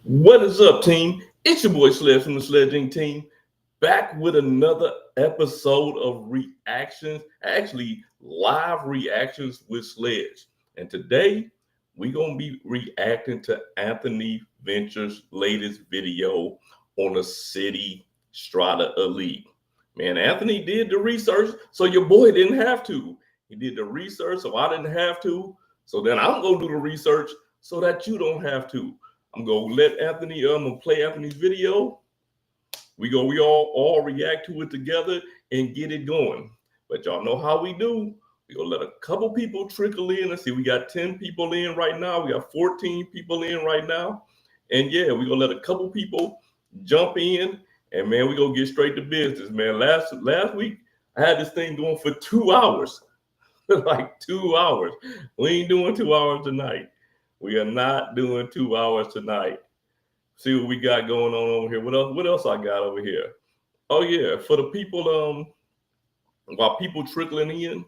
What is up, team? It's your boy Sledge from the SledgeInc team, back with another episode of reactions, actually live reactions with Sledge. And today we're gonna be reacting to Anthony Venture's latest video on the Citi Strata Elite. Man, Anthony did the research, so your boy didn't have to. He did the research, so I didn't have to. So then I'm gonna do the research so that you don't have to. I'm gonna let Anthony play Anthony's video. We all react to it together and get it going. But y'all know how we do. We gonna let a couple people trickle in. Let's see, we got 10 people in right now. We got 14 people in right now. And yeah, we gonna let a couple people jump in. And man, we gonna get straight to business, man. Last week I had this thing going for 2 hours. Like 2 hours. We ain't doing 2 hours tonight. We are not doing 2 hours tonight. See what we got going on over here. What else I got over here? Oh yeah, for the people, while people trickling in,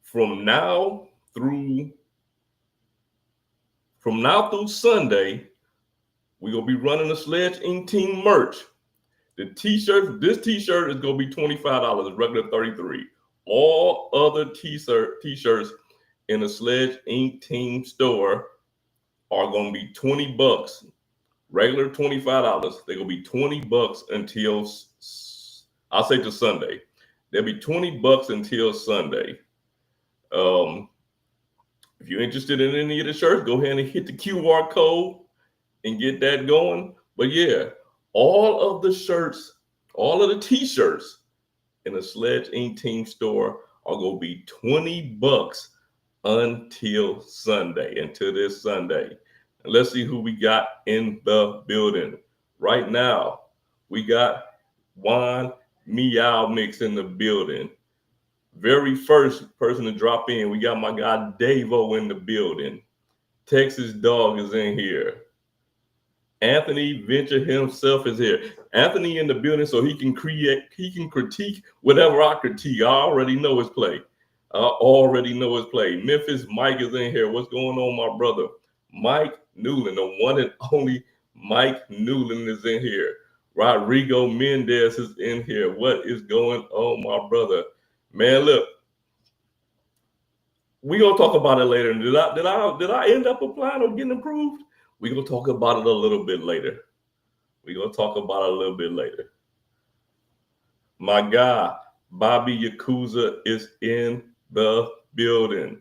from now through Sunday, we're gonna be running the SledgeInc team merch. This t-shirt is gonna be $25, regular $33. All other t-shirts in the SledgeInc team store are gonna be $20. Regular $25. They're gonna be $20 until I'll say to Sunday. They'll be $20 until Sunday. If you're interested in any of the shirts, go ahead and hit the QR code and get that going. But yeah, all of the shirts, all of the t-shirts in the SledgeInc team store are gonna be $20 until this Sunday. And let's see who we got in the building. Right now, we got Juan Meow Mix in the building. Very first person to drop in, we got my guy Davo in the building. Texas Dog is in here. Anthony Venture himself is here. Anthony in the building so he can critique whatever I critique. I already know his play. Memphis Mike is in here. What's going on, my brother? Mike Newland, the one and only Mike Newland is in here. Rodrigo Mendez is in here. What is going on, my brother? Man, look, we gonna talk about it later. Did I end up applying or getting approved? We gonna talk about it a little bit later. My guy Bobby Yakuza is in the building.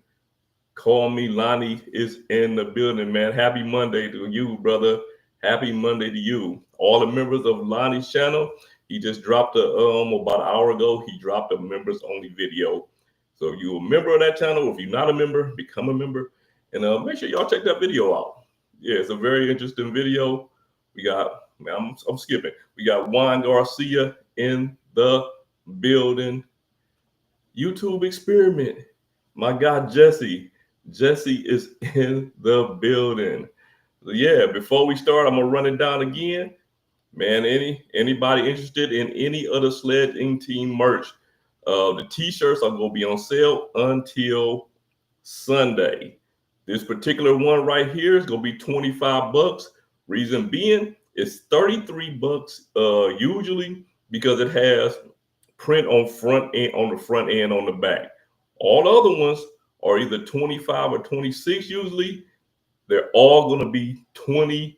Call me Lonnie is in the building, man. Happy Monday to you, brother. Happy Monday to you. All the members of Lonnie's channel, he just dropped about an hour ago, he dropped a members only video. So if you're a member of that channel, if you're not a member, become a member. And make sure y'all check that video out. Yeah, it's a very interesting video. We got, man, I'm skipping. We got Juan Garcia in the building. YouTube experiment. My guy Jesse. Jesse is in the building. So yeah, before we start, I'm gonna run it down again. Man, anybody interested in any other SledgeInc team merch? The t-shirts are gonna be on sale until Sunday. This particular one right here is gonna be $25. Reason being, it's $33 usually because it has print on the front and on the back. All the other ones are either 25 or 26 usually. They're all going to be $20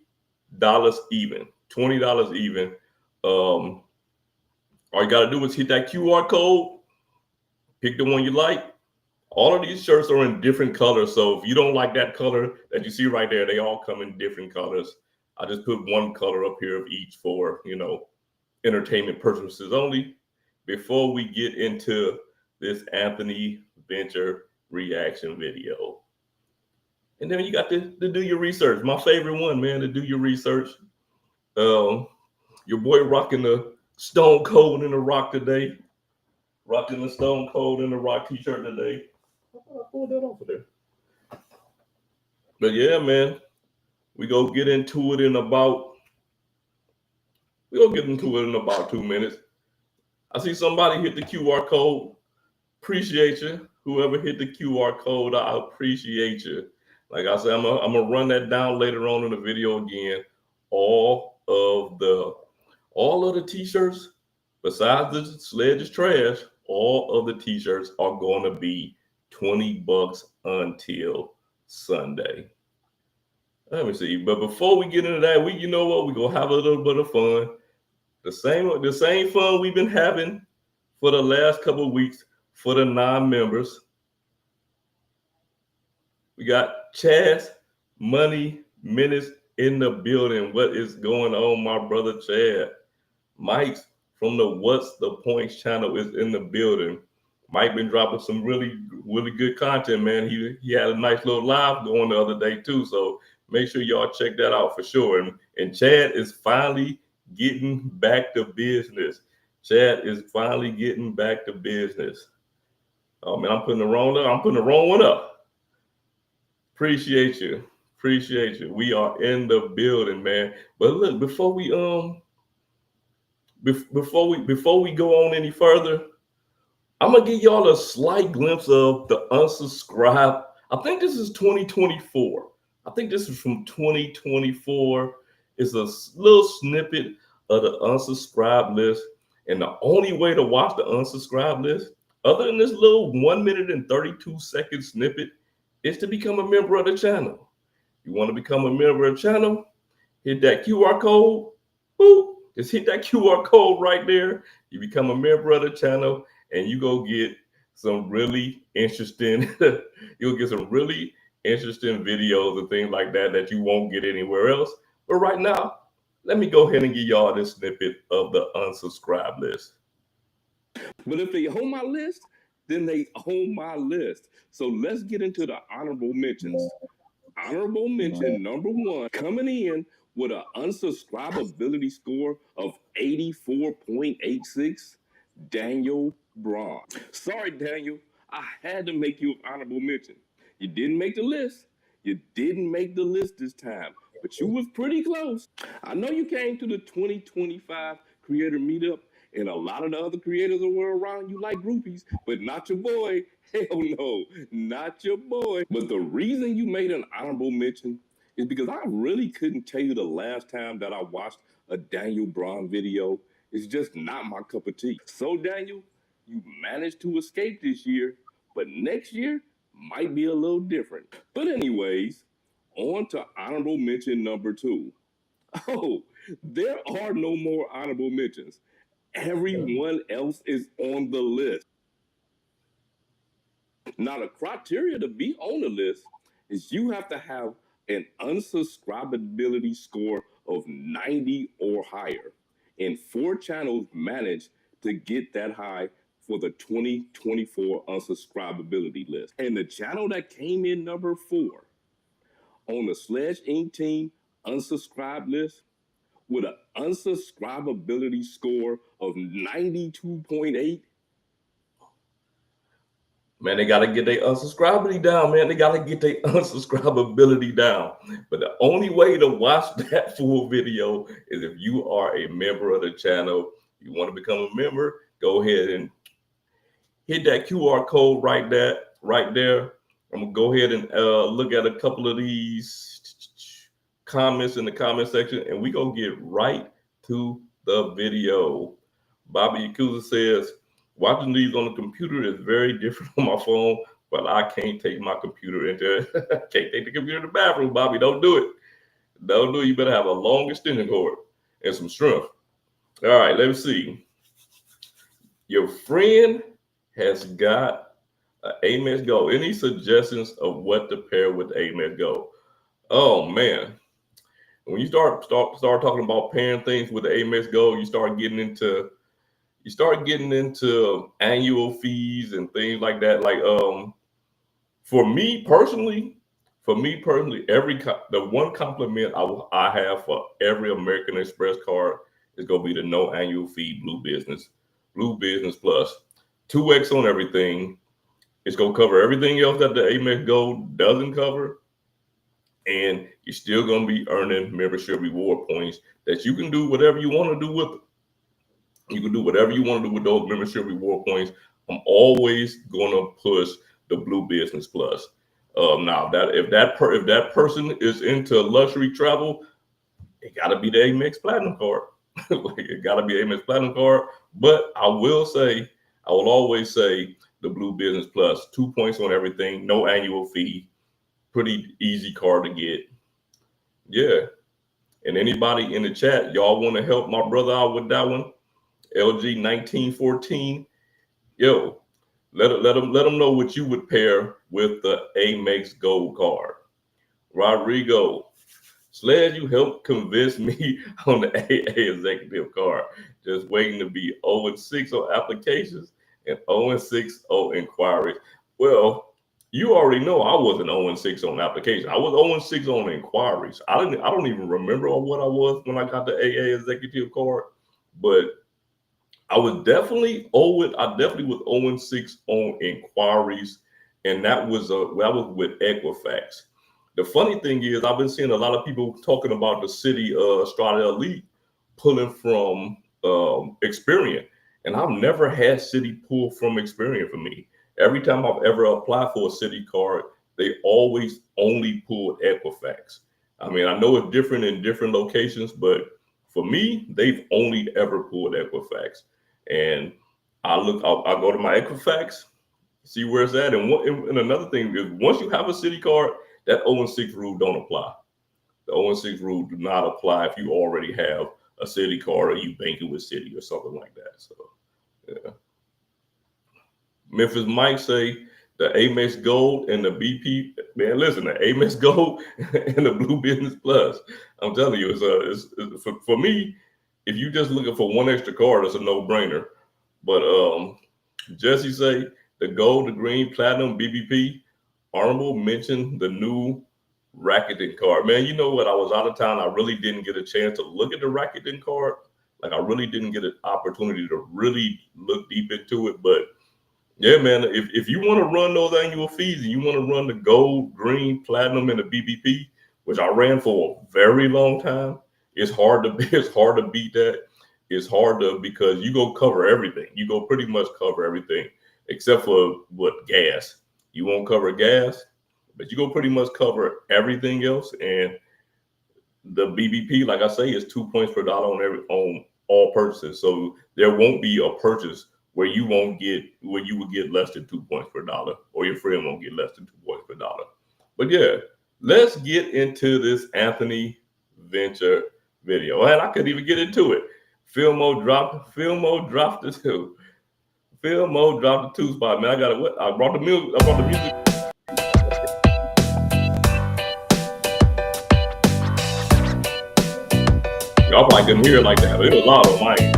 even. $20 even. All you got to do is hit that QR code, pick the one you like. All of these shirts are in different colors. So if you don't like that color that you see right there, they all come in different colors. I just put one color up here of each for, entertainment purposes only. Before we get into this Anthony Venture reaction video. And then you got to do your research. My favorite one, man, to do your research. Your boy rocking the Stone Cold in the Rock today. Rocking the Stone Cold in the Rock t-shirt today. I pulled that off of there. But yeah, man, we go get into it in about 2 minutes. I see somebody hit the QR code. Appreciate you. Whoever hit the QR code, I appreciate you. Like I said, I'm gonna run that down later on in the video again. All of the t-shirts, besides the Sledge is Trash, all of the t-shirts are going to be $20 until Sunday. Let me see. But before we get into that, you know what? We're gonna have a little bit of fun. The same fun we've been having for the last couple of weeks for the non-members. We got Chaz Money Minutes in the building. What is going on, my brother Chad? Mike's from the What's the Points channel is in the building. Mike been dropping some really, really good content, man. He had a nice little live going the other day too. So make sure y'all check that out for sure. And Chad is finally getting back to business. Chad is finally getting back to business. Oh man, I'm putting the wrong one up. Appreciate you. We are in the building, man. But look, before we go on any further, I'm gonna give y'all a slight glimpse of the unsubscribe. I think this is 2024. I think this is from 2024. It's a little snippet of the unsubscribe list. And the only way to watch the unsubscribe list, other than this little 1 minute and 32 second snippet, is to become a member of the channel. You want to become a member of the channel? Hit that QR code. Boop. Just hit that QR code right there. You become a member of the channel, and you go get some really interesting. You'll get some really interesting videos and things like that you won't get anywhere else. But right now, let me go ahead and give y'all this snippet of the unsubscribe list. But if they own my list, then they own my list. So let's get into the honorable mentions. Honorable mention number 1, coming in with an unsubscribability score of 84.86, Daniel Braun. Sorry, Daniel, I had to make you an honorable mention. You didn't make the list. You didn't make the list this time, but you was pretty close. I know you came to the 2025 Creator Meetup, and a lot of the other creators that were around you like groupies, but not your boy. Hell no, not your boy. But the reason you made an honorable mention is because I really couldn't tell you the last time that I watched a Daniel Braun video. It's just not my cup of tea. So Daniel, you managed to escape this year, but next year might be a little different. But anyways, on to honorable mention number 2. Oh, there are no more honorable mentions. Everyone else is on the list. Now, the criteria to be on the list is you have to have an unsubscribability score of 90 or higher. And 4 channels managed to get that high for the 2024 unsubscribability list. And the channel that came in number 4 on the SledgeInc team unsubscribe list with an unsubscribability score of 92.8. Man, they got to get their unsubscribability down, man. They got to get their unsubscribability down. But the only way to watch that full video is if you are a member of the channel. You want to become a member, go ahead and hit that QR code right there. I'm going to go ahead and look at a couple of these comments in the comment section, and we going to get right to the video. Bobby Yakuza says, watching these on the computer is very different on my phone, but I can't take my computer can't take the computer to the bathroom, Bobby. Don't do it. Don't do it. You better have a long extension cord and some strength. All right, let me see. Your friend has got an Amex Go. Any suggestions of what to pair with Amex Go? Oh, man. When you start talking about pairing things with the Amex Go, you start getting into annual fees and things like that. Like for me personally, the one compliment I have for every American Express card is gonna be the no annual fee Blue Business Plus, 2x on everything. It's gonna cover everything else that the Amex Go doesn't cover. And you're still going to be earning membership reward points that you can do whatever you want to do with them. You can do whatever you want to do with those membership reward points. I'm always going to push the Blue Business Plus. Now that if that person is into luxury travel, it got to be the Amex Platinum card. Like, it got to be Amex Platinum card. But I will say, I will always say the Blue Business Plus, 2 points on everything, no annual fee, pretty easy card to get. Yeah. And anybody in the chat, y'all want to help my brother out with that one? LG 1914. Yo, let them know what you would pair with the Amex Gold card. Rodrigo, Sledge, you helped convince me on the AA executive card. Just waiting to be 0-6 on applications and 0-6 on inquiries. Well, you already know I wasn't 0-6 on applications. I was 0-6 on inquiries. I don't even remember what I was when I got the AA executive card, but I was definitely I definitely was 0-6 on inquiries, and that was with Equifax. The funny thing is, I've been seeing a lot of people talking about the Citi Strata Elite pulling from Experian, and I've never had Citi pull from Experian for me. Every time I've ever applied for a Citi card, they always only pull Equifax. I mean, I know it's different in different locations, but for me, they've only ever pulled Equifax. And I go to my Equifax, see where it's at. And another thing is, once you have a Citi card, that 0-6 rule don't apply. The 0-6 rule do not apply if you already have a Citi card or you banking with Citi or something like that. So, yeah. Memphis Mike say the Amex Gold and the BP. Man, listen, the Amex Gold and the Blue Business Plus. I'm telling you, it's for me. If you just looking for one extra card, it's a no-brainer. But Jesse say the gold, the green, platinum, BBP. Honorable mentioned the new Rakuten card. Man, you know what? I was out of town. I really didn't get a chance to look at the Rakuten card. Like, I really didn't get an opportunity to really look deep into it. But yeah, man, if you want to run those annual fees and you want to run the gold, green, platinum, and the BBP, which I ran for a very long time, it's hard to it's hard to beat that. It's hard to, because you go cover everything. You go pretty much cover everything except for what, gas. You won't cover gas, but you go pretty much cover everything else. And the BBP, like I say, is 2 points per dollar on all purchases. So there won't be a purchase where you would get less than 2 points per dollar, or your friend won't get less than 2 points per dollar. But yeah, let's get into this Anthony Venture video. And I couldn't even get into it. Filmo dropped the two. Filmo dropped the two spot. Man, I brought the music. Y'all probably couldn't hear it like that, but it was loud on mic.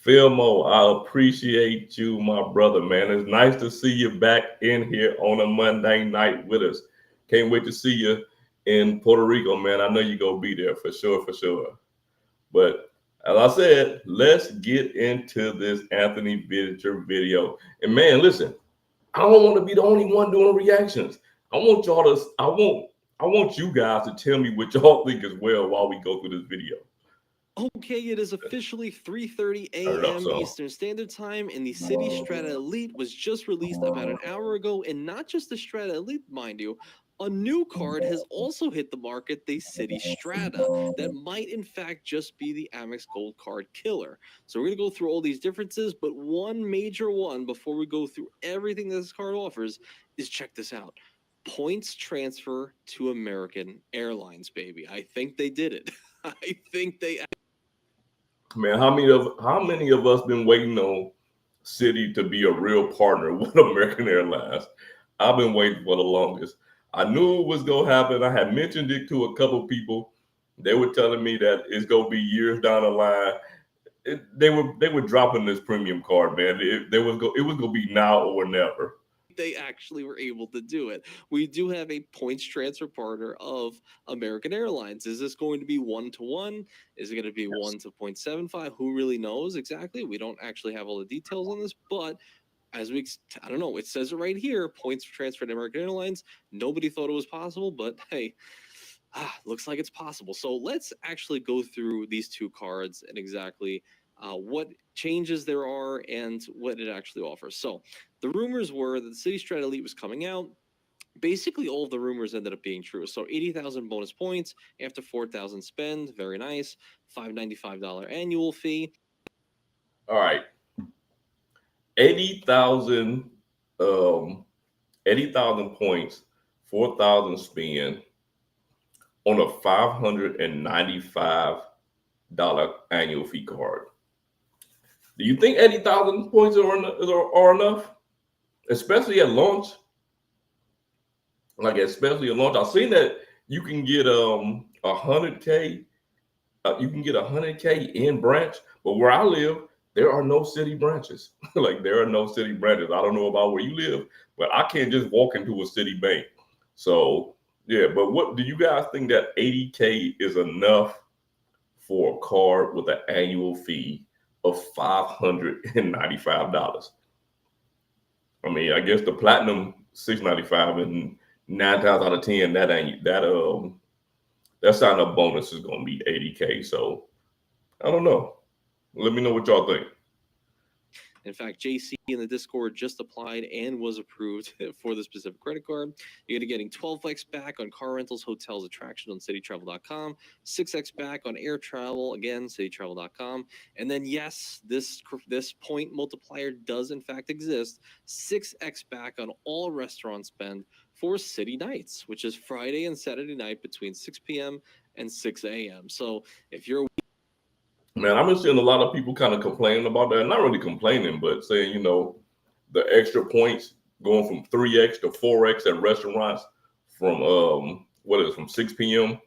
Filmo, I appreciate you, my brother, man. It's nice to see you back in here on a Monday night with us. Can't wait to see you in Puerto Rico, man. I know you're going to be there for sure, for sure. But as I said, let's get into this Anthony Venture video. And man, listen, I don't want to be the only one doing reactions. I want you guys to tell me what y'all think as well while we go through this video. Okay, it is officially 3:30 a.m. Eastern Standard Time, and the Citi Strata Elite was just released about an hour ago. And not just the Strata Elite, mind you, a new card has also hit the market, the Citi Strata, that might in fact just be the Amex Gold Card killer. So we're going to go through all these differences, but one major one before we go through everything that this card offers is, check this out. Points transfer to American Airlines, baby. I think they did it. I think they... Man, how many of us been waiting on Citi to be a real partner with American Airlines? I've been waiting for the longest. I knew it was gonna happen. I had mentioned it to a couple people. They were telling me that it's gonna be years down the line. They were dropping this premium card, man. It was gonna be now or never. They actually were able to do it. We do have a points transfer partner of American Airlines. Is this going to be 1-to-1? Is it going to be 1 to 0.75? Who really knows exactly? We don't actually have all the details on this, but I don't know, it says it right here, points transfer to American Airlines. Nobody thought it was possible, but hey, looks like it's possible. So let's actually go through these two cards and exactly what changes there are, and what it actually offers. So the rumors were that the Citi Strata Elite was coming out. Basically, all of the rumors ended up being true. So 80,000 bonus points after 4,000 spend. Very nice. $595 annual fee. All right. 80,000 80,000 points, 4,000 spend on a $595 annual fee card. Do you think 80,000 points are enough? Especially at launch? Like, especially at launch. I've seen that you can get 100K. You can get 100K in branch, but where I live, there are no city branches. Like, there are no city branches. I don't know about where you live, but I can't just walk into a city bank. So, yeah, but what do you guys think that 80K is enough for a card with an annual fee of $595? I mean, I guess the platinum $695, and 9 times out of 10, that sign up bonus is gonna be 80K. So I don't know. Let me know what y'all think. In fact, JC in the Discord just applied and was approved for the specific credit card. You're getting 12x back on car rentals, hotels, attractions on citytravel.com, 6x back on air travel, again, citytravel.com. And then, yes, this point multiplier does in fact exist. 6x back on all restaurant spend for city nights, which is Friday and Saturday night between 6 p.m. and 6 a.m. So if you're Man, I've been seeing a lot of people kind of complaining about that. Not really complaining, but saying, the extra points going from 3x to 4x at restaurants from from 6 p.m.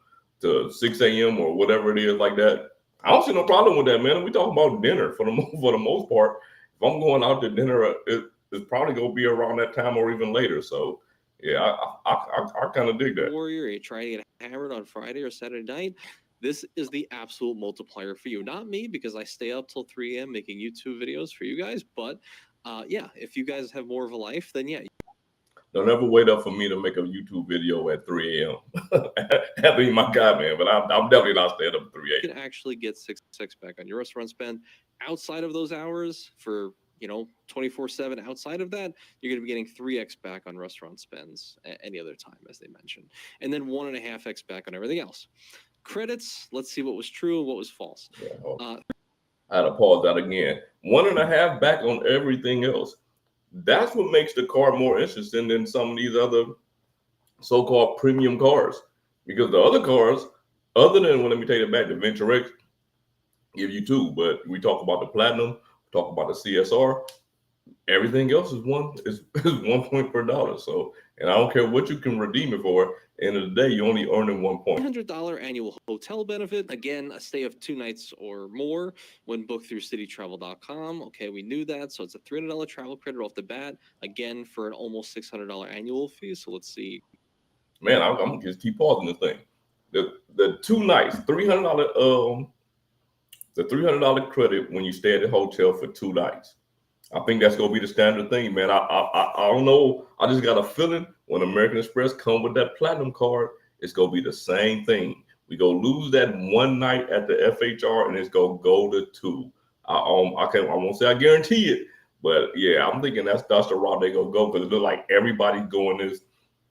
to 6 a.m. or whatever it is like that. I don't see no problem with that, man. We talking about dinner for the most part. If I'm going out to dinner, it's probably gonna be around that time or even later. So yeah, I kind of dig that. Warrior, you're trying to get hammered on Friday or Saturday night. This is the absolute multiplier for you. Not me, because I stay up till 3 a.m. making YouTube videos for you guys. But yeah, if you guys have more of a life, then yeah. Don't ever wait up for me to make a YouTube video at 3 a.m. That be my guy, man. But I'm definitely not staying up at 3 a.m. You can actually get 6 back on your restaurant spend outside of those hours for 24/7. Outside of that, you're going to be getting 3x back on restaurant spends any other time, as they mentioned, and then 1.5x back on everything else. Credits. Let's see what was true and what was false. Yeah, I had to pause that again. 1.5 back on everything else. That's what makes the card more interesting than some of these other so-called premium cars. Because the other cars, other than, let me take it back, the Venture X, give you 2. But we talk about the Platinum, talk about the CSR. Everything else is 1 point per dollar. So, and I don't care what you can redeem it for. End of the day, you're only earning 1 point. $100 annual hotel benefit. Again, a stay of 2 nights or more when booked through citytravel.com. Okay, we knew that. So it's a $300 travel credit off the bat. Again, for an almost $600 annual fee. So let's see. Man, I'm gonna just keep pausing this thing. The 2 nights, $300. The $300 credit when you stay at the hotel for 2 nights. I think that's gonna be the standard thing, man. I don't know. I just got a feeling when American Express come with that platinum card, it's gonna be the same thing. We go lose that 1 night at the FHR, and it's gonna go to 2. I won't say I guarantee it, but yeah, I'm thinking that's the route they gonna go, because it looks like everybody's going this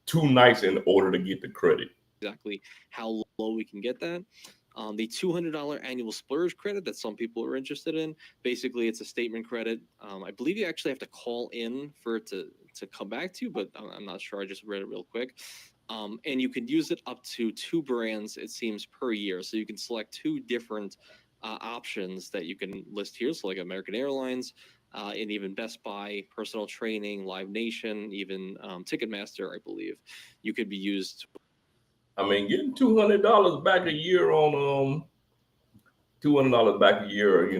2 nights in order to get the credit. Exactly how low we can get that. The $200 annual splurge credit that some people are interested in. Basically, it's a statement credit. I believe you actually have to call in for it to come back to you, but I'm not sure. I just read it real quick. And you can use it up to 2 brands, it seems, per year. So you can select 2 different options that you can list here. So like American Airlines, and even Best Buy, personal training, Live Nation, even Ticketmaster, I believe. You could be used. I mean, getting $200 back a year on $200 back a year,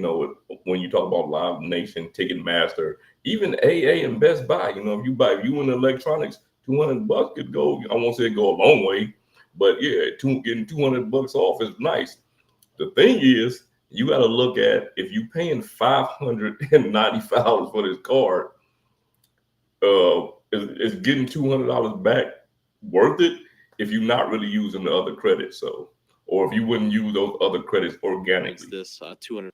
when you talk about Live Nation, Ticketmaster, even AA and Best Buy, if you in electronics, $200 could go. I won't say it go a long way, but yeah, getting $200 off is nice. The thing is, you got to look at, if you paying $595 for this card, is getting $200 back worth it if you're not really using the other credits? So or if you wouldn't use those other credits organically. This $200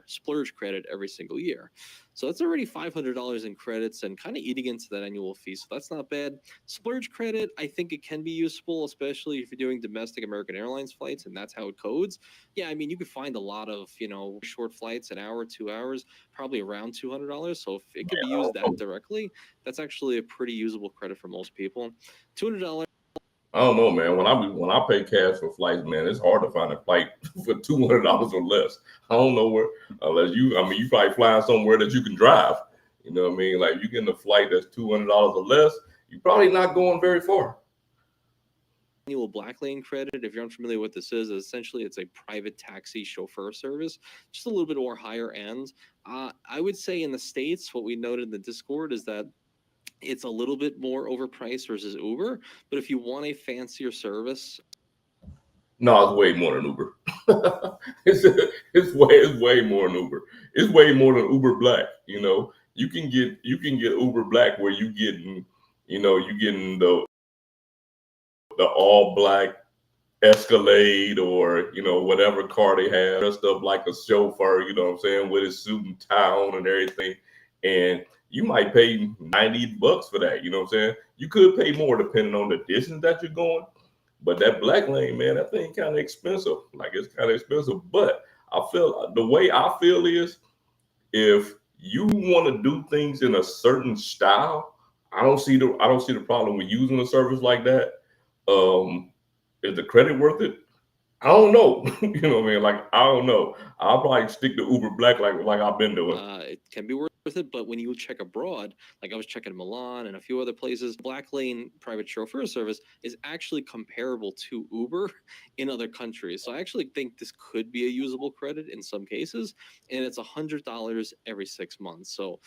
splurge credit every single year. So that's already $500 in credits and kind of eating into that annual fee. So that's not bad. Splurge credit, I think it can be useful, especially if you're doing domestic American Airlines flights and that's how it codes. Yeah, I mean, you could find a lot of, short flights, an hour, 2 hours, probably around $200. So if it could be used that directly, that's actually a pretty usable credit for most people. $200. I don't know, man. When I pay cash for flights, man, it's hard to find a flight for $200 or less. I don't know where, unless you probably flying somewhere that you can drive. You know what I mean? Like you get a flight that's $200 or less, you're probably not going very far. Annual Black Lane credit, if you're unfamiliar with this is essentially it's a private taxi chauffeur service, just a little bit more higher end. I would say in the States, what we noted in the Discord is that it's a little bit more overpriced versus Uber, but if you want a fancier service, no, it's way more than Uber. it's way more than Uber. It's way more than Uber Black. You can get Uber Black where you getting the all black Escalade or whatever car they have, dressed up like a chauffeur. You know what I'm saying, with his suit and tie on and everything, and you might pay $90 for that. You know what I'm saying? You could pay more depending on the distance that you're going. But that Black Lane, man, that thing kind of expensive. Like it's kind of expensive. But I feel the way I feel is if you want to do things in a certain style, I don't see the problem with using a service like that. Is the credit worth it? I don't know. You know what I mean? Like, I don't know. I'll probably stick to Uber Black like I've been doing. It can be worth it, but when you check abroad, like I was checking Milan and a few other places, Black Lane private chauffeur service is actually comparable to Uber in other countries. So I actually think this could be a usable credit in some cases, and it's $100 every 6 months. So,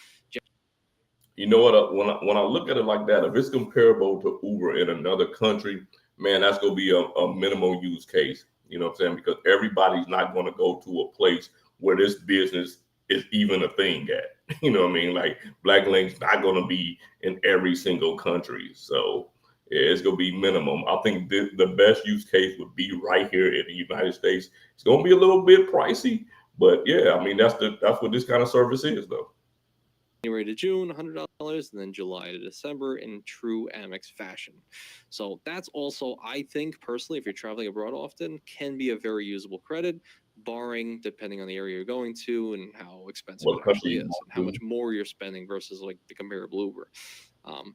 you know what? When I look at it like that, if it's comparable to Uber in another country, man, that's gonna be a minimal use case. You know what I'm saying? Because everybody's not going to go to a place where this business is even a thing at. You know what I mean? Like Black Lane's not going to be in every single country. So yeah, it's going to be minimum. I think the best use case would be right here in the United States. It's going to be a little bit pricey, but yeah, I mean, that's what this kind of service is, though. January to June, $100, and then July to December in true Amex fashion. So that's also, I think, personally, if you're traveling abroad often, can be a very usable credit, barring depending on the area you're going to and how expensive it actually is, and how much more you're spending versus like the comparable Uber.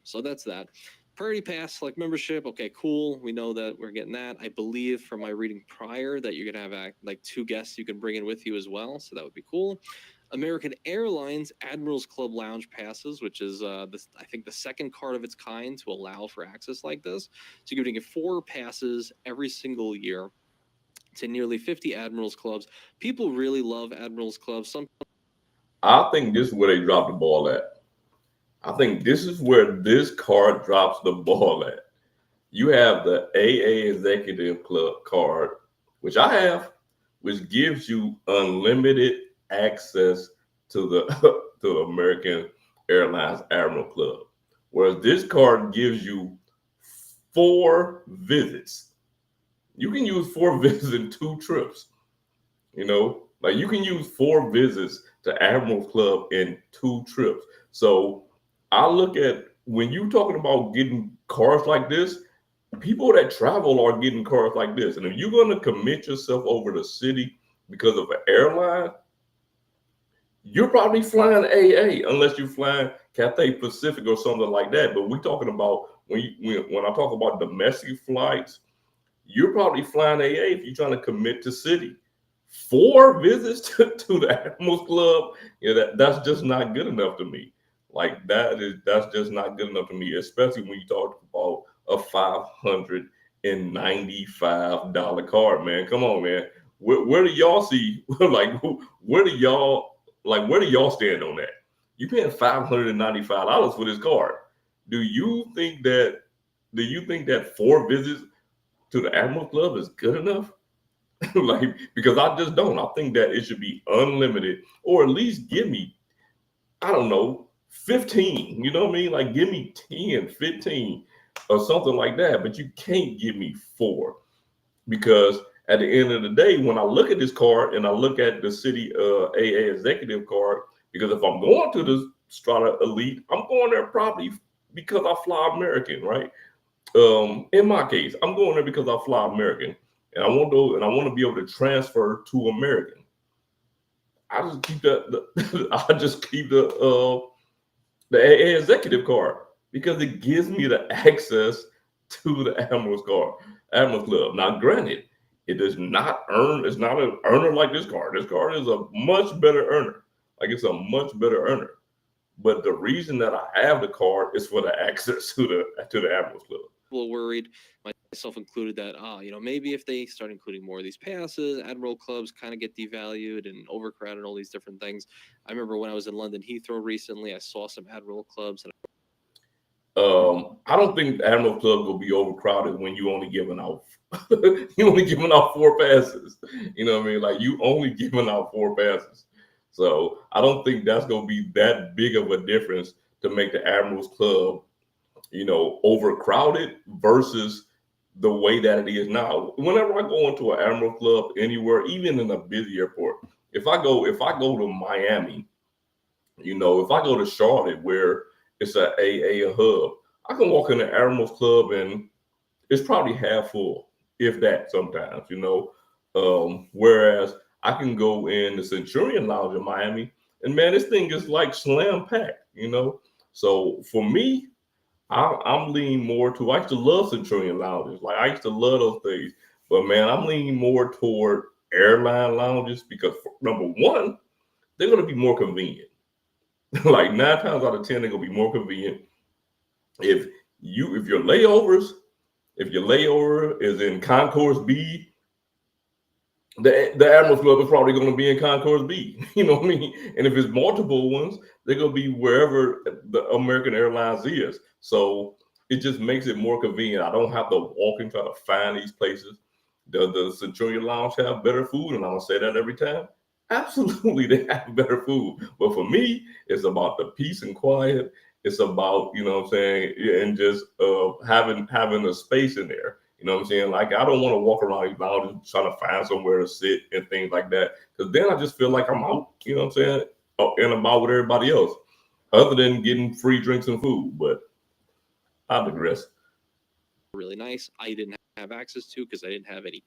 So that's that. Priority Pass, like membership, okay, cool. We know that we're getting that. I believe from my reading prior that you're going to have like 2 guests you can bring in with you as well, so that would be cool. American Airlines Admirals Club Lounge Passes, which is, I think, the second card of its kind to allow for access like this. So you're going to get 4 passes every single year to nearly 50 Admirals Clubs. People really love Admirals Clubs. I think this is where they drop the ball at. I think this is where this card drops the ball at. You have the AA Executive Club card, which I have, which gives you unlimited access to the American Airlines Admiral Club, whereas this card gives you 4 visits. You can use 4 visits in 2 trips. Like you can use 4 visits to Admiral Club in 2 trips. So I look at when you're talking about getting cards like this, people that travel are getting cards like this. And if you're going to commit yourself over the city because of an airline, you're probably flying AA unless you're flying Cathay Pacific or something like that. But we're talking about when I talk about domestic flights, you're probably flying AA if you're trying to commit to city. 4 visits to the Admirals Club, that's just not good enough to me. Like that's just not good enough to me, especially when you talk about a $595 card, man. Come on, man. Where do y'all see where do y'all stand on that? You paying $595 for this card. Do you think that 4 visits to the Admiral Club is good enough? Because I just don't. I think that it should be unlimited, or at least give me, I don't know, 15. You know what I mean? Like give me 10, 15 or something like that. But you can't give me 4, because at the end of the day, when I look at this card and I look at the Citi AA executive card, because if I'm going to the Strata Elite, I'm going there probably because I fly American, right? In my case, I'm going there because I fly American, and I want to be able to transfer to American. I just keep I just keep the AA executive card because it gives me the access to the Admirals Club. Now, granted, it does not earn. It's not an earner like this card. This card is a much better earner. Like it's a much better earner. But the reason that I have the card is for the access to the Admirals Club. People worried, myself included, that maybe if they start including more of these passes, Admiral clubs kind of get devalued and overcrowded and all these different things. I remember when I was in London Heathrow recently, I saw some Admiral clubs. And I don't think Admiral Club will be overcrowded when you only giving out 4 passes. You know what I mean? Like you only giving out 4 passes. So I don't think that's going to be that big of a difference to make the Admirals Club, overcrowded versus the way that it is now. Whenever I go into an Admiral Club anywhere, even in a busy airport, if I go to Miami, if I go to Charlotte where it's a AA hub, I can walk in the Admirals Club and it's probably half full, if that sometimes, whereas I can go in the Centurion Lounge in Miami and man, this thing is like slam packed, So for me, I'm leaning more to, I used to love Centurion lounges. Like I used to love those things. But man, I'm leaning more toward airline lounges because number one, they're going to be more convenient. Like 9 times out of 10, they're going to be more convenient. If your layover is in Concourse B, the Admirals Club is probably going to be in Concourse B. You know what I mean? And if it's multiple ones, they're going to be wherever the American Airlines is. So it just makes it more convenient. I don't have to walk and try to find these places. Does the Centurion Lounge have better food? And I'm going to say that every time. Absolutely, they have better food. But for me, it's about the peace and quiet. It's about, and just having a space in there. You know what I'm saying? Like, I don't want to walk around these lounges trying to find somewhere to sit and things like that. Because then I just feel like I'm out, you know what I'm saying? And about with everybody else, other than getting free drinks and food. But I digress. Really nice. I didn't have access to because I didn't have any,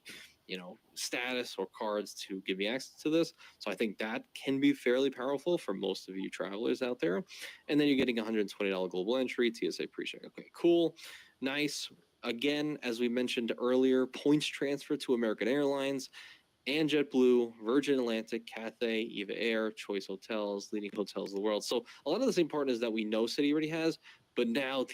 status or cards to give me access to this. So I think that can be fairly powerful for most of you travelers out there. And then you're getting $120 global entry, TSA pre-check. Okay, cool. Nice. Again, as we mentioned earlier, points transfer to American Airlines and JetBlue, Virgin Atlantic, Cathay, Eva Air, Choice Hotels, leading hotels in the world. So a lot of the same partners that we know Citi already has, but now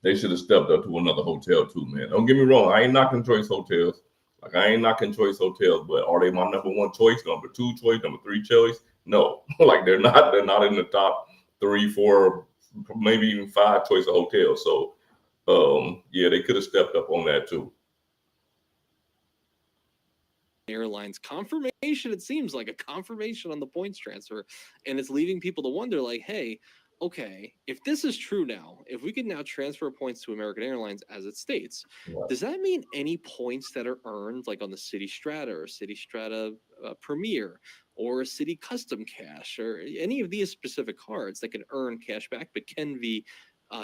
they should have stepped up to another hotel too, man. Don't get me wrong. I ain't knocking Choice Hotels. Like I ain't knocking Choice Hotels, but are they my number 1 choice, number 2 choice, number 3 choice? No. Like they're not in the top 3, 4, maybe even 5 choice of hotels. So yeah, they could have stepped up on that too. Airlines confirmation. It seems like a confirmation on the points transfer, and it's leaving people to wonder, like, hey, okay, if this is true now, if we can now transfer points to American Airlines as it states, does that mean any points that are earned, like on the Citi Strata or Citi Strata Premier or Citi Custom Cash or any of these specific cards that can earn cash back but can be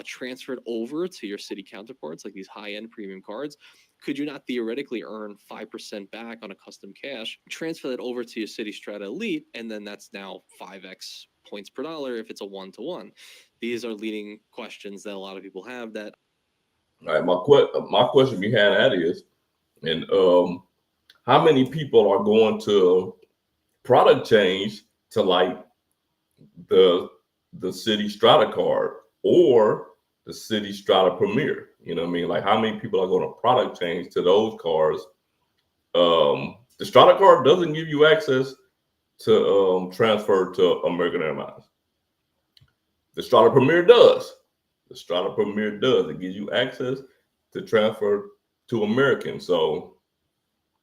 transferred over to your Citi counterparts, like these high-end premium cards? Could you not theoretically earn 5% back on a custom cash, transfer that over to your Citi Strata Elite, and then that's now 5x points per dollar if it's a 1-to-1? These are leading questions that a lot of people have. That all right, my question behind that is, and how many people are going to product change to like the Citi Strata card or the Citi Strata Premier? You know what I mean? Like how many people are going to product change to those cards? The Strata card doesn't give you access to transfer to American Airlines. The Strata Premier does. The Strata Premier does. It gives you access to transfer to American. So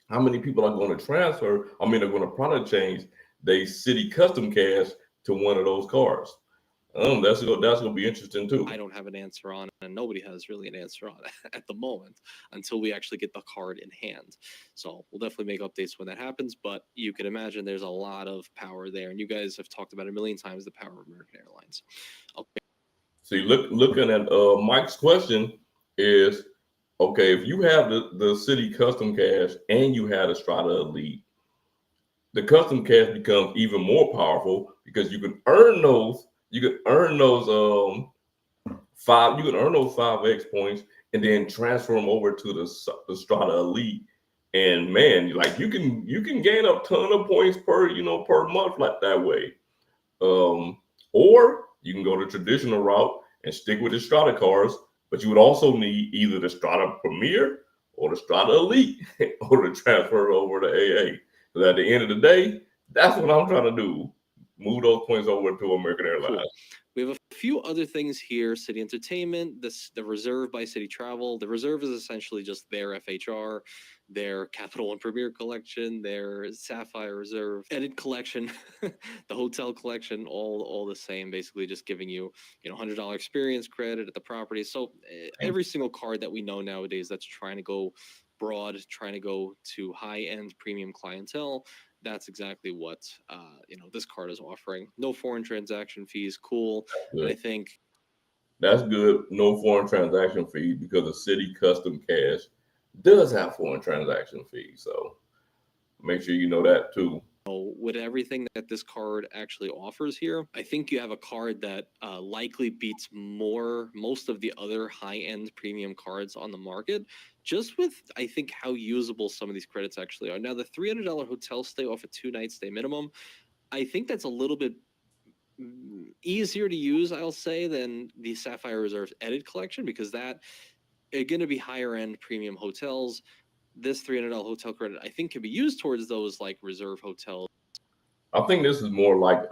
how many people are going to transfer? I mean, they're going to product change they Citi Custom Cash to one of those cards. That's gonna be interesting too. I don't have an answer on, and nobody has really an answer on at the moment until we actually get the card in hand. So we'll definitely make updates when that happens. But you can imagine there's a lot of power there, and you guys have talked about it a million times, the power of American Airlines. Okay. See, looking at Mike's question is, okay, if you have the Citi Custom Cash and you had a Strata Elite, the Custom Cash becomes even more powerful because you can earn those. You can earn those five. You can earn those 5x points and then transfer them over to the Strata Elite. And man, you can gain a ton of points per month like that way. Or you can go the traditional route and stick with the Strata cards, but you would also need either the Strata Premier or the Strata Elite or to transfer over to AA. Because at the end of the day, that's what I'm trying to do. Move those points over to American Airlines. Cool. We have a few other things here. City Entertainment, the Reserve by City Travel. The Reserve is essentially just their FHR, their Capital One Premier collection, their Sapphire Reserve Edit collection, the hotel collection, all the same, basically just giving you, $100 experience credit at the property. So every single card that we know nowadays that's trying to go broad, trying to go to high-end premium clientele, that's exactly what this card is offering. No foreign transaction fees. Cool. And I think that's good. No foreign transaction fees because the Citi Custom Cash does have foreign transaction fees. So make sure you know that too. With everything that this card actually offers here, I think you have a card that likely beats most of the other high-end premium cards on the market, just with, I think, how usable some of these credits actually are. Now, the $300 hotel stay off a 2-night stay minimum, I think that's a little bit easier to use, I'll say, than the Sapphire Reserve Edit collection, because that are going to be higher-end premium hotels. This $300 hotel credit, I think, can be used towards those like reserve hotels. I think this is more like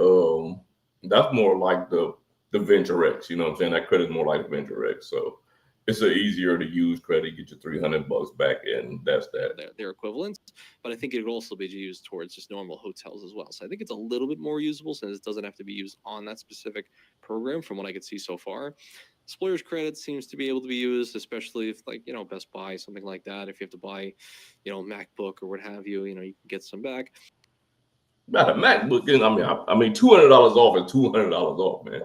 that's more like the Venture X. You know what I'm saying? That credit is more like Venture X. So it's an easier to use credit. Get your $300 back, and that's that. Their equivalents. But I think it would also be used towards just normal hotels as well. So I think it's a little bit more usable since it doesn't have to be used on that specific program, from what I could see so far. Splurge credit seems to be able to be used, especially if, like, Best Buy, something like that. If you have to buy, MacBook or what have you, you can get some back. Not a MacBook. I mean, $200 off is $200 off, man.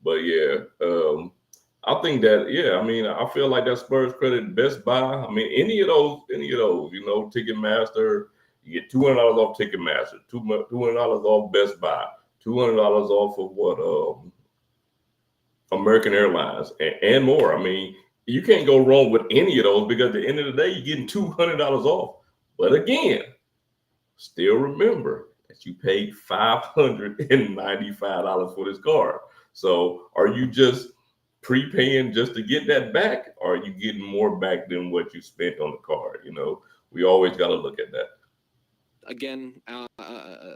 But yeah, I think that I feel like that Spurs credit, Best Buy. I mean, any of those, Ticketmaster, you get $200 off Ticketmaster, $200 off Best Buy, $200 off of what American Airlines, and more. I mean, you can't go wrong with any of those because at the end of the day, you're getting $200 off. But again, still remember that you paid $595 for this card. So are you just prepaying just to get that back, or are you getting more back than what you spent on the card? We always got to look at that. Again,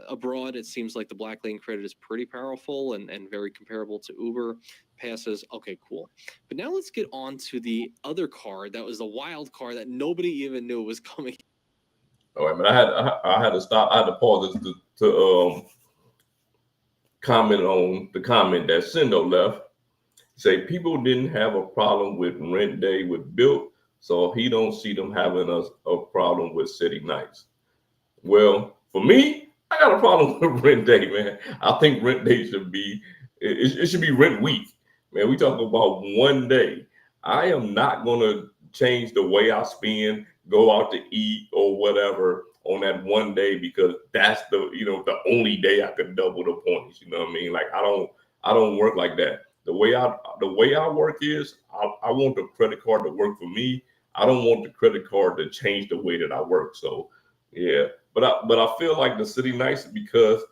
abroad, it seems like the Black Lane credit is pretty powerful and very comparable to Uber passes. Okay, cool. But now let's get on to the other card that was the wild card that nobody even knew was coming. All right, man. I had to stop. I had to pause this to comment on the comment that Sindo left. Say people didn't have a problem with rent day with Bilt, so he don't see them having a problem with City Nights. Well, for me, I got a problem with rent day, man. I think rent day should be it should be rent week, man. We talk about one day. I am not gonna change the way I spend, go out to eat or whatever on that one day because that's the only day I could double the points. You know what I mean? Like I don't work like that. The way I work is I want the credit card to work for me. I don't want the credit card to change the way that I work. So yeah, but I feel like the City Nights because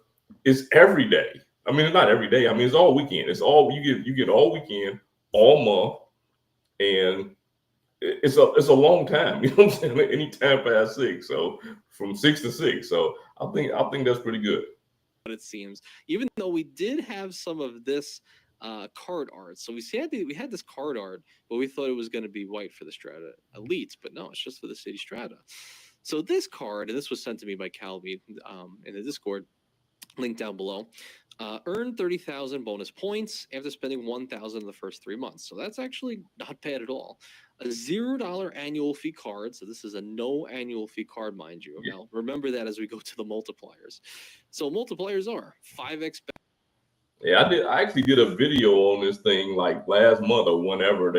it's every day. I mean, it's not every day. I mean, it's all weekend. It's all you get all weekend, all month, and it's a long time. You know what I'm saying? Any time past 6. So from 6 to 6. So I think that's pretty good. It seems, even though we did have some of this card art. So we had this card art, but we thought it was going to be white for the Strata Elite, but no, it's just for the City Strata. So this card, and this was sent to me by Calvi in the Discord, link down below. Earn 30,000 bonus points after spending 1,000 in the first 3 months. So that's actually not bad at all. A $0 annual fee card. So this is a no annual fee card, mind you. Now remember that as we go to the multipliers. So multipliers are 5x. Yeah, I actually did a video on this thing like last month or whenever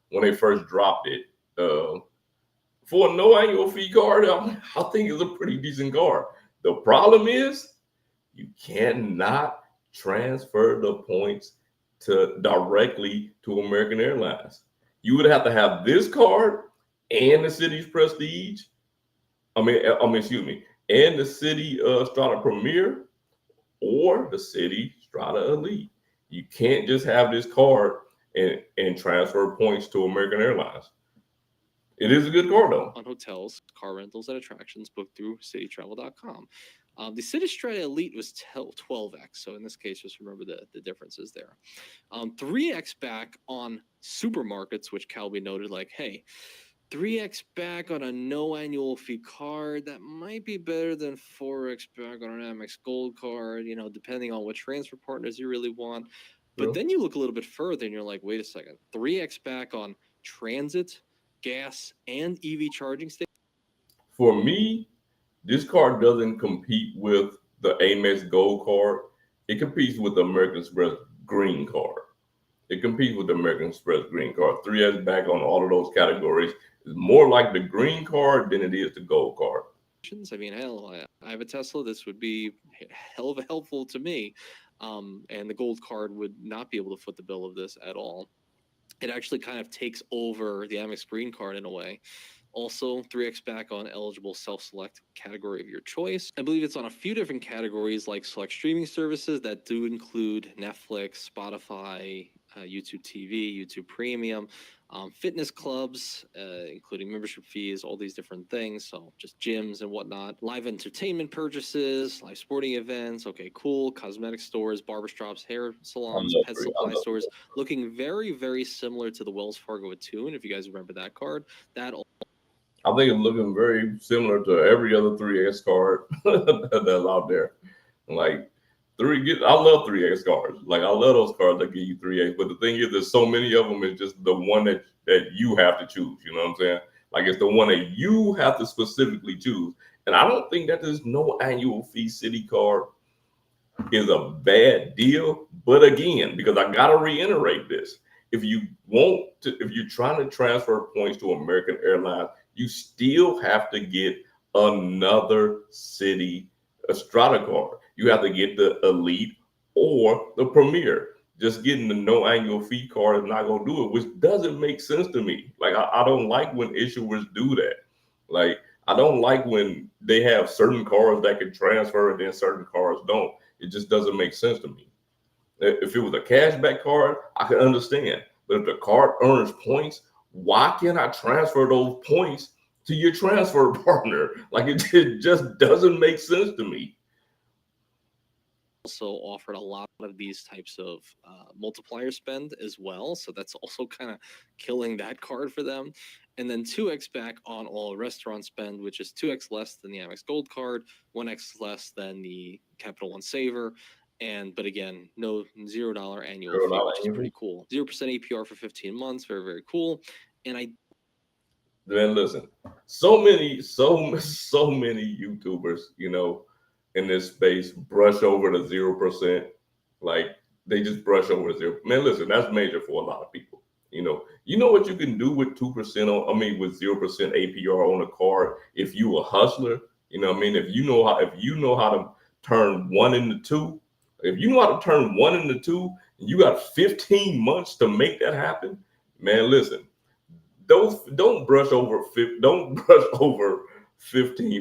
when they first dropped it. For a no annual fee card, I think it's a pretty decent card. The problem is you cannot transfer the points directly to American Airlines. You would have to have this card and the city's Prestige. Excuse me, and the Citi Strata Premier or the Citi Strata Elite. You can't just have this card and transfer points to American Airlines. It is a good card though. On hotels, car rentals, and attractions booked through citytravel.com. The Citi Strata Elite was 12x. So in this case, just remember the differences there. 3x back on supermarkets, which Calby noted, like, hey, 3x back on a no annual fee card, that might be better than 4x back on an Amex Gold card, you know, depending on what transfer partners you really want. But then you look a little bit further and you're like, wait a second, 3x back on transit, gas, and EV charging stations. For me, this card doesn't compete with the Amex Gold card. It competes with the American Express Green card. It competes with the American Express Green card. 3x back on all of those categories is more like the green card than it is the gold card. I mean, hell, I have a Tesla. This would be hell of helpful to me. And the gold card would not be able to foot the bill of this at all. It actually kind of takes over the Amex Green card in a way. Also, 3x back on eligible self-select category of your choice. I believe it's on a few different categories like select streaming services that do include Netflix, Spotify, YouTube TV, YouTube Premium, fitness clubs, including membership fees, all these different things. So just gyms and whatnot. Live entertainment purchases, live sporting events. Okay, cool. Cosmetic stores, barbershops, hair salons, pet supply stores. Looking very, very similar to the Wells Fargo Attune, if you guys remember that card. I think it's looking very similar to every other 3x card that's out there. Like I love 3x cards. Like I love those cards that give you 3x. But the thing is, there's so many of them. It's just the one that you have to choose. You know what I'm saying? Like it's the one that you have to specifically choose. And I don't think that there's no annual fee Citi card is a bad deal. But again, because I gotta reiterate this, if you're trying to transfer points to American Airlines, you still have to get another Citi Strata card. You have to get the Elite or the Premier. Just getting the no annual fee card is not going to do it, which doesn't make sense to me. Like, I don't like when issuers do that. Like, I don't like when they have certain cards that can transfer and then certain cards don't. It just doesn't make sense to me. If it was a cashback card, I could understand. But if the card earns points, why can't I transfer those points to your transfer partner? Like it just doesn't make sense to me. Also offered a lot of these types of multiplier spend as well. So that's also kind of killing that card for them. And then 2x back on all restaurant spend, which is 2x less than the Amex Gold card, 1x less than the Capital One Saver. But again, no $0 annual fee, which is pretty cool. 0% APR for 15 months. Very, very cool. And then listen, so many YouTubers, you know, in this space brush over the 0%. Like they just brush over the 0%. Man, listen, that's major for a lot of people. You know what you can do with 2% with 0% APR on a card if you a hustler. You know what I mean? If you know how to turn 1 into 2, if you know how to turn 1 into 2, and you got 15 months to make that happen, man, listen. Don't brush over 15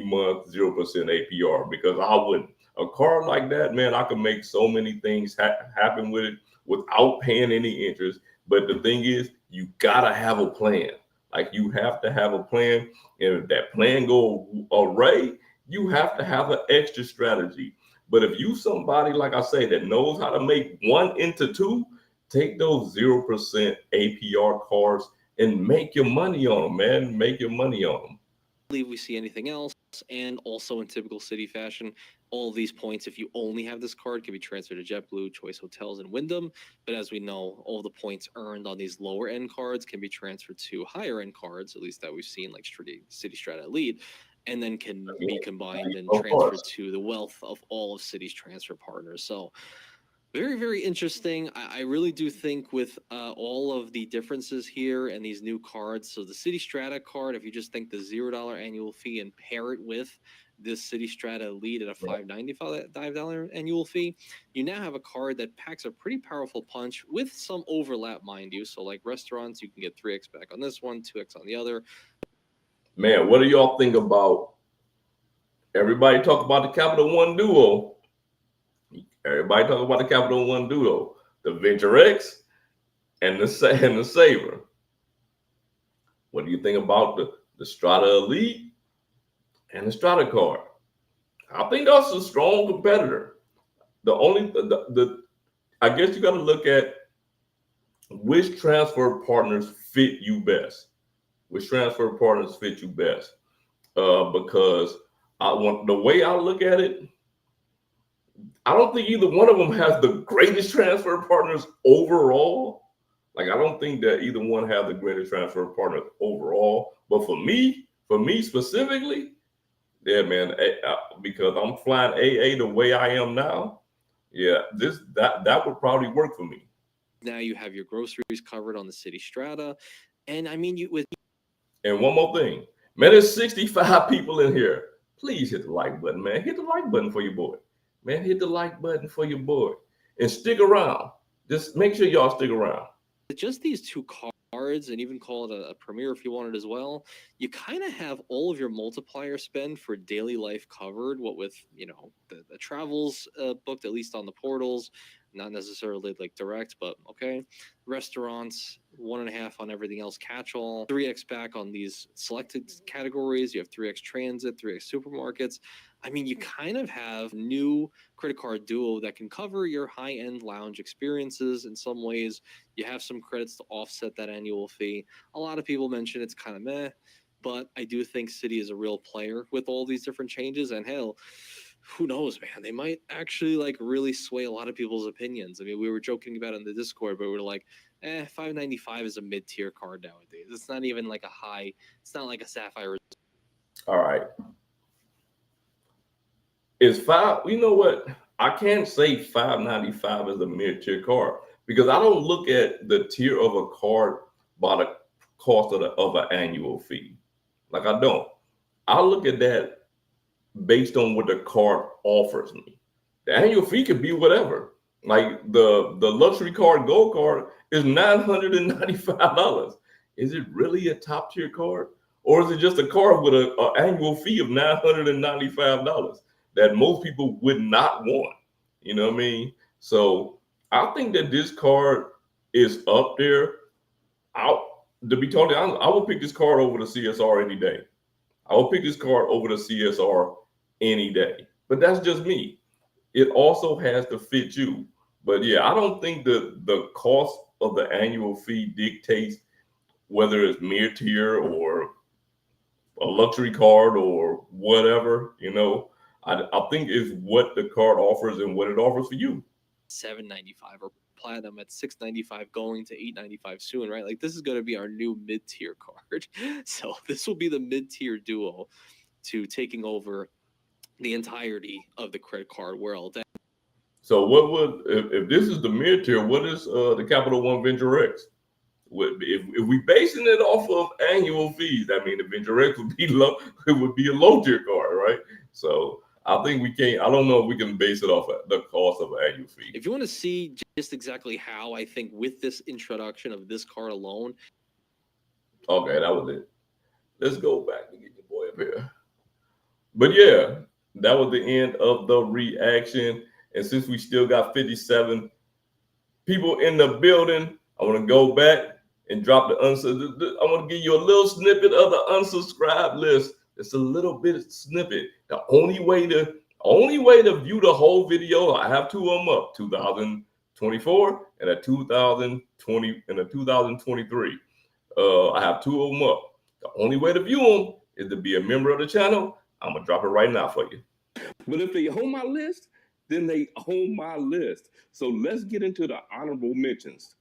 months 0% APR, because I wouldn't. A card like that, man, I could make so many things happen with it without paying any interest. But the thing is, you gotta have a plan. Like you have to have a plan, and if that plan go awry, you have to have an extra strategy. But if you somebody, like I say, that knows how to make 1 into 2, take those 0% APR cards and make your money on them, man. Make your money on them. believe we see anything else. And also in typical Citi fashion, all of these points, if you only have this card, can be transferred to JetBlue, Choice Hotels, and Wyndham. But as we know, all the points earned on these lower end cards can be transferred to higher end cards, at least that we've seen, like Citi Strata Elite, and then can be combined and transferred to the wealth of all of Citi's transfer partners. So very, very interesting. I really do think with all of the differences here and these new cards, so the Citi Strata card, if you just think the $0 annual fee and pair it with this Citi Strata Elite at a $5.95 annual fee, you now have a card that packs a pretty powerful punch with some overlap, mind you. So like restaurants, you can get 3x back on this one, 2x on the other. Man, what do y'all think about everybody talk about the Capital One duo? Everybody talk about the Capital One duo, the Venture X and the Saver. What do you think about the Strata Elite and the Strata card? I think that's a strong competitor. I guess you got to look at which transfer partners fit you best. Which transfer partners fit you best? Because the way I look at it, I don't think either one of them has the greatest transfer partners overall. Like, I don't think that either one have the greatest transfer partners overall. But for me specifically, yeah, man, because I'm flying AA the way I am now, yeah, that would probably work for me. Now you have your groceries covered on the Citi Strata, and I mean And one more thing, man, there's 65 people in here. Please hit the like button, man. Hit the like button for your boy. Man, hit the like button for your boy. And stick around. Just make sure y'all stick around. Just these two cards, and even call it a Premier if you want it as well, you kind of have all of your multiplier spend for daily life covered, what with, the travels booked, at least on the portals, not necessarily like direct, but okay. Restaurants, 1.5 on everything else, catch-all, 3x back on these selected categories. You have 3x transit, 3x supermarkets. I mean, you kind of have new credit card duo that can cover your high-end lounge experiences. In some ways, you have some credits to offset that annual fee. A lot of people mention it's kind of meh, but I do think Citi is a real player with all these different changes. And hell, who knows, man? They might actually like really sway a lot of people's opinions. I mean, we were joking about it in the Discord, but we were like, $5.95 is a mid-tier card nowadays. It's not even like a high. It's not like a Sapphire. All right. Is you know what? I can't say $5.95 is a mid-tier card because I don't look at the tier of a card by the cost of an annual fee. Like, I don't. I look at that based on what the card offers me. The annual fee could be whatever. Like the luxury card gold card is $995. Is it really a top tier card? Or is it just a card with an annual fee of $995 that most people would not want? You know what I mean? So I think that this card is up there. To be totally honest, I would pick this card over the CSR any day. I would pick this card over the CSR any day. But that's just me. It also has to fit you. But yeah, I don't think the cost of the annual fee dictates whether it's mid-tier or a luxury card or whatever. I think it's what the card offers and what it offers for you. $7.95 or platinum at $6.95 going to $8.95 soon, right? Like, this is going to be our new mid-tier card. So this will be the mid-tier duo to taking over the entirety of the credit card world. So what would, if this is the mid-tier, what is the Capital One Venture X? If we basing it off of annual fees, I mean, the Venture X would be low. It would be a low-tier card, right? So I think we can't. I don't know if we can base it off of the cost of an annual fee. If you want to see just exactly how I think with this introduction of this card alone. Okay, that was it. Let's go back and get your boy up here. But yeah, that was the end of the reaction. And since we still got 57 people in the building, I want to go back and drop the I want to give you a little snippet of the unsubscribe list. It's a little bit of snippet. The only way to view the whole video, I have two of them up, 2024 and a 2020 and a 2023. I have two of them up. The only way to view them is to be a member of the channel. I'm gonna drop it right now for you. But if they own my list, then they own my list. So let's get into the honorable mentions.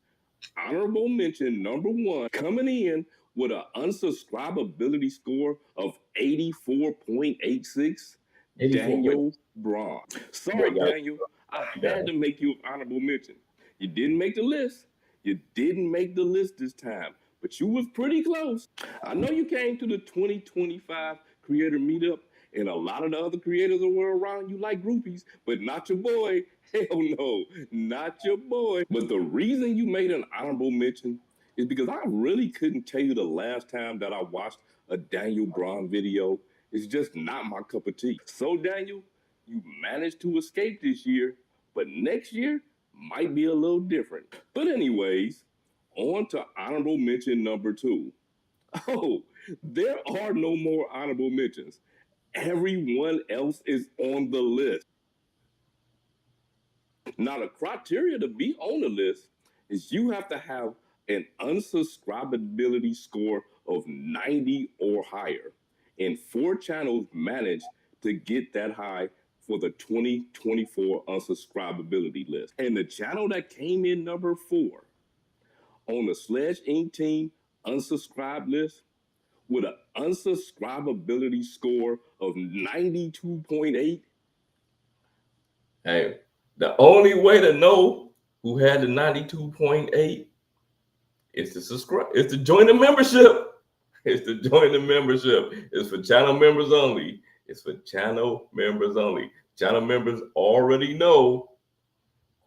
Honorable mention number 1, coming in with an unsubscribability score of 84.86, Daniel Braun. Sorry, Daniel, I had to make you an honorable mention. You didn't make the list. You didn't make the list this time, but you was pretty close. I know you came to the 2025 Creator Meetup, and a lot of the other creators were around you like groupies, but not your boy. Hell no, not your boy. But the reason you made an honorable mention is because I really couldn't tell you the last time that I watched a Daniel Braun video. It's just not my cup of tea. So Daniel, you managed to escape this year, but next year might be a little different. But anyways, on to honorable mention number 2. Oh, there are no more honorable mentions. Everyone else is on the list. Now, the criteria to be on the list is you have to have an unsubscribability score of 90 or higher. And 4 channels managed to get that high for the 2024 unsubscribability list. And the channel that came in number 4 on the SledgeInc team unsubscribe list with an unsubscribability score of 92.8. Hey, the only way to know who had the 92.8 is to subscribe. It's to join the membership. It's to join the membership. It's for channel members only. It's for channel members only. Channel members already know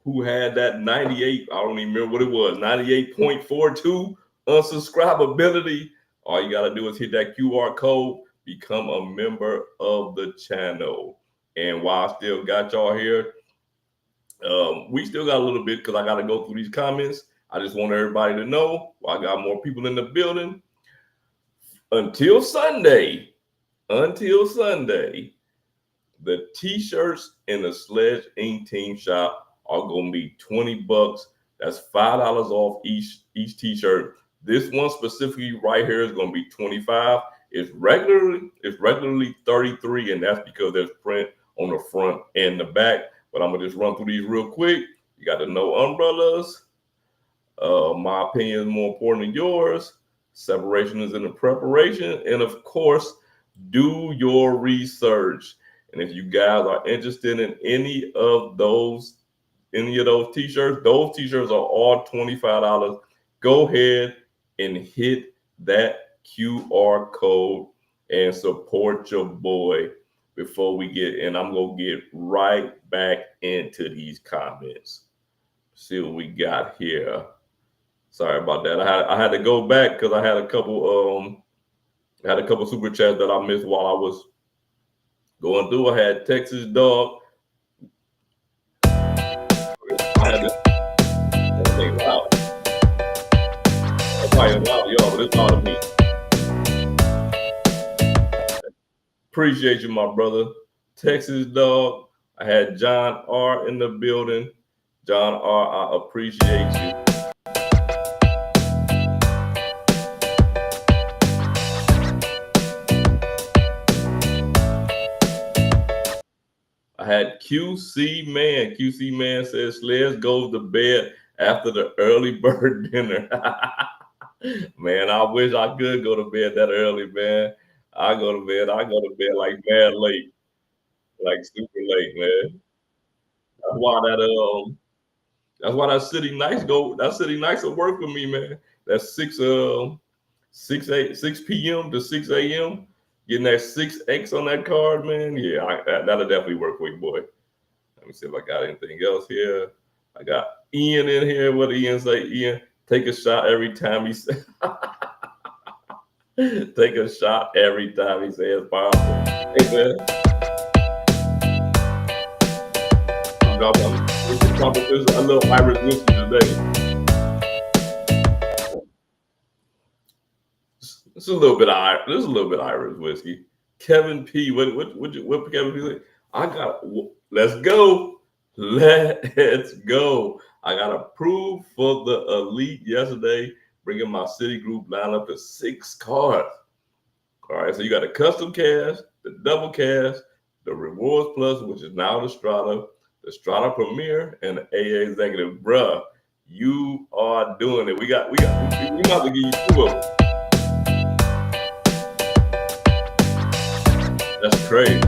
who had that 98. I don't even remember what it was. 98.42 unsubscribability. All you got to do is hit that QR code, become a member of the channel. And while I still got y'all here, we still got a little bit because I got to go through these comments. I just want everybody to know I got more people in the building. Until Sunday, the t-shirts in the SledgeInc team shop are going to be $20. That's $5 off each t-shirt. This one specifically right here is going to be $25. It's regularly $33, and that's because there's print on the front and the back. But I'm gonna just run through these real quick. You got to know umbrellas. My opinion is more important than yours. Separation is in the preparation, and of course, do your research. And if you guys are interested in any of those t-shirts, those t-shirts are all $25. Go ahead and hit that QR code and support your boy before we get, and I'm going to get right back into these comments. See what we got here. Sorry about that. I had to go back because I had a couple super chats that I missed while I was going through. I had Texas Dog. Wow. That's probably loud, y'all, but it's loud to me. Appreciate you, my brother. Texas Dog. I had John R in the building. John R, I appreciate you. I had QC Man. QC Man says Sledge goes to bed after the early bird dinner. Man, I wish I could go to bed that early, man. I go to bed like mad late, like super late, man. That's why that City Nights will work for me, man. That's 6 p.m. to 6 a.m. Getting that 6X on that card, man. Yeah, that'll definitely work for you, boy. Let me see if I got anything else here. I got Ian in here. What did Ian say? Ian, take a shot every time he says. Take a shot every time he says powerful. Hey, man. I'm dropping a little Irish whiskey today. This is a little bit Irish whiskey. Kevin P. What Kevin P. say? Let's go. Let's go. I got approved for the Elite yesterday, bringing my City group lineup to 6 cards. All right, so you got the custom cash, the double cash, the rewards plus, which is now the Strata Premier, and the AA Executive. Bruh, you are doing it. We might have to give you 2 of them. That's crazy.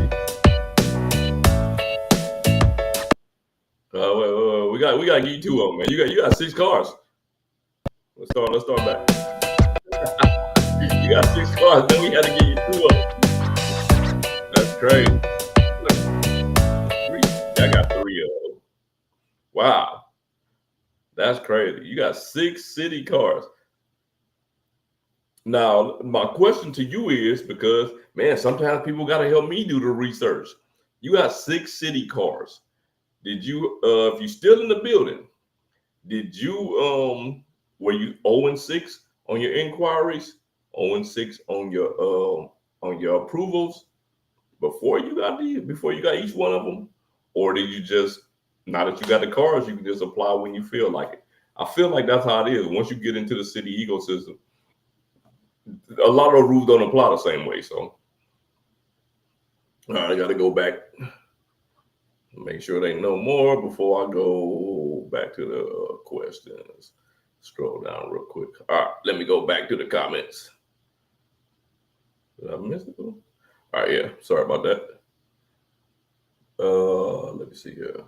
Wait. We got to give you 2 of them, man. You got 6 cars. Let's start back. You got 6 cars, then we had to give you 2 of them. That's crazy. I got 3 of them. Wow. That's crazy. You got 6 Citi cars. Now, my question to you is, because, man, sometimes people got to help me do the research. You got 6 Citi cars. Did you, if you're still in the building, did you, were you 0-6 on your inquiries, 0-6 on your approvals before you got each one of them? Or did you just, now that you got the cars, you can just apply when you feel like it? I feel like that's how it is. Once you get into the Citi ecosystem, a lot of rules don't apply the same way. So, all right, I got to go back, make sure they know more before I go back to the questions. Scroll down real quick. All right, let me go back to the comments. Did I miss it? All right, yeah, sorry about that. Let me see here.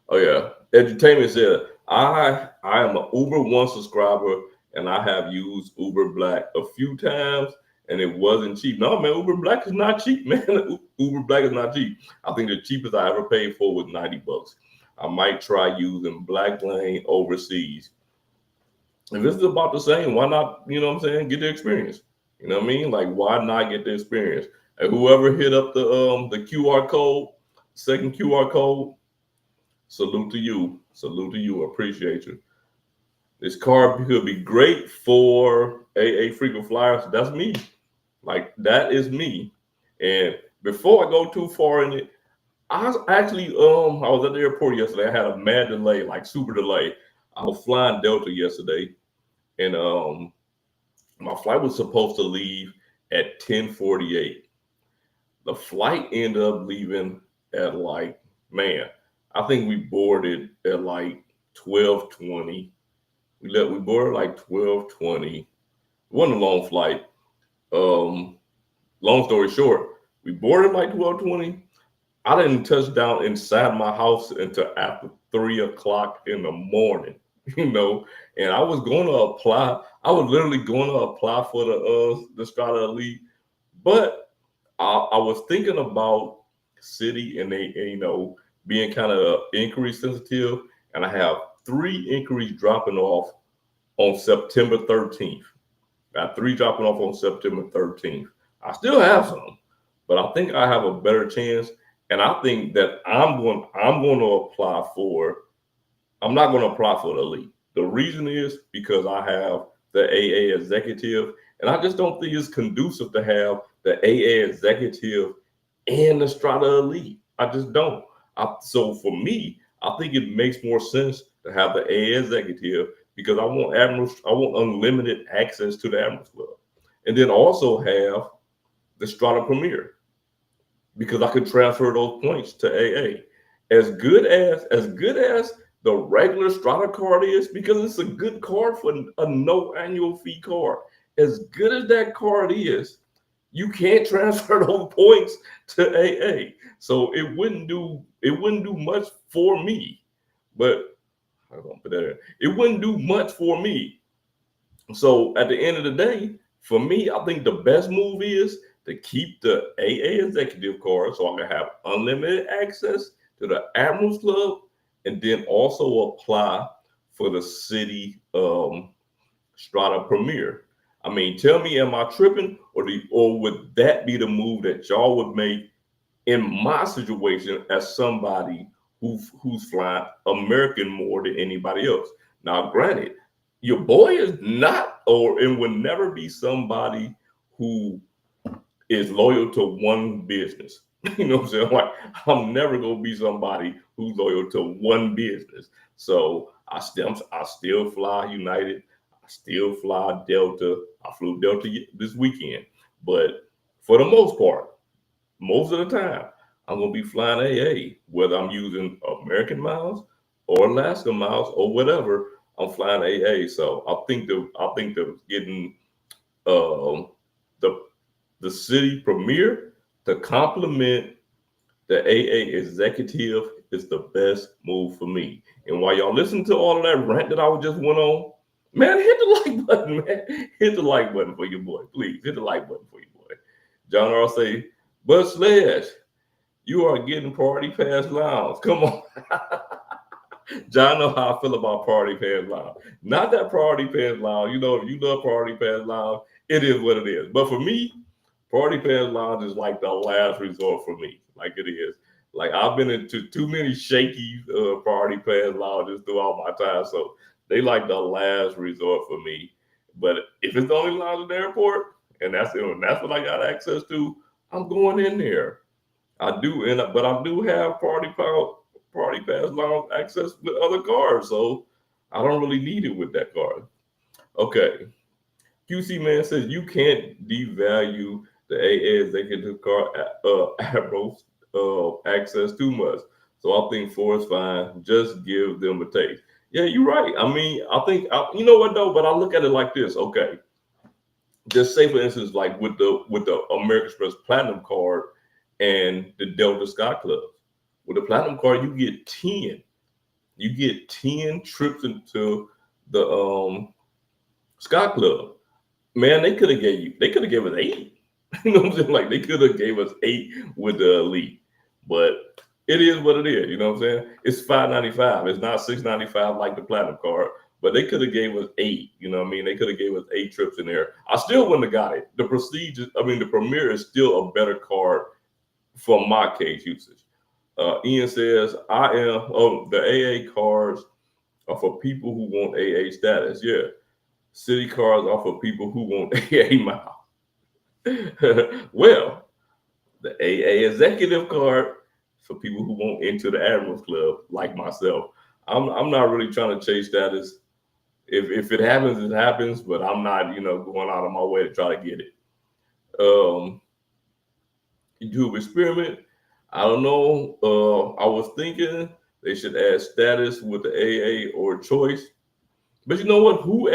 Oh yeah, Edutainment said, I am an Uber One subscriber and I have used Uber Black a few times and it wasn't cheap. No, man, Uber Black is not cheap, man. Uber Black is not cheap. I think the cheapest I ever paid for was $90. I might try using Black Lane overseas. If this is about the same, why not, you know what I'm saying, get the experience? You know what I mean? Like, why not get the experience? And whoever hit up the QR code, second QR code, salute to you. Salute to you. Appreciate you. This card could be great for AA frequent flyers. That's me. Like, that is me. And before I go too far in it, I was actually, I was at the airport yesterday. I had a mad delay, like super delay. I was flying Delta yesterday, and my flight was supposed to leave at 10:48. The flight ended up leaving at like, man, I think we boarded at like 12:20. We boarded like 12:20. It wasn't a long flight. Long story short, we boarded like 12:20. I didn't touch down inside my house until after 3 o'clock in the morning, you know, and I was going to apply. I was literally going to apply for the Strata Elite, but I was thinking about Citi and they, you know, being kind of inquiry sensitive, and I have 3 inquiries dropping off on September 13th. Got 3 dropping off on September 13th. I still have some, but I think I have a better chance. And I think that I'm going to apply for, I'm not going to apply for the Elite. The reason is because I have the AA Executive, and I just don't think it's conducive to have the AA Executive and the Strata Elite. I just don't. So for me, I think it makes more sense to have the AA Executive because I want unlimited access to the Admirals Club, and then also have the Strata Premier, because I could transfer those points to AA. As good as the regular Strata card is, because it's a good card for a no annual fee card. As good as that card is, you can't transfer those points to AA. So it wouldn't do much for me. But I'm gonna put that in. It wouldn't do much for me. So at the end of the day, for me, I think the best move is to keep the AA Executive card so I can have unlimited access to the Admirals Club, and then also apply for the Citi Strata Premier. I mean, tell me, am I tripping, or would that be the move that y'all would make in my situation as somebody who's flying American more than anybody else? Now, granted, your boy is not, and would never be somebody who is loyal to one business. You know what I'm saying? Like, I'm never gonna be somebody who's loyal to one business. So I still fly United. I still fly Delta. I flew Delta this weekend, but for the most part, most of the time, I'm going to be flying AA, whether I'm using American miles or Alaska miles or whatever. I'm flying AA. So I think the getting um, the city premier to complement the AA executive is the best move for me. And while y'all listen to all of that rant that I just went on, man, hit the like button, man. Hit the like button for your boy, please. Hit the like button for your boy. John R. say, but Sledge, you are getting party pass lounge. Come on. John know how I feel about party pass lounge. Not that party pass lounge. You know, if you love party pass lounge, it is what it is. But for me, party pass lounge is like the last resort for me. Like it is. Like I've been into too many shaky party pass lounges throughout my time, so they like the last resort for me. But if it's the only lounge in the airport, and that's it, and that's what I got access to, I'm going in there. I do, but I do have party pass lounge access with other cards, so I don't really need it with that card. Okay, QC Man says you can't devalue the AA executive card Admiral access too much. So I think 4 is fine. Just give them a taste. Yeah, you're right. I mean, you know what though, but I look at it like this. Okay, just say for instance, like with the American Express Platinum card and the Delta Sky Club. With the Platinum card, you get 10. You get 10 trips into the Sky Club. Man, they could have gave us 8. You know what I'm saying? Like they could have gave us 8 with the Elite. But it is what it is. You know what I'm saying? It's $5.95. It's not $6.95 like the Platinum card. But they could have gave us 8. You know what I mean? They could have gave us 8 trips in there. I still wouldn't have got it. The Premier is still a better card for my case usage. Ian says, the AA cards are for people who want AA status. Yeah. City cards are for people who want AA miles. Well, the AA executive card for people who want into the Admirals Club, like myself. I'm not really trying to chase status. If it happens, it happens, but I'm not, going out of my way to try to get it. YouTube experiment. I don't know. I was thinking they should add status with the AA or choice. But you know what? Who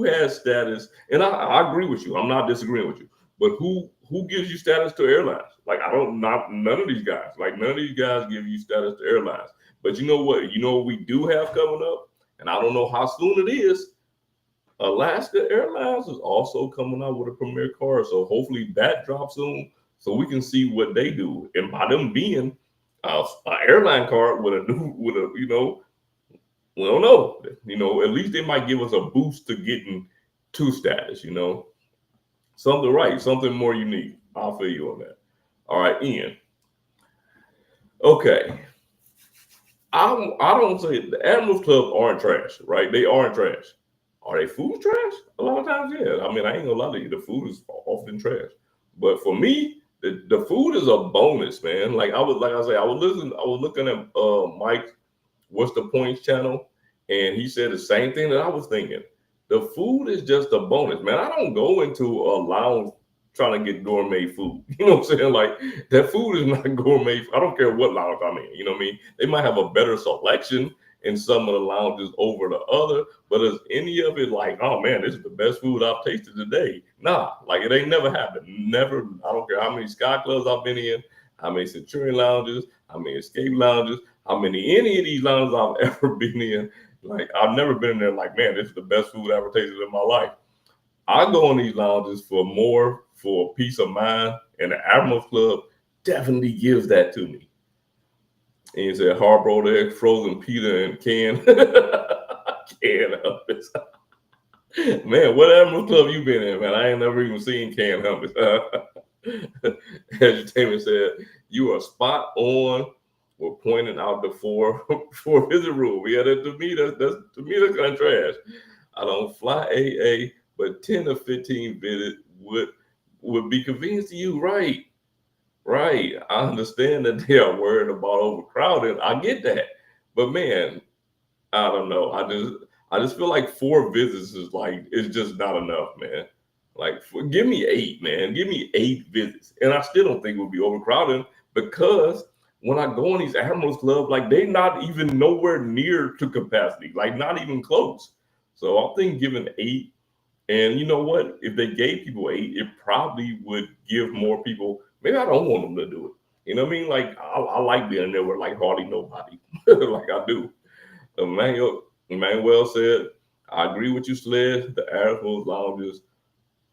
has status? And I agree with you. I'm not disagreeing with you. But who gives you status to airlines? Like none of these guys. Like none of these guys give you status to airlines. But you know what? You know what we do have coming up, and I don't know how soon it is. Alaska Airlines is also coming out with a Premier card, so hopefully that drops soon, so we can see what they do. And by them being an airline card with a we don't know. At least they might give us a boost to getting to status. Something more unique. I'll feel you on that. All right, Ian. Okay. I don't say the Admirals Club aren't trash, right? They aren't trash. Are they food trash? A lot of times, yeah. I mean, I ain't gonna lie to you. The food is often trash. But for me, the food is a bonus, man. I was looking at Mike, What's the Points channel, and he said the same thing that I was thinking. The food is just a bonus, man. I don't go into a lounge trying to get gourmet food. You know what I'm saying? Like that food is not gourmet. I don't care what lounge I'm in. You know what I mean? They might have a better selection in some of the lounges over the other, but is any of it like, oh man, this is the best food I've tasted today? Nah, like it ain't never happened. Never. I don't care how many Sky Clubs I've been in, how many Centurion lounges, how many Escape lounges, how many any of these lounges I've ever been in. Like I've never been in there like, man, this is the best food I ever tasted in my life. I go in these lounges for peace of mind, and the Admirals Club definitely gives that to me. And he said hard-boiled egg, frozen pita, and canned hummus. Man, what Admirals Club you been in, man? I ain't never even seen canned hummus. Entertainment said, you are spot on. We're pointing out the four visit rule. Yeah, to me that's kind of trash. I don't fly AA, but 10 or 15 visits would be convenient to you, right? Right. I understand that they are worried about overcrowding. I get that. But man, I don't know. I just feel like 4 visits is just not enough, man. Like, give me 8, man. Give me 8 visits, and I still don't think it would be overcrowded because when I go in these Admirals Club, like they not even nowhere near to capacity, like not even close. So I think giving 8, and you know what? If they gave people 8, it probably would give more people. Maybe I don't want them to do it. You know what I mean? Like I like being there with like hardly nobody, like I do. Emmanuel said, I agree with you, Sled. The Admirals lounges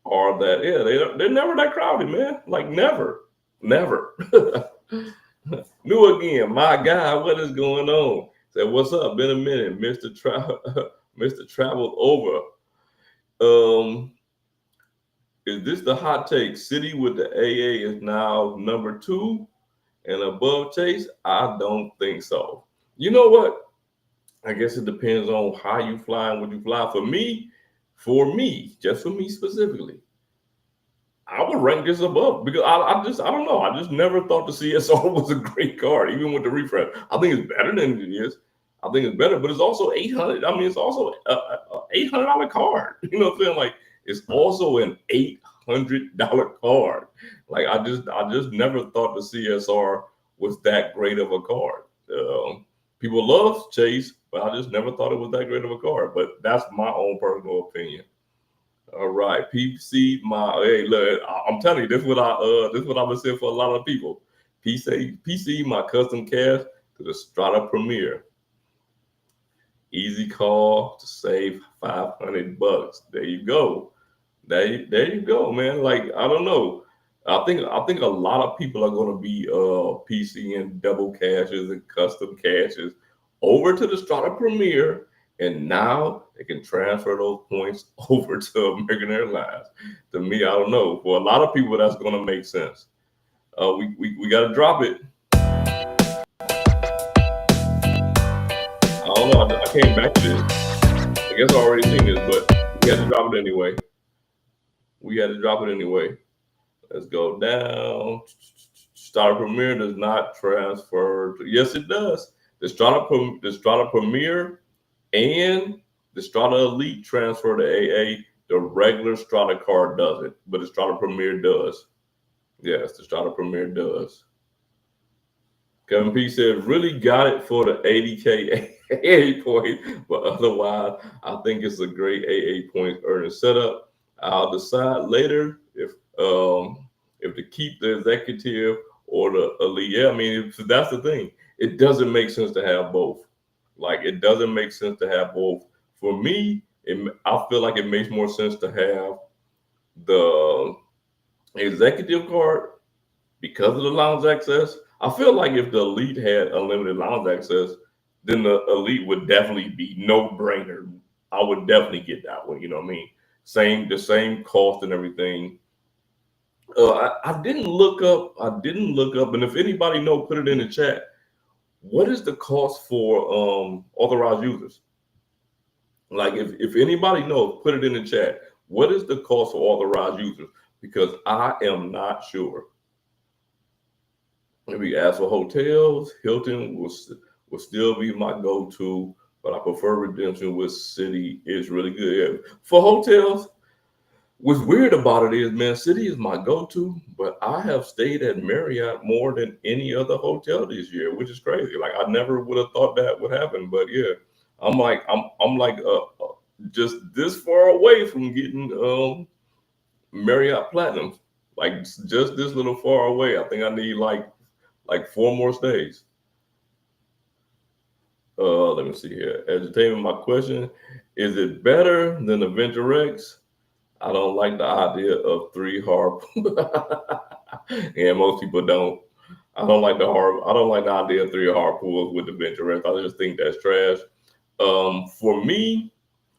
are that, yeah, they're never that crowded, man. Like never. New again, my guy, what is going on? Said, what's up? Been a minute, Mr. Mr. Travel Over. Is this the hot take? City with the AA is now number 2 and above Chase? I don't think so. You know what? I guess it depends on how you fly and what you fly. For me, just for me specifically, I would rank this above because I don't know. I just never thought the CSR was a great card, even with the refresh. I think it's better than it is. I think it's better, but it's also 800. I mean, it's also a $800 card. You know what I'm saying? Like it's also an $800 card. Like I just never thought the CSR was that great of a card. People love Chase, but I just never thought it was that great of a card. But that's my own personal opinion. All right, PC, hey, look, I'm telling you, this is what I've been saying for a lot of people. PC, my custom cash to the Strata Premier. Easy call to save $500. There you go. There you go, man. Like I don't know. I think a lot of people are going to be PC and double cashes and custom cashes over to the Strata Premier, and now they can transfer those points over to American Airlines. To me, I don't know. For a lot of people, that's going to make sense. We got to drop it. I don't know. I came back to this. I guess I already seen this, but we had to drop it anyway. Let's go down. Strata Premier does not transfer. Yes, it does. The Strata Premier and the Strata Elite transfer to AA. The regular Strata card doesn't, but the Strata Premier does. Yes, the Strata Premier does. Kevin P said, really got it for the 80K AA point, but otherwise, I think it's a great AA point earning setup. I'll decide later if to keep the executive or the elite. Yeah, I mean, that's the thing. It doesn't make sense to have both. Like, it doesn't make sense to have both. For me, I feel like it makes more sense to have the executive card because of the lounge access. I feel like if the elite had unlimited lounge access, then the elite would definitely be no brainer. I would definitely get that one. You know what I mean? The same cost and everything. I didn't look up, and if anybody know, put it in the chat. What is the cost for authorized users? Like, if anybody knows, put it in the chat. What is the cost for authorized users? Because I am not sure. Maybe ask for hotels. Hilton will still be my go-to, but I prefer redemption with Citi. Is really good. Yeah. For hotels, what's weird about it is, man, Citi is my go-to, but I have stayed at Marriott more than any other hotel this year, which is crazy. Like I never would have thought that would happen, but yeah, I'm like just this far away from getting Marriott Platinum, like just this little far away. I think I need like 4 more stays. Let me see here. Entertainment, my question, is it better than the Venture X? I don't like the idea of 3 harp. And most people don't. I don't like the idea of 3 hard pulls with the Venture X. I just think that's trash. For me,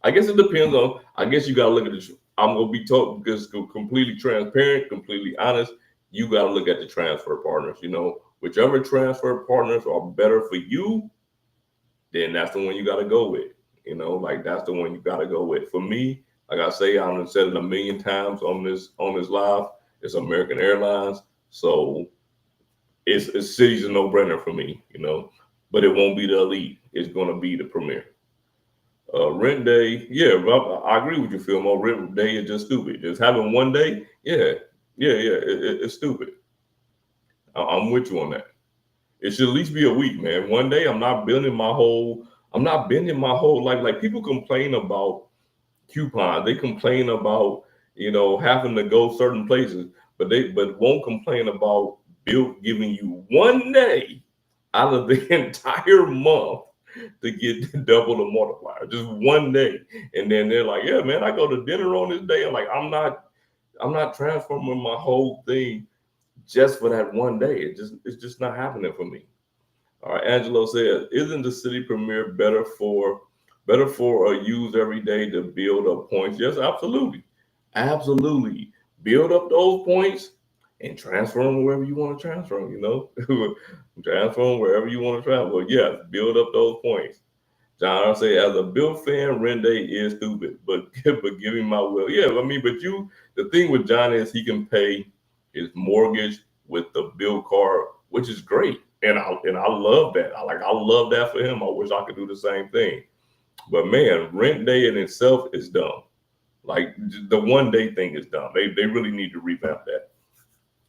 I guess it depends on. I guess you gotta look at the. I'm gonna be told because completely transparent, completely honest. You gotta look at the transfer partners. You know, whichever transfer partners are better for you, then that's the one you gotta go with. You know, like that's the one you gotta go with. For me, like I say, I've said it a million times on this live. It's American Airlines, so Citi's a no-brainer for me. You know, but it won't be the elite. It's gonna be the Premier. Rent day, yeah, I agree with you, Phil. More rent day is just stupid. Just having one day, it's stupid. I'm with you on that. It should at least be a week, man. One day, I'm not bending my whole life. Like people complain about coupons, they complain about having to go certain places, but won't complain about Bilt giving you one day out of the entire month to get double the multiplier, just one day. And then they're like, yeah, man, I go to dinner on this day. I'm like, I'm not transforming my whole thing just for that one day. It's just not happening for me. All right, Angelo says, isn't the city premiere better for a use every day to build up points? Yes, absolutely. Absolutely. Build up those points and transfer them wherever you want to transfer them, transfer them wherever you want to travel. Yes, build up those points. John, I say, as a Bill fan, Rende is stupid, but but give him my will. Yeah, I mean, the thing with John is he can pay his mortgage with the Bill card, which is great, and I love that. I love that for him. I wish I could do the same thing, but man, rent day in itself is dumb. Like the one day thing is dumb. They really need to revamp that.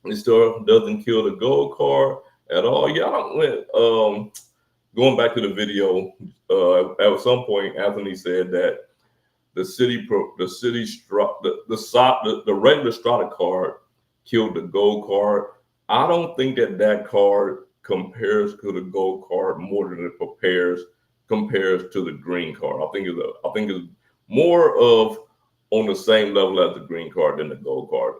It still doesn't kill the gold card at all. Yeah, I don't. Going back to the video, at some point, Anthony said that the regular Strata card killed the gold card. I don't think that card compares to the gold card more than it compares to the green card. I think it's more of on the same level as the green card than the gold card.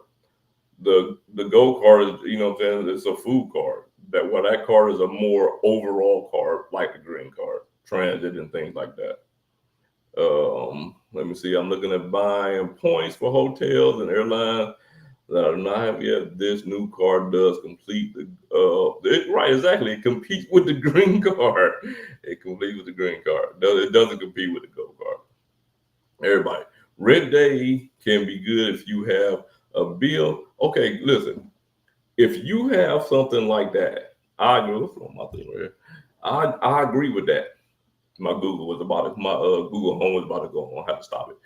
The gold card is, it's a food card. That card is a more overall card, like the green card, transit and things like that. Let me see. I'm looking at buying points for hotels and airlines that are not have yet. This new card does complete right, exactly. It competes with the green card. It competes with the green card. It doesn't compete with the gold card. Everybody, rent day can be good if you have a bill. Okay, listen. If you have something like that, I agree. What's on my thing right here? I agree with that. My Google was about it. My Google Home was about to go on. I have to stop it.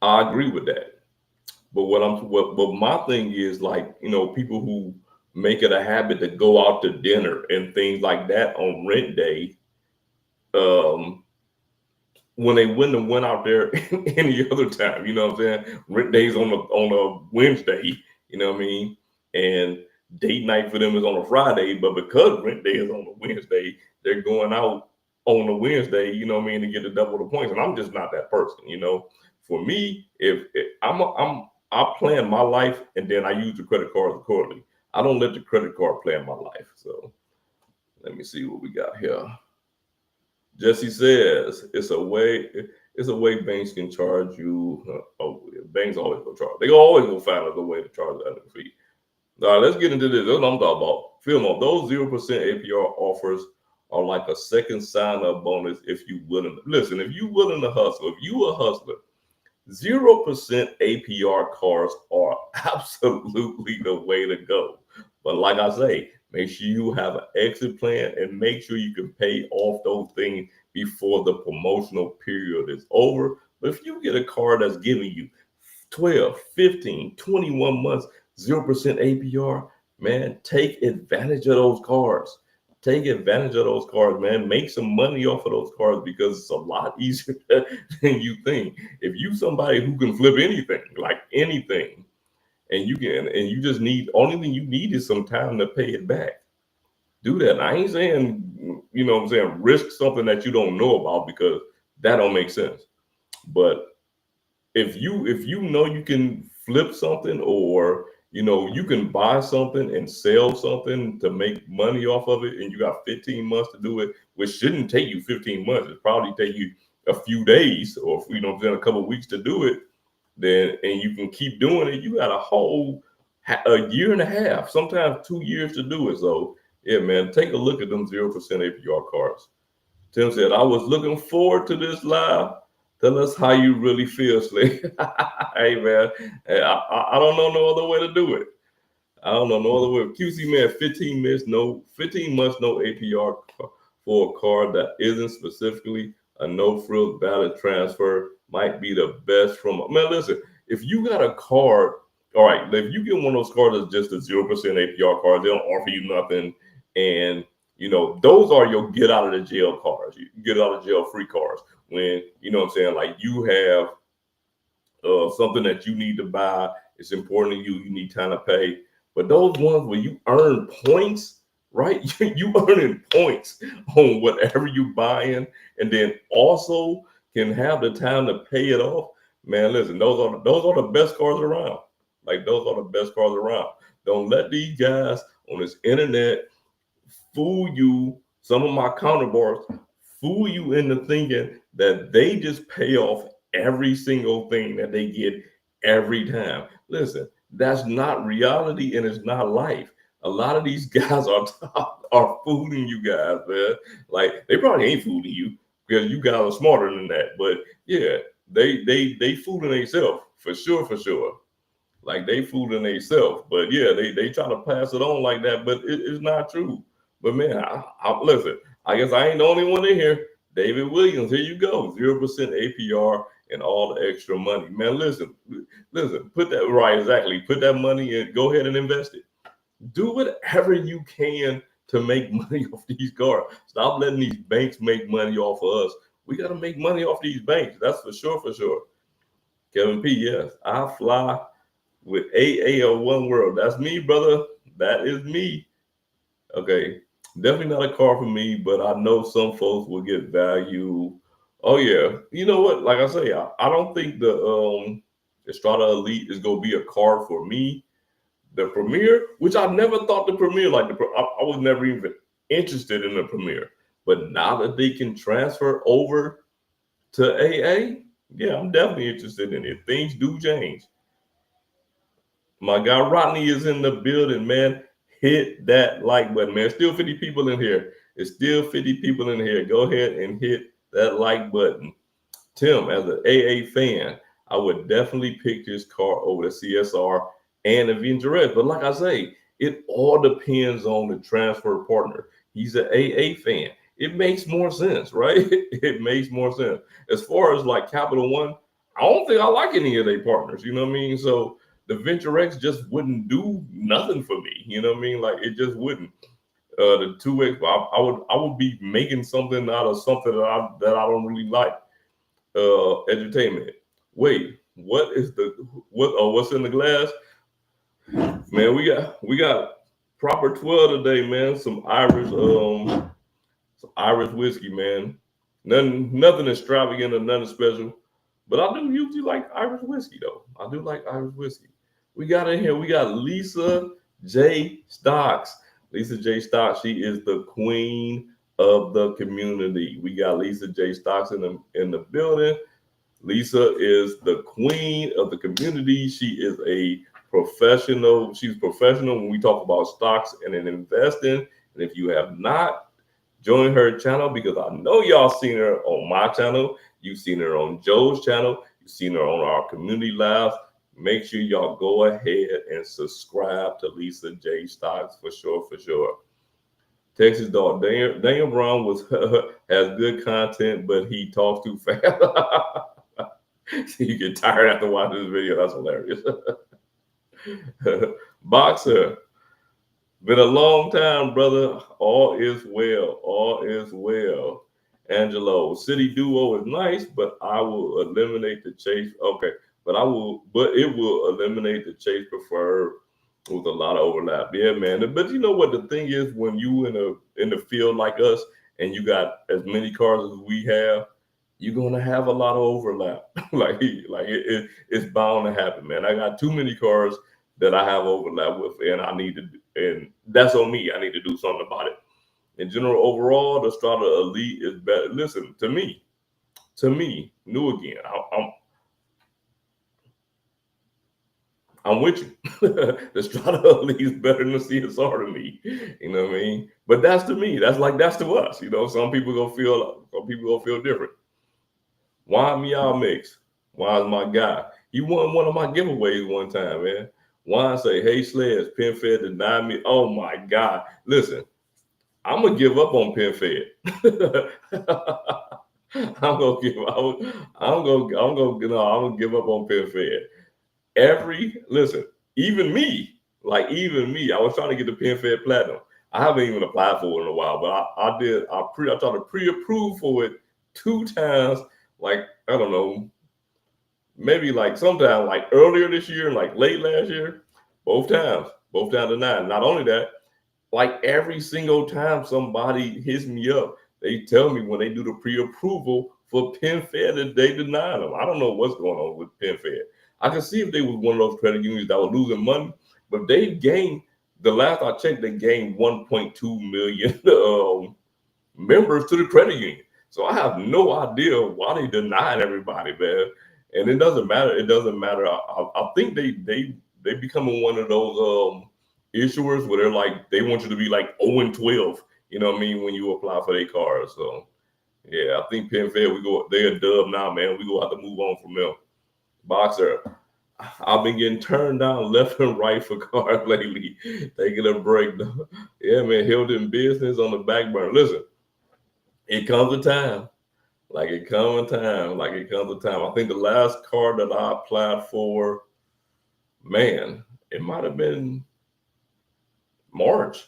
I agree with that. But my thing is, like, people who make it a habit to go out to dinner and things like that on rent day. When they wouldn't have went out there any other time, you know what I'm saying? Rent days on a Wednesday, you know what I mean? And date night for them is on a Friday, but because rent day is on a Wednesday, they're going out on a Wednesday, you know what I mean, to get the double the points. And I'm just not that person. For me, if I plan my life and then I use the credit cards accordingly. I don't let the credit card plan my life. So let me see what we got here. Jesse says it's a way banks can charge you. Banks always go charge. They always gonna find a way to charge that fee. All right, let's get into this. That's what I'm talking about. Film on those 0% APR offers are like a second sign-up bonus if you willing. Listen, if you willing to hustle, if you a hustler, 0% APR cards are absolutely the way to go. But like I say, make sure you have an exit plan and make sure you can pay off those things before the promotional period is over. But if you get a card that's giving you 12, 15, 21 months, 0% APR, man, take advantage of those cards. Take advantage of those cards, man. Make some money off of those cards because it's a lot easier than you think. If you somebody who can flip anything, like anything, and you just need, only thing you need is some time to pay it back. Do that. I ain't saying, what I'm saying, risk something that you don't know about because that don't make sense. But if you know you can flip something, or you can buy something and sell something to make money off of it, and you got 15 months to do it, which shouldn't take you 15 months. It probably take you a few days, or a couple of weeks to do it. Then and you can keep doing it. You got a year and a half, sometimes 2 years to do it. So yeah, man, take a look at them 0% APR cards. Tim said, I was looking forward to this live. Tell us how you really feel, Slick. Hey, man, I don't know no other way to do it. I don't know no other way. QC, man, 15 months, no APR for a card that isn't specifically a no-frills balance transfer might be the best from. Man, listen, if you got a card, all right, if you get one of those cards that's just a 0% APR card, they don't offer you nothing, and those are your get out of the jail cards. You get out of jail free cards when what I'm saying, like you have something that you need to buy. It's important to you. You need time to pay. But those ones where you earn points, right? You earning points on whatever you buying, and then also can have the time to pay it off. Man, listen, those are the best cards around. Like those are the best cards around. Don't let these guys on this internet fool you. Some of my counterparts fool you into thinking that they just pay off every single thing that they get every time. Listen, that's not reality and it's not life. A lot of these guys are fooling you guys, man. Like they probably ain't fooling you because you guys are smarter than that. But yeah, they fooling themselves for sure, for sure. Like they fooling themselves. But yeah, they try to pass it on like that, but it's not true. But man, listen, I guess I ain't the only one in here. David Williams, here you go. 0% APR and all the extra money. Man, listen, put that right, exactly. Put that money in, go ahead and invest it. Do whatever you can to make money off these cards. Stop letting these banks make money off of us. We got to make money off these banks. That's for sure, for sure. Kevin P, yes, I fly with AA of One World. That's me, brother. That is me. Okay. Definitely not a car for me, but I know some folks will get value. Oh yeah. You know what? Like I say, I don't think the Strata Elite is gonna be a car for me. The Premier, which I never thought the Premier, I was never even interested in the Premier. But now that they can transfer over to AA, yeah, I'm definitely interested in it. Things do change. My guy Rodney is in the building, man. Hit that like button, man. Still 50 people in here. It's still 50 people in here. Go ahead and hit that like button. Tim, as an AA fan, I would definitely pick this car over the CSR and the Venturez. But like I say, it all depends on the transfer partner. He's an AA fan. It makes more sense, right? It makes more sense. As far as like Capital One, I don't think I like any of their partners. You know what I mean? So the Venture X just wouldn't do nothing for me. You know what I mean? Like it just wouldn't. The 2X, I would be making something out of something that I don't really like. Entertainment. Wait, what's in the glass? Man, we got proper 12 today, man. Some Irish whiskey, man. Nothing extravagant or nothing special. But I do usually like Irish whiskey, though. I do like Irish whiskey. We got in here, we got Lisa J. Stocks. Lisa J. Stocks, she is the queen of the community. We got Lisa J. Stocks in the building. Lisa is the queen of the community. She is a professional. She's professional when we talk about stocks and in investing. And if you have not joined her channel, because I know y'all seen her on my channel, you've seen her on Joe's channel, you've seen her on our community lives. Make sure y'all go ahead and subscribe to Lisa J. Stocks for sure, for sure. Texas dog Daniel Brown has good content, but he talks too fast. You get tired after watching this video. That's hilarious. Boxer, been a long time, brother. All is well. All is well. Angelo, City Duo is nice, but I will eliminate the Chase. Okay, but it will eliminate the Chase Preferred with a lot of overlap. Yeah, man. But you know what the thing is, when you in the field like us and you got as many cars as we have, you're gonna have a lot of overlap. It's bound to happen, man. I got too many cars that I have overlap with, and that's on me. I need to do something about it. In general, overall, the Strata Elite is better. Listen, to me, new again. I'm with you. The Strata Elite is better than the CSR to me. You know what I mean? But that's to me. That's to us. You know, some people gonna feel different. Why Meow Mix? Why is my guy? He won one of my giveaways one time, man. Why say, hey Sledge, PenFed denied me. Oh my God. Listen, I'm gonna give up on PenFed. I'm gonna give up on PenFed. Listen, even me, I was trying to get the PenFed Platinum. I haven't even applied for it in a while, but I tried to pre-approve for it 2 times, like, I don't know, maybe like sometime like earlier this year and like late last year, both times denied. Not only that, like every single time somebody hits me up, they tell me when they do the pre-approval for PenFed that they deny them. I don't know what's going on with PenFed. I can see if they was one of those credit unions that were losing money, but they gained, the last I checked, they gained 1.2 million members to the credit union. So I have no idea why they denied everybody, man. And it doesn't matter. I think they becoming one of those issuers where they're like, they want you to be like 0 and 12. You know what I mean, when you apply for their cards. So yeah, I think PenFed, they're a dub now, man. We gonna have to move on from them. Boxer, I've been getting turned down left and right for cards lately. Taking a break. Yeah, man, Hilton Business on the back burner. Listen, it comes a time. It comes a time. I think the last card that I applied for, man, it might have been March.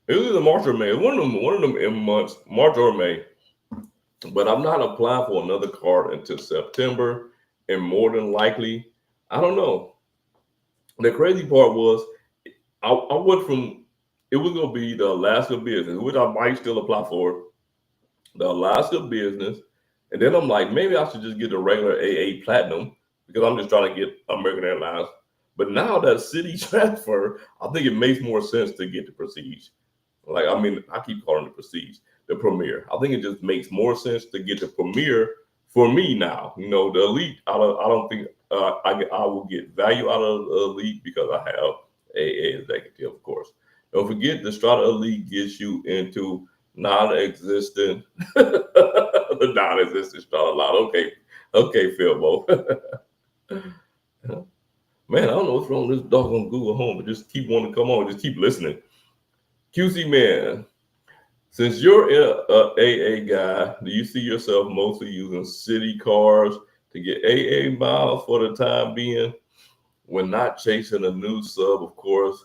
It was either March or May. One of them in months, March or May. But I'm not applying for another card until September, and more than likely, I don't know. The crazy part was, I went from, it was gonna be the Alaska Business, which I might still apply for, the Alaska Business, and then I'm like, maybe I should just get the regular AA Platinum because I'm just trying to get American Airlines. But now that Citi transfer, I think it makes more sense to get the Prestige. I keep calling it Prestige, the Premier. I think it just makes more sense to get the Premier for me now. The Elite, I don't think I will get value out of the Elite because I have AA Executive, of course. Don't forget, the Strata Elite gets you into non-existent, the non-existent Strata lot. Okay, Philbo. Man, I don't know what's wrong with this dog on Google Home, but just keep wanting to come on, just keep listening. QC Man, since you're a AA guy, do you see yourself mostly using Citi cards to get AA miles for the time being? When not chasing a new sub, of course.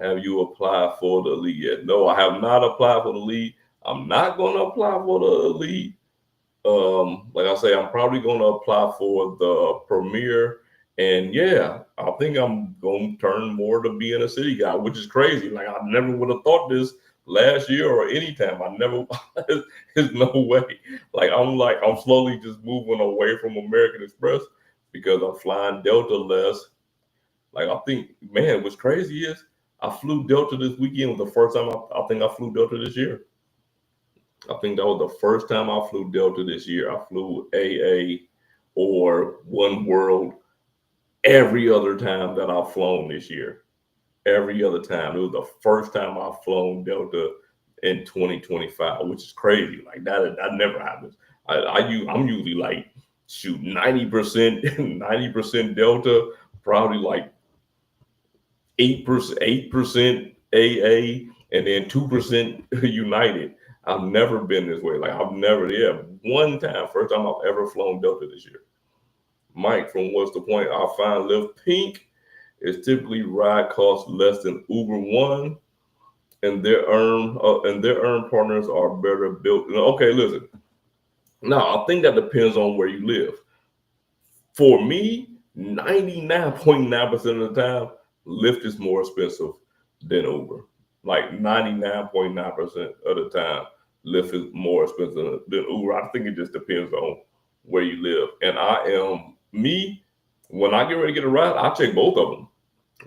Have you applied for the Elite yet? No, I have not applied for the Elite. I'm not going to apply for the Elite. Like I say, I'm probably going to apply for the Premier. And yeah, I think I'm going to turn more to being a Citi guy, which is crazy. I never would have thought this last year or anytime. There's no way. I'm slowly just moving away from American Express because I'm flying Delta less. I think, man, what's crazy is I flew Delta this weekend. Was the first time I think I flew Delta this year. I think that was the first time I flew Delta this year. I flew AA or One World every other time that I've flown this year. Every other time. It was the first time I've flown Delta in 2025, which is crazy. That never happens. I'm usually 90% Delta, probably 8% AA, and then 2% United. I've never been this way. One time, first time I've ever flown Delta this year. Mike from What's the Point? I find Lyft Pink is typically ride costs less than Uber One, and their earn partners are better built. Okay, listen. Now I think that depends on where you live. For me, 99.9% of the time, Lyft is more expensive than Uber. 99.9% of the time, Lyft is more expensive than Uber. I think it just depends on where you live. And when I get ready to get a ride, I check both of them.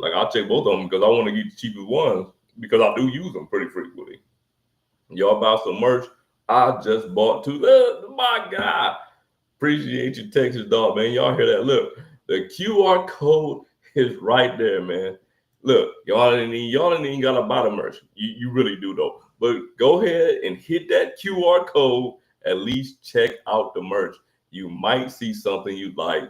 I check both of them because I want to get the cheapest ones because I do use them pretty frequently. Y'all buy some merch. I just bought two. My God. Appreciate your Texas dog, man. Y'all hear that? Look, the QR code is right there, man. Look, y'all ain't even gotta buy the merch. You really do though. But go ahead and hit that QR code. At least check out the merch. You might see something you like.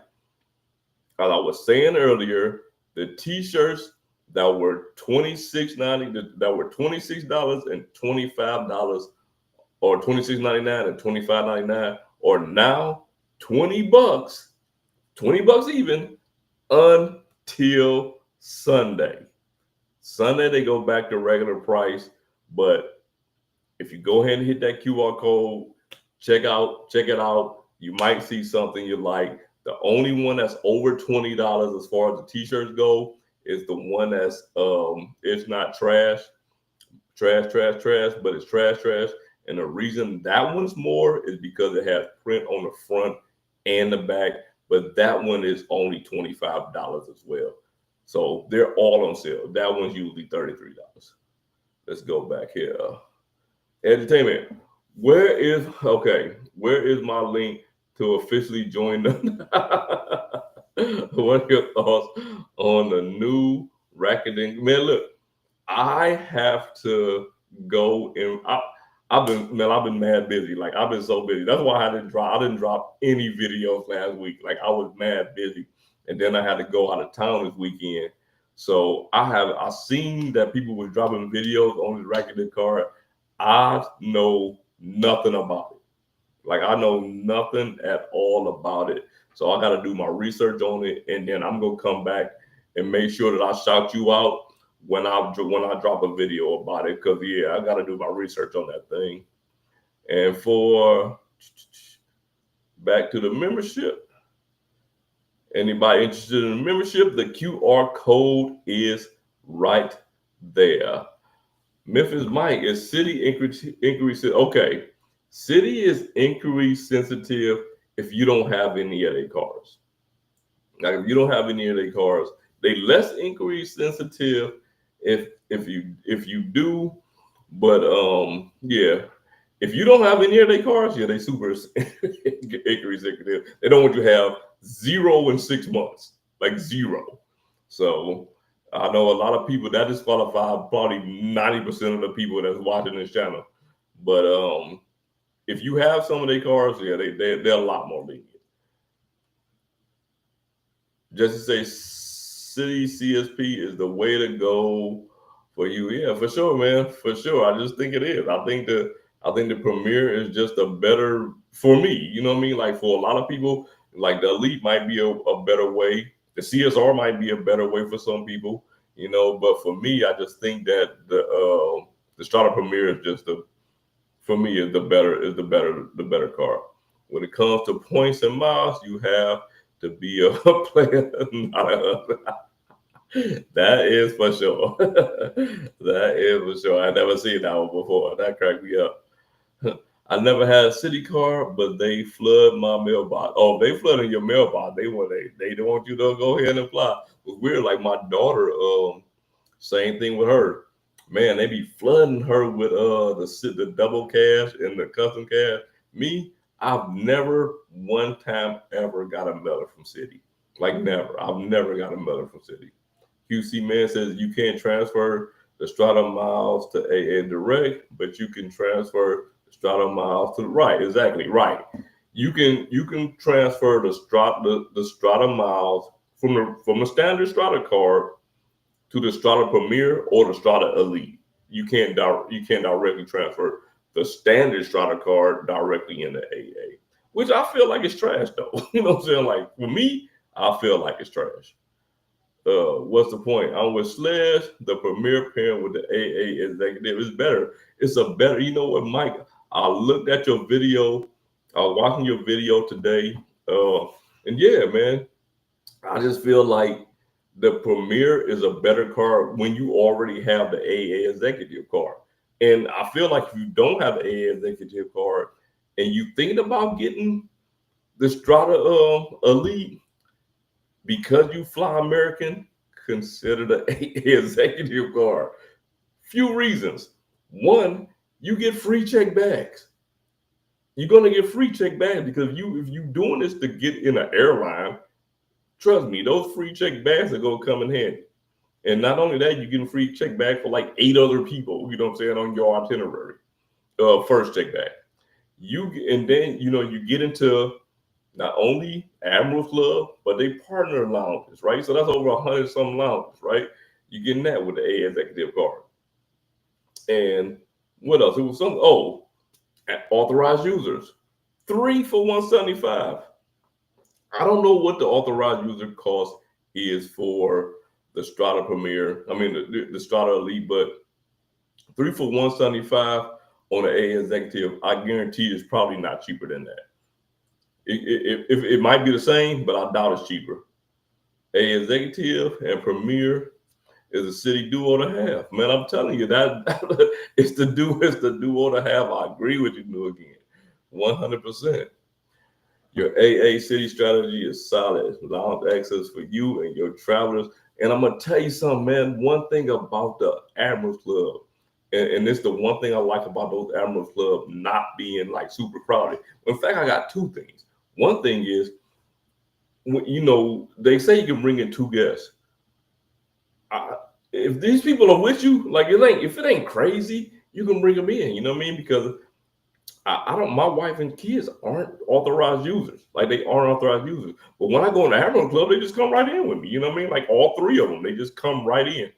As I was saying earlier, the t-shirts that were $26.90, that were $26 and $25, or $26.99 and $25.99, or now $20, $20 even until Sunday. Sunday they go back to regular price, but if you go ahead and hit that QR code, check it out. You might see something you like. The only one that's over $20 as far as the t-shirts go is the one that's it's not trash, but it's trash. And the reason that one's more is because it has print on the front and the back, but that one is only $25 as well. So they're all on sale. That one's usually $33. Let's go back here. Entertainment. Where is my link to officially join the what are your thoughts on the new racketing? Man, look, I have to go and I've been mad busy. Like I've been so busy. That's why I didn't drop any videos last week. Like I was mad busy. And then I had to go out of town this weekend. So I seen that people were dropping videos on the racketing card. I know nothing about it. Like I know nothing at all about it. So I got to do my research on it, and then I'm gonna come back and make sure that I shout you out when I drop a video about it. Cause yeah, I got to do my research on that thing. And for back to the membership. Anybody interested in the membership? The QR code is right there. Memphis Mike, is Citi inquiry okay? Citi is inquiry sensitive if you don't have any of their cards. Like if you don't have any of their cards, they less inquiry sensitive if you do. But yeah, if you don't have any of their cards, yeah, they super inquiry sensitive. They don't want you to have 0 in 6 months, like 0. So I know a lot of people that disqualify probably 90% of the people that's watching this channel. But if you have some of their cards, yeah, they're a lot more lenient. Just to say, Citi CSP is the way to go for you. Yeah, for sure, man, for sure. I just think it is. I think the Premier is just a better for me. You know what I mean? Like for a lot of people, like the Elite might be a better way. The CSR might be a better way for some people, you know. But for me, I just think that the Strata Premier is just for me is the better card. When it comes to points and miles, you have to be a player, not a that is for sure. That is for sure. I never seen that one before. That cracked me up. I never had a Citi card, but they flood my mailbox. Oh, they flooding your mailbox. They don't want you to go ahead and apply. It was weird. Like my daughter, same thing with her. Man, they be flooding her with the double cash and the custom cash. Me, I've never one time ever got a mailer from Citi. Like never. I've never got a mailer from Citi. QC Man says you can't transfer the Strata miles to AA Direct, but you can transfer the Strata miles to the right. Exactly right. You can transfer the Strata miles from the standard Strata card to the Strata Premier or the Strata Elite. You can't directly transfer the standard Strata card directly into AA, which I feel like it's trash though. You know what I'm saying? Like for me, I feel like it's trash. What's the point? I'm with Sledge, the Premier pairing with the AA executive is better. It's a better, you know what, Mike? I looked at your video. I was watching your video today. And yeah, man, I just feel like the Premier is a better card when you already have the AA executive card. And I feel like if you don't have the AA executive card and you thinking about getting the Strata Elite, because you fly American, consider the AA executive card. Few reasons. One, you get free check bags. You're gonna get free check bags because if you doing this to get in an airline, trust me, those free check bags are gonna come in handy. And not only that, you're getting free check bag for like 8 other people, you know what I'm saying, on your itinerary. First check bag. And then you get into not only Admiral Club, but they partner lounges, right? So that's over 100 some lounges, right? You're getting that with the A executive card. And what else? It was authorized users, 3 for $175. I don't know what the authorized user cost is for the Strata Premier. I mean the Strata Elite, but 3 for $175 on an A executive, I guarantee it's probably not cheaper than that. It might be the same, but I doubt it's cheaper. A executive and Premier is a Citi duo to have. Man, I'm telling you that it's the duo to have. I agree with you, New again, 100%. Your AA Citi strategy is solid. Lounge access for you and your travelers. And I'm gonna tell you something, man. One thing about the Admirals Club, and it's the one thing I like about those Admirals Club not being like super crowded. In fact, I got 2 things. One thing is, they say you can bring in 2 guests. If these people are with you, like if it ain't crazy, you can bring them in. You know what I mean? Because I don't. My wife and kids aren't authorized users. Like they aren't authorized users. But when I go in the Admiral Club, they just come right in with me. You know what I mean? Like all 3 of them, they just come right in.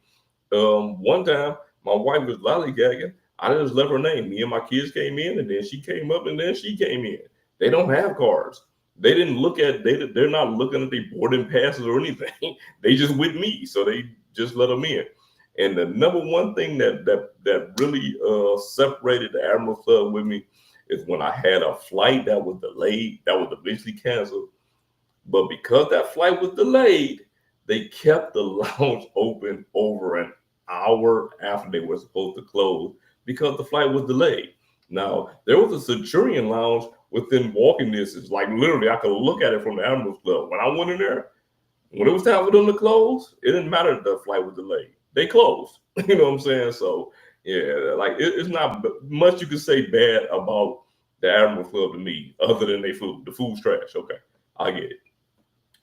One time, my wife was lollygagging. I just left her name. Me and my kids came in, and then she came up, and then she came in. They don't have cards. They didn't look at. They're not looking at their boarding passes or anything. They just with me, so they just let them in. And the number one thing that really separated the Admiral Club with me is when I had a flight that was delayed, that was eventually canceled. But because that flight was delayed, they kept the lounge open over an hour after they were supposed to close because the flight was delayed. Now, there was a Centurion lounge within walking distance. Like literally, I could look at it from the Admirals Club. When I went in there, when it was time for them to close, it didn't matter if the flight was delayed. They closed. You know what I'm saying? So, yeah, like it's not much you can say bad about the Admiral Club to me, other than their food. The food's trash. Okay, I get it.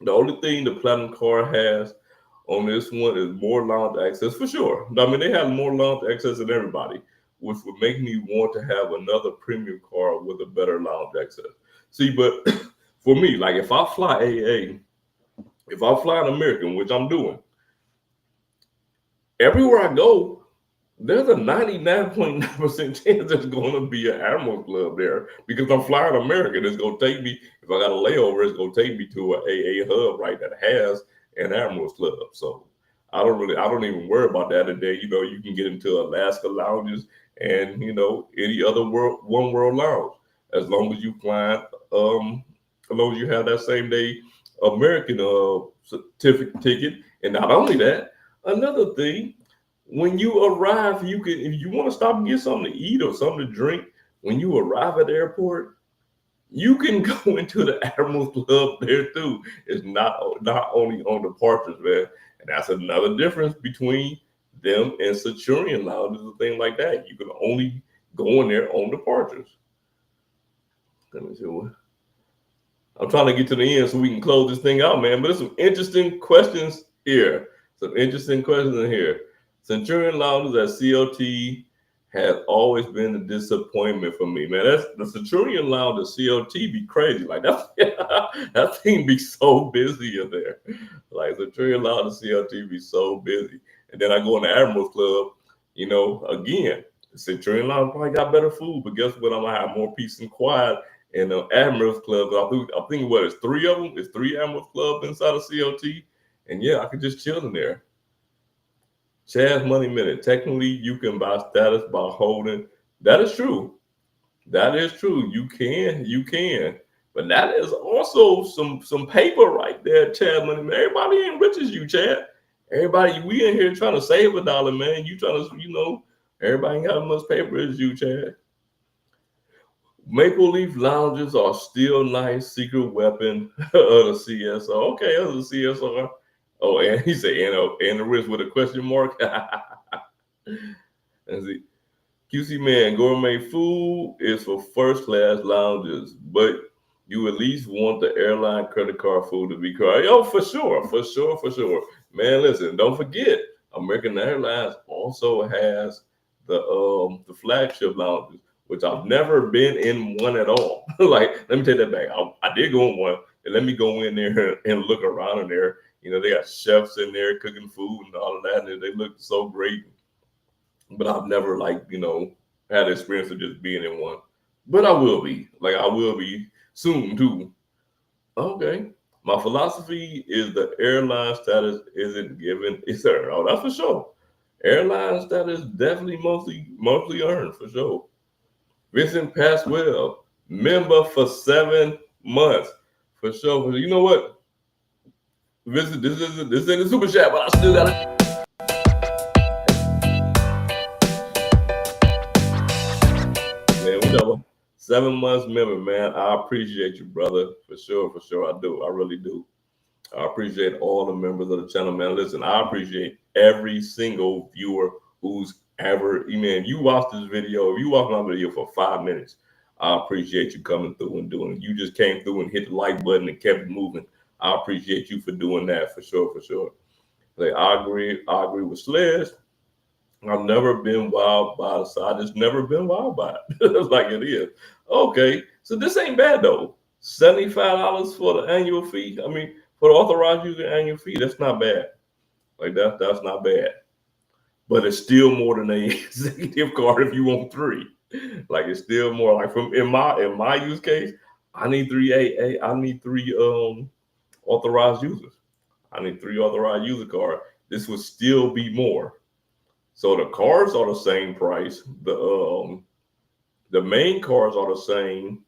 The only thing the Platinum card has on this one is more lounge access for sure. I mean, they have more lounge access than everybody, which would make me want to have another premium card with a better lounge access. See, but for me, like if I fly AA, if I fly an American, which I'm doing, everywhere I go, there's a 99.9% chance there's going to be an Admiral Club there because I'm flying American. It's going to take me, if I got a layover, it's going to take me to an AA hub, right, that has an Admirals Club. So I don't even worry about that today. You know, you can get into Alaska lounges and, any other one world lounge as long as you fly, as long as you have that same day American certificate ticket. And not only that, another thing, when you arrive, you can, if you want to stop and get something to eat or something to drink, when you arrive at the airport, you can go into the Admirals Club there too. It's not only on departures, man. And that's another difference between them and Centurion lounges and things like that. You can only go in there on departures. Let me see what. I'm trying to get to the end so we can close this thing out, man. But there's some interesting questions here. Centurion lounges at CLT has always been a disappointment for me, man. That's the Centurion lounge at CLT be crazy. Like that thing be so busy in there. Like Centurion lounge at CLT be so busy. And then I go in the Admirals Club, again, the Centurion lounge probably got better food, but guess what? I'm gonna have more peace and quiet in the Admirals Club. I think what is 3 of them? It's 3 Admirals Club inside of CLT. And yeah, I could just chill in there. Chad's Money Minute. Technically, you can buy status by holding. That is true. You can. But that is also some paper right there, Chad Money Minute. Everybody ain't rich as you, Chad. Everybody, we in here trying to save a dollar, man. You trying to, everybody ain't got as much paper as you, Chad. Maple Leaf lounges are still nice. Secret weapon of the CSR. Okay, of the CSR. Oh, and he said, and the wrist with a question mark. Let's see. QC Man, gourmet food is for first class lounges, but you at least want the airline credit card food to be correct. Oh, for sure. Man, listen, don't forget, American Airlines also has the flagship lounges, which I've never been in one at all. Like, let me take that back. I did go in one, and let me go in there and look around in there. You know, they got chefs in there cooking food and all of that, and they look so great. But I've never like, you know, had the experience of just being in one. But I will be. Like I will be soon too. Okay. My philosophy is the airline status isn't given. It's earned. Oh, that's for sure. Airline status definitely mostly earned for sure. Vincent Passwell, member for 7 months. For sure. You know what? Vincent, this isn't a super chat, but I still gotta. Man, whatever. 7 months member, man. I appreciate you, brother. For sure, I do. I really do. I appreciate all the members of the channel, man. Listen, I appreciate every single viewer who's ever, man, you watch this video, if you watch my video for 5 minutes, I appreciate you coming through and doing it. You just came through and hit the like button and kept it moving. I appreciate you for doing that, for sure. Like, I agree with Sledge. I've never been wild by the side. It's never been wild by it. Like it is. Okay, so this ain't bad though. $75 for the annual fee. I mean, for the authorized user annual fee, that's not bad. Like that's not bad. But it's still more than an executive card if you want 3. Like it's still more. Like from in my use case, I need 3 AA. I need 3 authorized users. I need 3 authorized user cards. This would still be more. So the cards are the same price. The main cards are the same,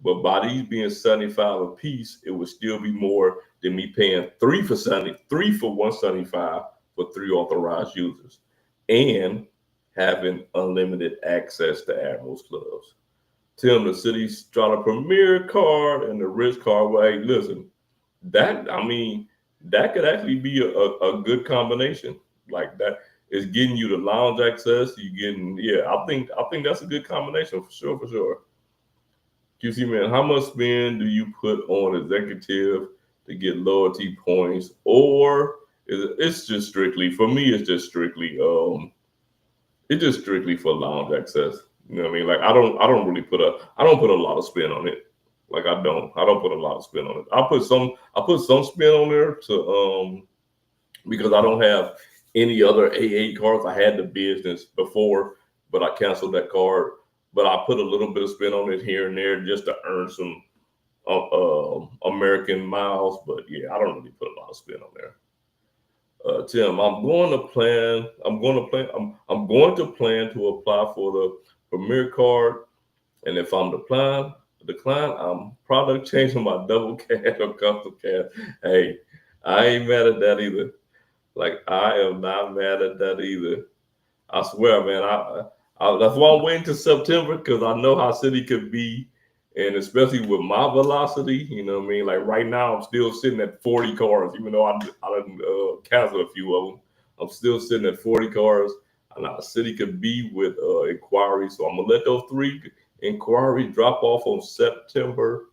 but by these being 75 a piece, it would still be more than me paying 3 for 175 for 3 authorized users, and having unlimited access to Admirals Clubs. Tim, the Citi Strata Premier card and the Rich card. Well, hey, listen, that could actually be a good combination. Like that is getting you the lounge access. You getting, I think that's a good combination for sure. QC man, how much spend do you put on executive to get loyalty points, or it's just strictly for me? It's just strictly for lounge access. You know what I mean? Like I don't put a lot of spin on it. Like I don't put a lot of spin on it. I put some spin on there to because I don't have any other AA cards. I had the business before, but I canceled that card. But I put a little bit of spin on it here and there just to earn some American miles. But yeah, I don't really put a lot of spin on there. Tim, I'm going to plan to apply for the Premier card, and if I'm decline, I'm probably changing my double cash or custom cash. Hey, I ain't mad at that either. Like I am not mad at that either. I swear, man. That's why I'm waiting till September, because I know how Citi could be, and especially with my velocity, you know what I mean? Like right now, I'm still sitting at 40 cars, even though I done canceled a few of them. I'm still sitting at 40 cars, and Citi could be with inquiries. So I'm gonna let those 3 inquiries drop off on September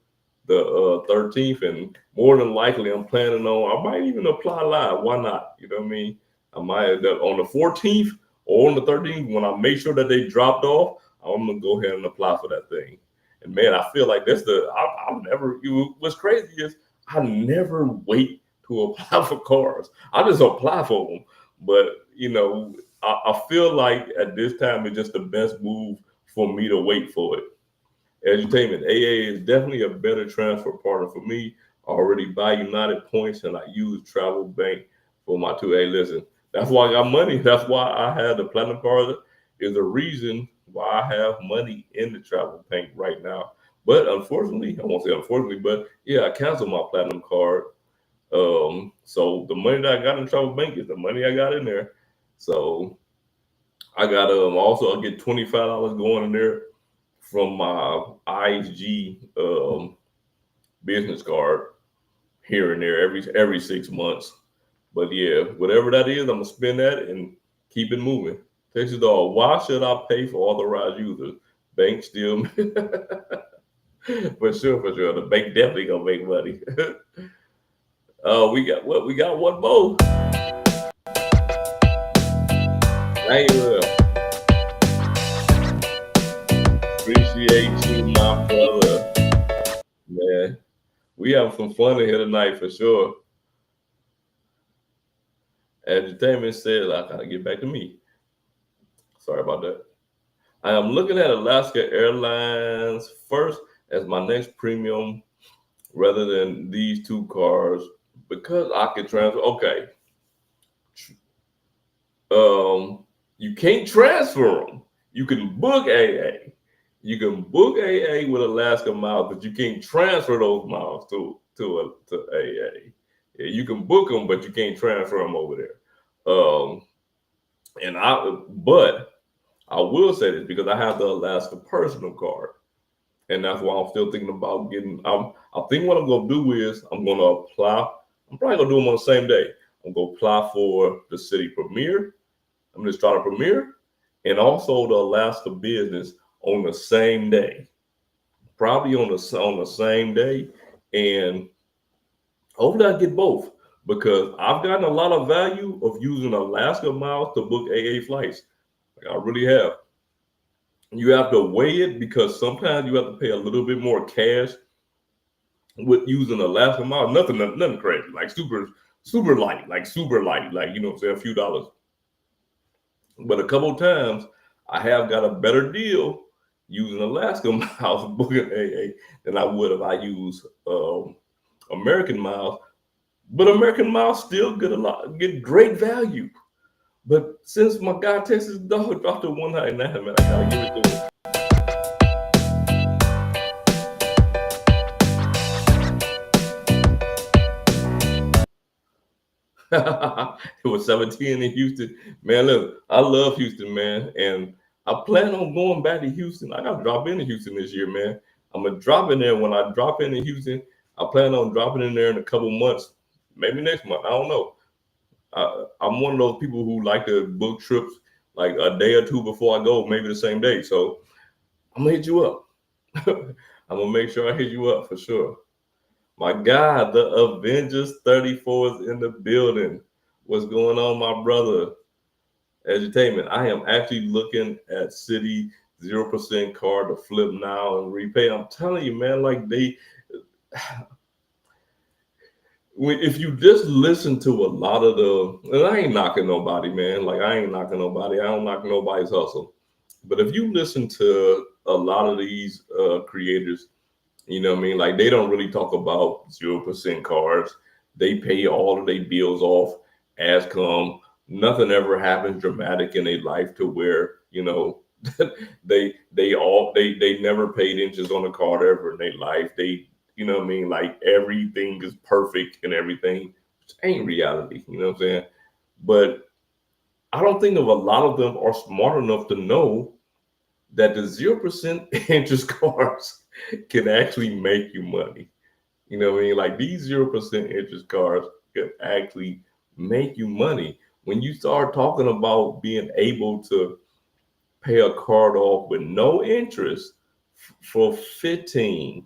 the 13th, and more than likely, I'm planning on. I might even apply live. Why not? You know what I mean? I might on the 14th. Or on the 13th, when I make sure that they dropped off, I'm gonna go ahead and apply for that thing. And man, I feel like that's I've never. What's crazy is I never wait to apply for cars. I just apply for them. But you know, I feel like at this time it's just the best move for me to wait for it. Edutainment AA is definitely a better transfer partner for me. I already buy United points and I use Travel Bank for my 2A. Listen. That's why I got money. That's why I had the platinum card. Is the reason why I have money in the Travel Bank right now. But unfortunately, I won't say unfortunately, but yeah, I canceled my platinum card. So the money that I got in Travel Bank is the money I got in there. So I got also I get $25 going in there from my IHG business card here and there every 6 months. But yeah, whatever that is, I'm gonna spend that and keep it moving. Texas dog, why should I pay for authorized users? Bank still for sure. The bank definitely gonna make money. We got one more. Appreciate you, my brother. Man, we have some fun in here tonight for sure. Entertainment says I gotta get back to me. Sorry about that. I am looking at Alaska Airlines first as my next premium rather than these two cars because I can transfer. Okay, you can't transfer them. You can book AA. You can book AA with Alaska miles, but you can't transfer those miles to AA. Yeah, you can book them, but you can't transfer them over there. But I will say this because I have the Alaska personal card, and that's why I'm still thinking about getting. I think what I'm gonna do is I'm gonna apply. I'm probably gonna do them on the same day. I'm gonna apply for the City Premier. I'm gonna start a Premier, and also the Alaska Business on the same day. Probably on the same day, and hopefully I get both because I've gotten a lot of value of using Alaska miles to book AA flights. Like I really have. You have to weigh it because sometimes you have to pay a little bit more cash with using Alaska miles. Nothing crazy, like super light, like you know what I'm saying, a few dollars. But a couple of times I have got a better deal using Alaska miles booking AA than I would if I use American miles. But American miles still get great value. But since my guy Texas dog dropped to 199, man, I gotta give it to him. It was 17 in Houston. Man, look, I love Houston, man. And I plan on going back to Houston. I got to drop into Houston this year, man. I'm going to drop in there. When I drop into Houston, I plan on dropping in there in a couple months, maybe next month. I don't know. I'm one of those people who like to book trips like a day or two before I go, maybe the same day. So I'm going to hit you up. I'm going to make sure I hit you up for sure. My God, the Avengers 34 is in the building. What's going on, my brother? Edutainment. I am actually looking at Citi 0% card to flip now and repay. I'm telling you, man, like if you just listen to a lot of and I ain't knocking nobody, man. Like I ain't knocking nobody. I don't knock nobody's hustle. But if you listen to a lot of these creators, you know what I mean? Like they don't really talk about 0% cards. They pay all of their bills off as come. Nothing ever happens dramatic in their life to where, you know, they never paid interest on a card ever in their life. They, you know what I mean? Like everything is perfect and everything, which ain't reality, you know what I'm saying? But I don't think of a lot of them are smart enough to know that the 0% interest cards can actually make you money. You know what I mean? Like these 0% interest cards can actually make you money. When you start talking about being able to pay a card off with no interest for 15,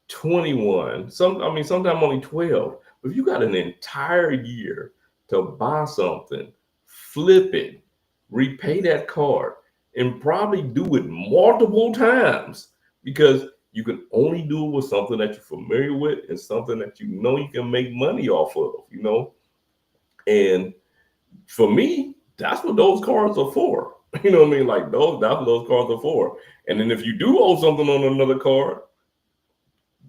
21, sometimes only 12. But if you got an entire year to buy something, flip it, repay that card, and probably do it multiple times because you can only do it with something that you're familiar with and something that you know you can make money off of, you know? And for me, that's what those cards are for. You know what I mean? Like that's what those cards are for. And then if you do owe something on another card,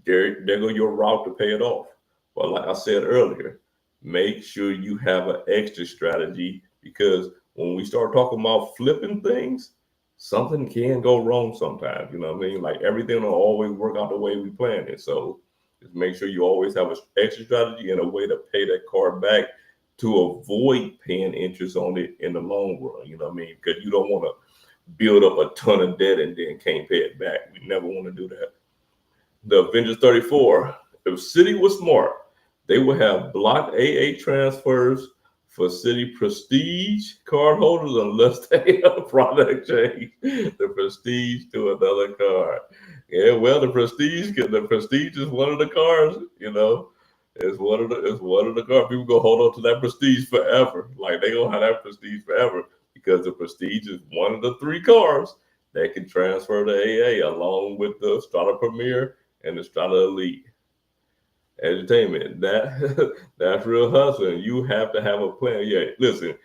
there go your route to pay it off. But like I said earlier, make sure you have an exit strategy because when we start talking about flipping things, something can go wrong sometimes. You know what I mean? Like everything will always work out the way we planned it. So just make sure you always have an exit strategy and a way to pay that card back to avoid paying interest on it in the long run. You know what I mean? Because you don't want to build up a ton of debt and then can't pay it back. We never want to do that. The Avengers 34, if Citi was smart, they would have blocked AA transfers for Citi Prestige card holders unless they have a product change the Prestige to another card. Yeah, well, the Prestige is one of the cards, you know. It's one of the cards. People go hold on to that Prestige forever. Like they gonna have that Prestige forever because the Prestige is one of the three cards that can transfer to AA along with the Strata Premier and the Strata Elite. Entertainment. That's real hustling. You have to have a plan. Yeah, listen,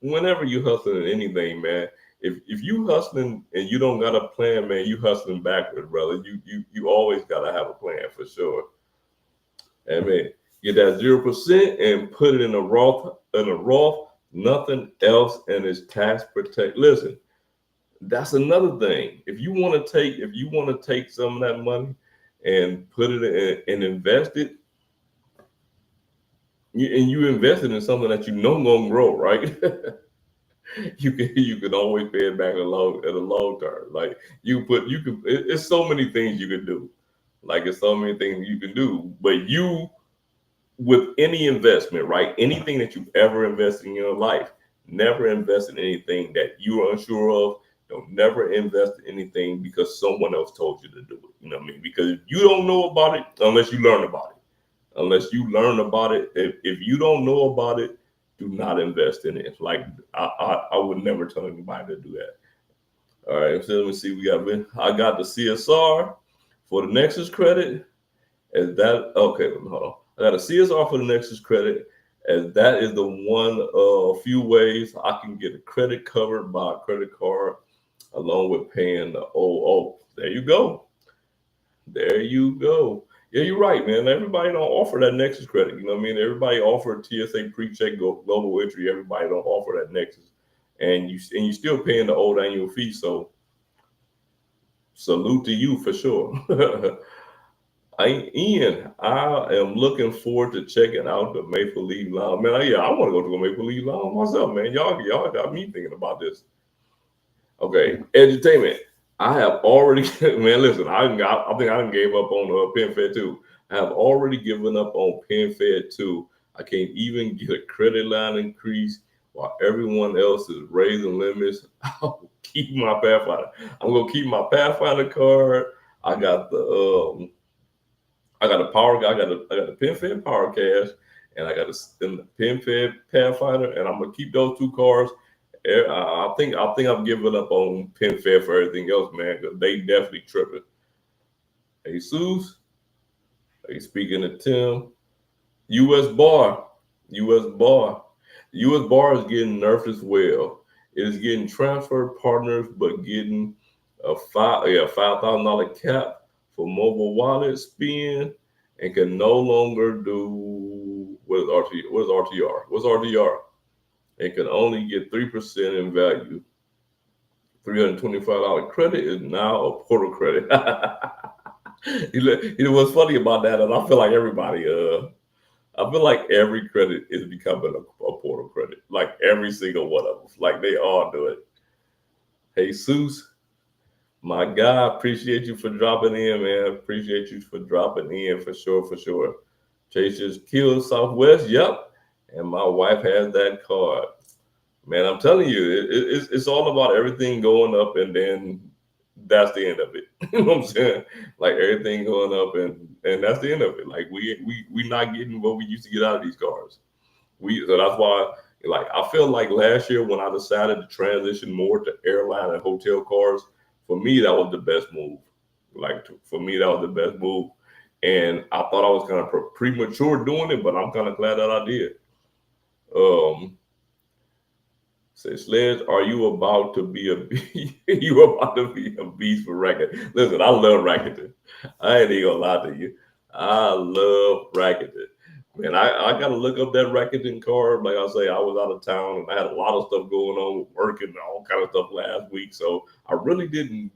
whenever you hustling anything, man, if you hustling and you don't got a plan, man, you hustling backwards, brother. You always gotta have a plan for sure. And man, get that 0% and put it in a Roth, nothing else, and it's tax protect. Listen, that's another thing. If you want to take some of that money and put it in and invest it, you invest it in something that you know gonna grow, right? you can always pay it back in the long term. Like it's so many things you can do. Like it's so many things you can do. But with any investment, right? Anything that you've ever invested in your life, never invest in anything that you're unsure of. Don't never invest in anything because someone else told you to do it. You know what I mean? Because you don't know about it unless you learn about it. Unless you learn about it, if you don't know about it, do not invest in it. Like I would never tell anybody to do that. All right, so let me see. I got the CSR for the Nexus credit. Is that okay? Hold on. I got a CSR for the Nexus credit, as that is the one few ways I can get a credit covered by a credit card, along with paying the there you go. There you go. Yeah, you're right, man. Everybody don't offer that Nexus credit. You know what I mean? Everybody offer TSA pre-check global entry. Everybody don't offer that Nexus, and you still paying the old annual fee. So salute to you for sure. Ian, I am looking forward to checking out the Maple Leaf Lounge. Man, yeah, I want to go to the Maple Leaf Lounge myself, man. Y'all got me thinking about this. Okay, entertainment. I have already, man. Listen, I think I done gave up on PenFed too. I have already given up on PenFed too. I can't even get a credit line increase while everyone else is raising limits. I'll keep my Pathfinder. I'm gonna keep my Pathfinder card. I got the I got a power. I got a PenFed Power Cash, and I got a PenFed Pathfinder, and I'm gonna keep those two cards. I think I'm giving up on PenFed for everything else, man, because they definitely tripping. Hey, Seuss, hey, speaking to Tim, U.S. Bar, U.S. Bar, U.S. Bar is getting nerfed as well. It is getting transfer partners, but getting a $5,000 cap for mobile wallet spend, and can no longer do what is RTR? What is RTR? What's RTR? It can only get 3% in value. $325 credit is now a portal credit. You know what's funny about that? And I feel like every credit is becoming a portal credit. Like every single one of them. Like they all do it. Hey, Seuss, my guy, appreciate you for dropping in, man. Appreciate you for dropping in for sure, for sure. Chase just killed Southwest. Yep. And my wife has that card. Man, I'm telling you, it's all about everything going up, and then that's the end of it. You know what I'm saying? Like everything going up, and that's the end of it. Like we not getting what we used to get out of these cars. So that's why, like, I feel like last year when I decided to transition more to airline and hotel cars, for me that was the best move. Like for me that was the best move, and I thought I was kind of premature doing it, but I'm kind of glad that I did. Um, Say, Sledge, are you about to be a you about to be a beast for racketing? Listen, I love racketing. I ain't even gonna lie to you. I love racketing. Man, I gotta look up that racketing card. Like I say, I was out of town and I had a lot of stuff going on with work and all kind of stuff last week. So I really didn't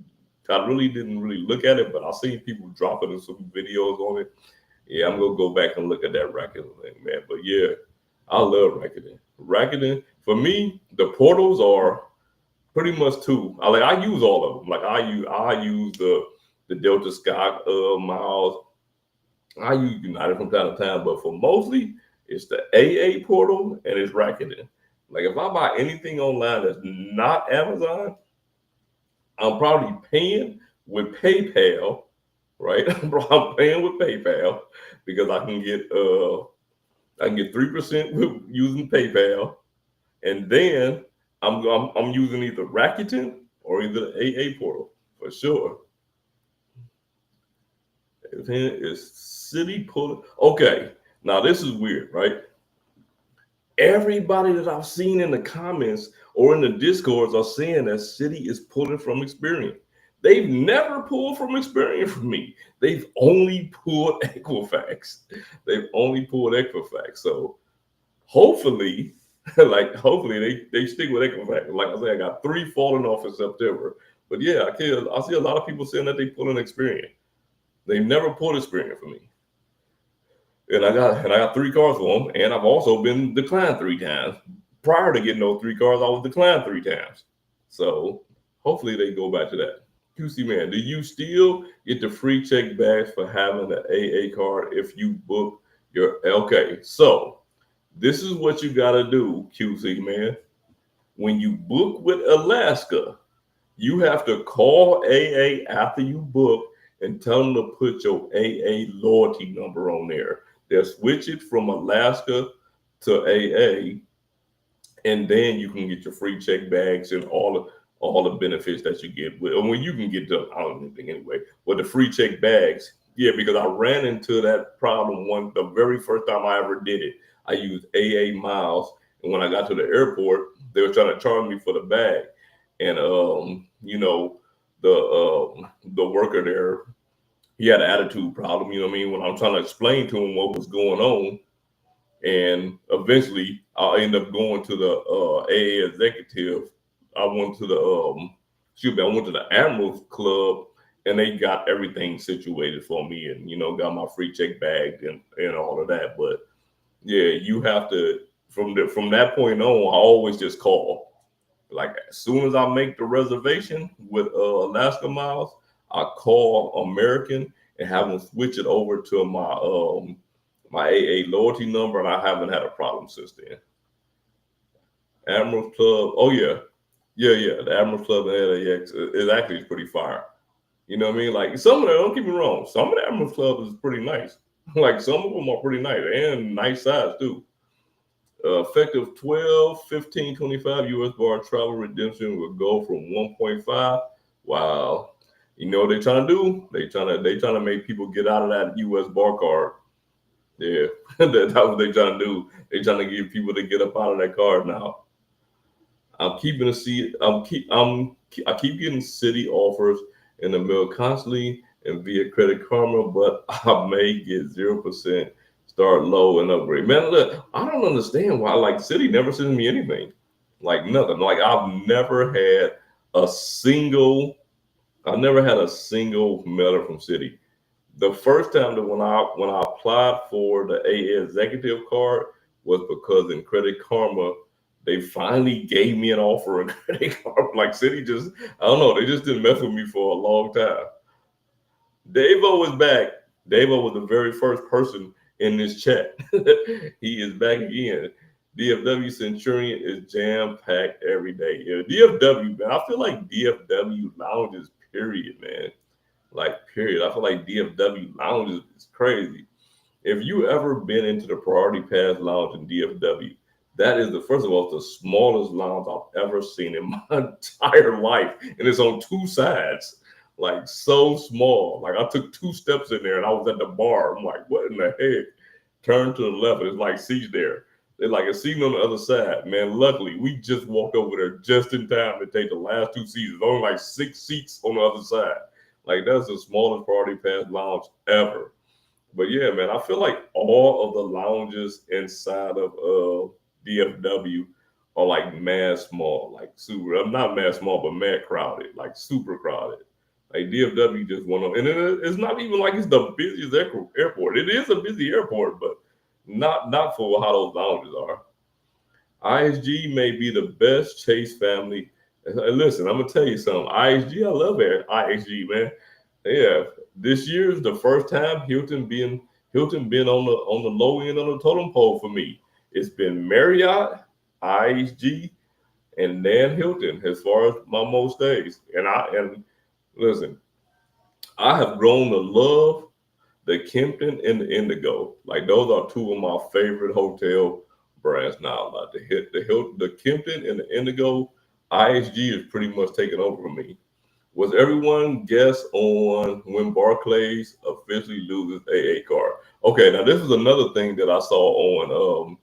really look at it, but I seen people dropping some videos on it. Yeah, I'm gonna go back and look at that racketing thing, man. But yeah, I love racketing. Racketing for me, the portals are pretty much two. I use all of them. Like I use the Delta Sky miles. I use United from time to time, but for mostly it's the AA portal and it's racketing. Like if I buy anything online that's not Amazon, I'm probably paying with PayPal, right? I'm paying with PayPal because I can get 3% with using PayPal, and then I'm using either Rakuten or either the AA portal for sure. Is City pulling? Okay, now this is weird, right? Everybody that I've seen in the comments or in the discords are saying that City is pulling from Experian. They've never pulled from Experian for me. They've only pulled Equifax. They've only pulled Equifax. So hopefully, hopefully they stick with Equifax. Like I said, I got 3 falling off in September. But yeah, I see a lot of people saying that they pull an Experian. They never pulled Experian for me. And I got 3 cars for them, and I've also been declined 3 times. Prior to getting those 3 cars, I was declined 3 times. So hopefully they go back to that. QC man, do you still get the free check bags for having an AA card if you book your? Okay, so this is what you gotta do, QC man. When you book with Alaska, you have to call AA after you book and tell them to put your AA loyalty number on there. They'll switch it from Alaska to AA, and then you can get your free check bags and all the benefits that you get. When you can get the, I don't know anything anyway, but the free check bags, yeah, because I ran into that problem the very first time I ever did it. I used AA miles, and when I got to the airport, they were trying to charge me for the bag, and the worker there, he had an attitude problem, you know what I mean? When I'm trying to explain to him what was going on, and eventually I'll end up going to the AA executive. I went to the Admirals Club, and they got everything situated for me, and got my free check bag and all of that. But yeah, you have to from that point on, I always just call. Like as soon as I make the reservation with Alaska Miles, I call American and have them switch it over to my AA loyalty number, and I haven't had a problem since then. Admirals Club, oh yeah. The Admirals Club and LAX is actually pretty fire. You know what I mean? Like some of them, don't get me wrong, some of the Admirals Club is pretty nice. Like some of them are pretty nice and nice size too. Effective 12/15/25 US bar travel redemption will go from 1.5. Wow. You know what they're trying to do? They trying to make people get out of that US bar card. Yeah, that's what they're trying to do. They're trying to get people to get up out of that card now. I keep getting Citi offers in the mail constantly and via Credit Karma, but I may get 0%, start low and upgrade. Man, look, I don't understand why Citi never sends me anything. Like nothing. Like I've never had a single mailer from Citi. The first time that when I applied for the AA executive card was because in Credit Karma, they finally gave me an offer in Credit Karma. Like Citi just, I don't know, they just didn't mess with me for a long time. Davo is back. Davo was the very first person in this chat. He is back again. DFW Centurion is jam-packed every day. Yeah, DFW, man. I feel like DFW lounges, period, man. Like, period. I feel like DFW lounges is crazy. If you ever been into the Priority Pass Lounge in DFW, that is first of all, the smallest lounge I've ever seen in my entire life. And it's on 2 sides. Like so small. Like I took 2 steps in there and I was at the bar. I'm like, what in the heck? Turn to the left. It's like seats there. They're like a seat on the other side. Man, luckily we just walked over there just in time to take the last 2 seats. There's only like 6 seats on the other side. Like that's the smallest Priority Pass lounge ever. But yeah, man, I feel like all of the lounges inside of DFW are like mad small, like super. Not mad small, but mad crowded, like super crowded. Like DFW just went on, and it's not even like it's the busiest airport. It is a busy airport, but not for how those lounges are. IHG may be the best Chase family. Listen, I'm gonna tell you something. IHG, I love IHG, man. Yeah, this year is the first time Hilton been on the low end on the totem pole for me. It's been Marriott, IHG, and then Hilton as far as my most days. And listen, I have grown to love the Kimpton and the Indigo. Like those are 2 of my favorite hotel brands now. Like the Kimpton and the Indigo, IHG is pretty much taking over for me. Was everyone guess on when Barclays officially loses AA card? Okay, now this is another thing that I saw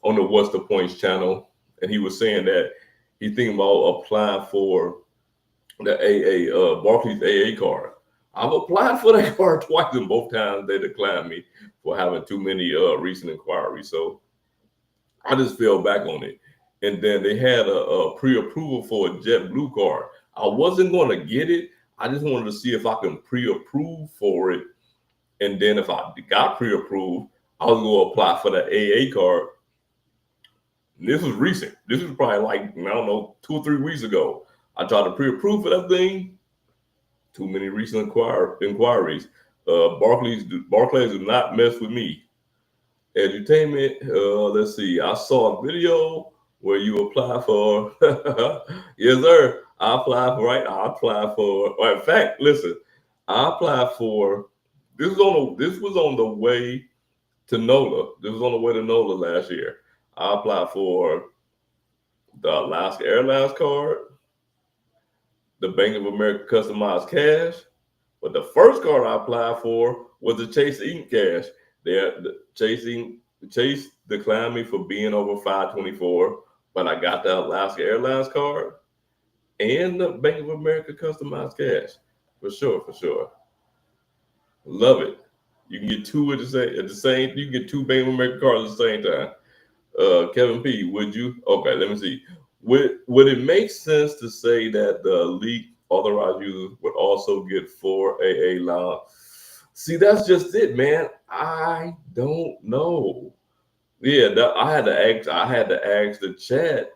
on the What's the Points channel, and he was saying that he's thinking about applying for the Barclays AA card. I've applied for that card twice, and both times they declined me for having too many recent inquiries. So I just fell back on it. And then they had a pre-approval for a JetBlue card. I wasn't going to get it. I just wanted to see if I can pre-approve for it. And then if I got pre-approved, I was going to apply for the AA card. This was recent. This was probably like, I don't know, 2 or 3 weeks ago. I tried to pre-approve for that thing. Too many recent inquiries. Barclays do not mess with me. Edutainment. Let's see. I saw a video where you apply for. Yes, sir. I applied for. Right. I applied for. Well, in fact, listen. I applied for. This was on the way to NOLA. This was on the way to NOLA last year. I applied for the Alaska Airlines card, the Bank of America customized cash, but the first card I applied for was the CharisMic cash. Chase declined me for being over 524, but I got the Alaska Airlines card and the Bank of America customized cash. For sure. Love it. You can get two at the same. You can get 2 Bank of America cards at the same time. Kevin P, would you? Okay, let me see. Would it make sense to say that the elite authorized users would also get 4 AA lounge? See, that's just it, man. I don't know. Yeah, I had to ask the chat.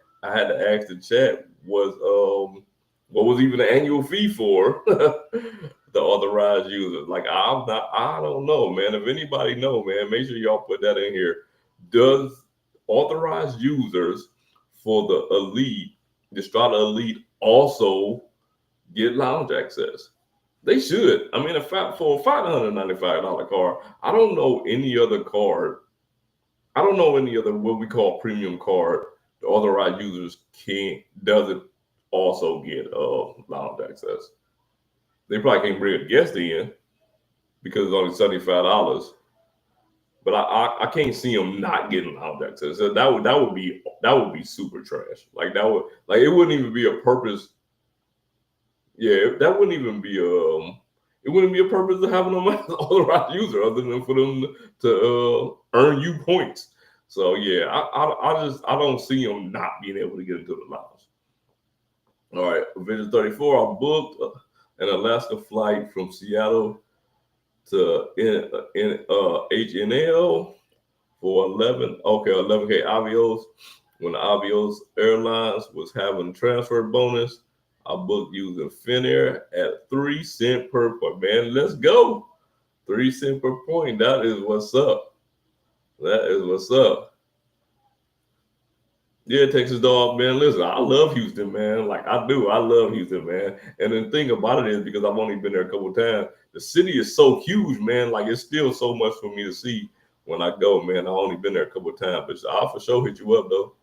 What was even the annual fee for the authorized users? Like I don't know, man. If anybody know, man, make sure y'all put that in here. Does authorized users for the Strata Elite also get lounge access? They should. I mean, for a $595 card, I don't know any other card. I don't know any other what we call premium card. The authorized users doesn't also get lounge access. They probably can't bring a guest in because it's only $75. But I can't see them not getting lounge access. So that would be super trash. Like it wouldn't even be a purpose. Yeah, that wouldn't even be it wouldn't be a purpose of having them as an authorized user other than for them to earn you points. So yeah, I don't see them not being able to get into the lounge. All right, Vision 34. I booked an Alaska flight from Seattle to HNL for 11K Avios. When the Avios Airlines was having transfer bonus, I booked using Finnair at 3 cents per point. Man, let's go. 3 cents per point. That is what's up. Yeah, Texas dog, man. Listen, I love Houston, man. Like I do. I love Houston, man. And the thing about it is because I've only been there a couple of times, the city is so huge, man. Like it's still so much for me to see when I go, man. I've only been there a couple of times, but I'll for sure hit you up though.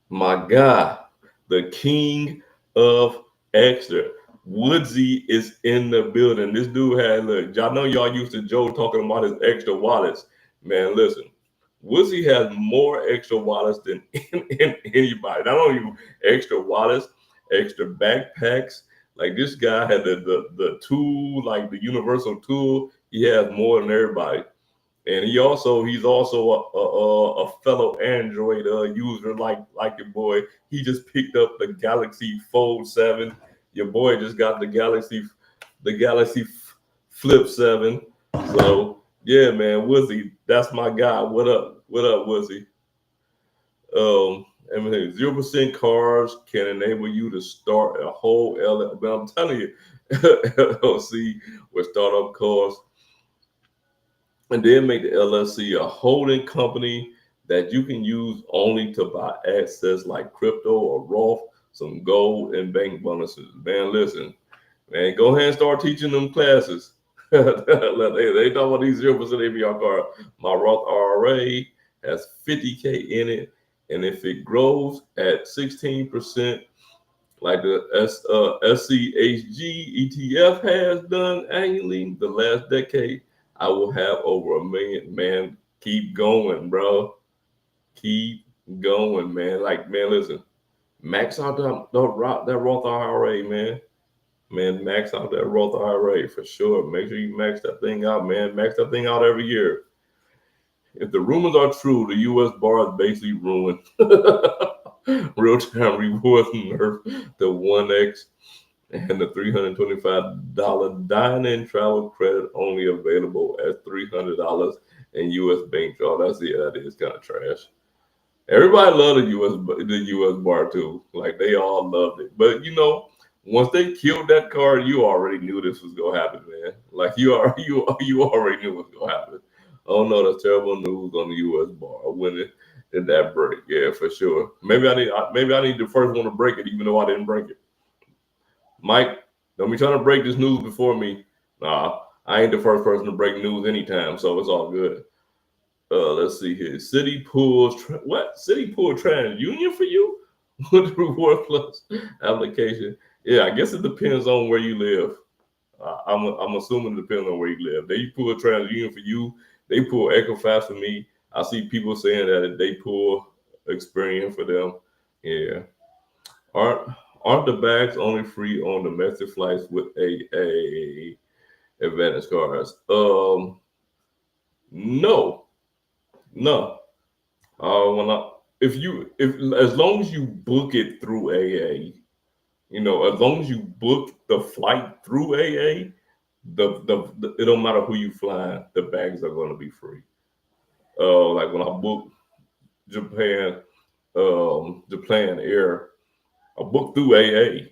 My God, the king of extra. Woodsy is in the building. This dude had, look, y'all know y'all used to Joe talking about his extra wallets. Man, listen, Woodsy has more extra wallets than anybody. Not only extra wallets, extra backpacks. Like this guy had the tool, like the universal tool. He has more than everybody. And he's also a fellow Android user like your boy. He just picked up the Galaxy Fold 7. Your boy just got the Galaxy Flip 7. So yeah, man, Woodsy, that's my guy. What up, Woodsy? 0% cars can enable you to start a whole LLC. But I'm telling you, LLC with startup costs. And then make the LLC a holding company that you can use only to buy assets like crypto or Roth, some gold, and bank bonuses. Man, listen, man, go ahead and start teaching them classes. they talk about these 0% APR card. My Roth IRA has 50K in it, and if it grows at 16%, like the SCHG ETF has done annually the last decade, I will have over $1 million. Man, keep going, bro. Keep going, man. Like, man, listen, max out that Roth IRA, man. Man, max out that Roth IRA for sure. Make sure you max that thing out, man. Max that thing out every year. If the rumors are true, the U.S. bar is basically ruined. Real-time rewards nerf the 1X and the $325 dine-in travel credit only available at $300 in U.S. bank draw. That is kind of trash. Everybody loved the U.S. bar too. Like they all loved it. But once they killed that card, you already knew this was gonna happen, man. Like you already knew what was gonna happen. Oh no, that's terrible news on the U.S. bar when it did that break. Yeah, for sure. Maybe I need the first one to break it, even though I didn't break it. Mike, don't be trying to break this news before me. Nah, I ain't the first person to break news anytime, so it's all good. Let's see here. City Pool TransUnion for you with Reward Plus application. Yeah, I guess it depends on where you live. I'm assuming it depends on where you live. They pull a TransUnion for you. They pull Equifax for me. I see people saying that they pull Experian for them. Yeah. Aren't the bags only free on domestic flights with a Advantage cards? No. If as long as you book it through AA, as long as you book the flight through AA, the it don't matter who you fly, the bags are going to be free. Like when I booked Japan Air, I booked through AA.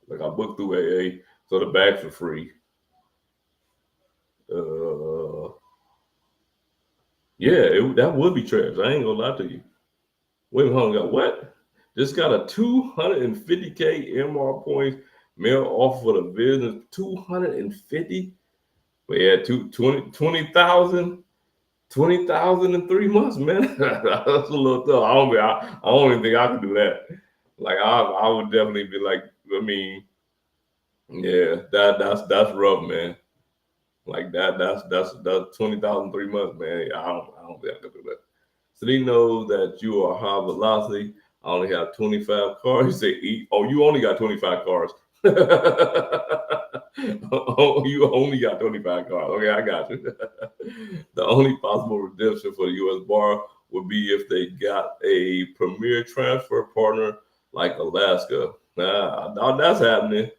Like I booked through AA, so the bags are free. Yeah, that would be trash. I ain't gonna lie to you. Wait, hold on, what? Just got a 250K MR points mail off for the business. 250? But yeah, 20,000 in 3 months, man. That's a little tough. I don't even think I could do that. Like I would definitely be like, I mean, yeah, that's rough, man. Like that's 20,000 3 months, man. I don't think I could do that. So they know that you are high velocity. I only have 25 cars. They eat. Oh, you only got 25 cars. Oh, you only got 25 cars. Okay, I got you. The only possible redemption for the U.S. bar would be if they got a premier transfer partner like Alaska. Now that's happening.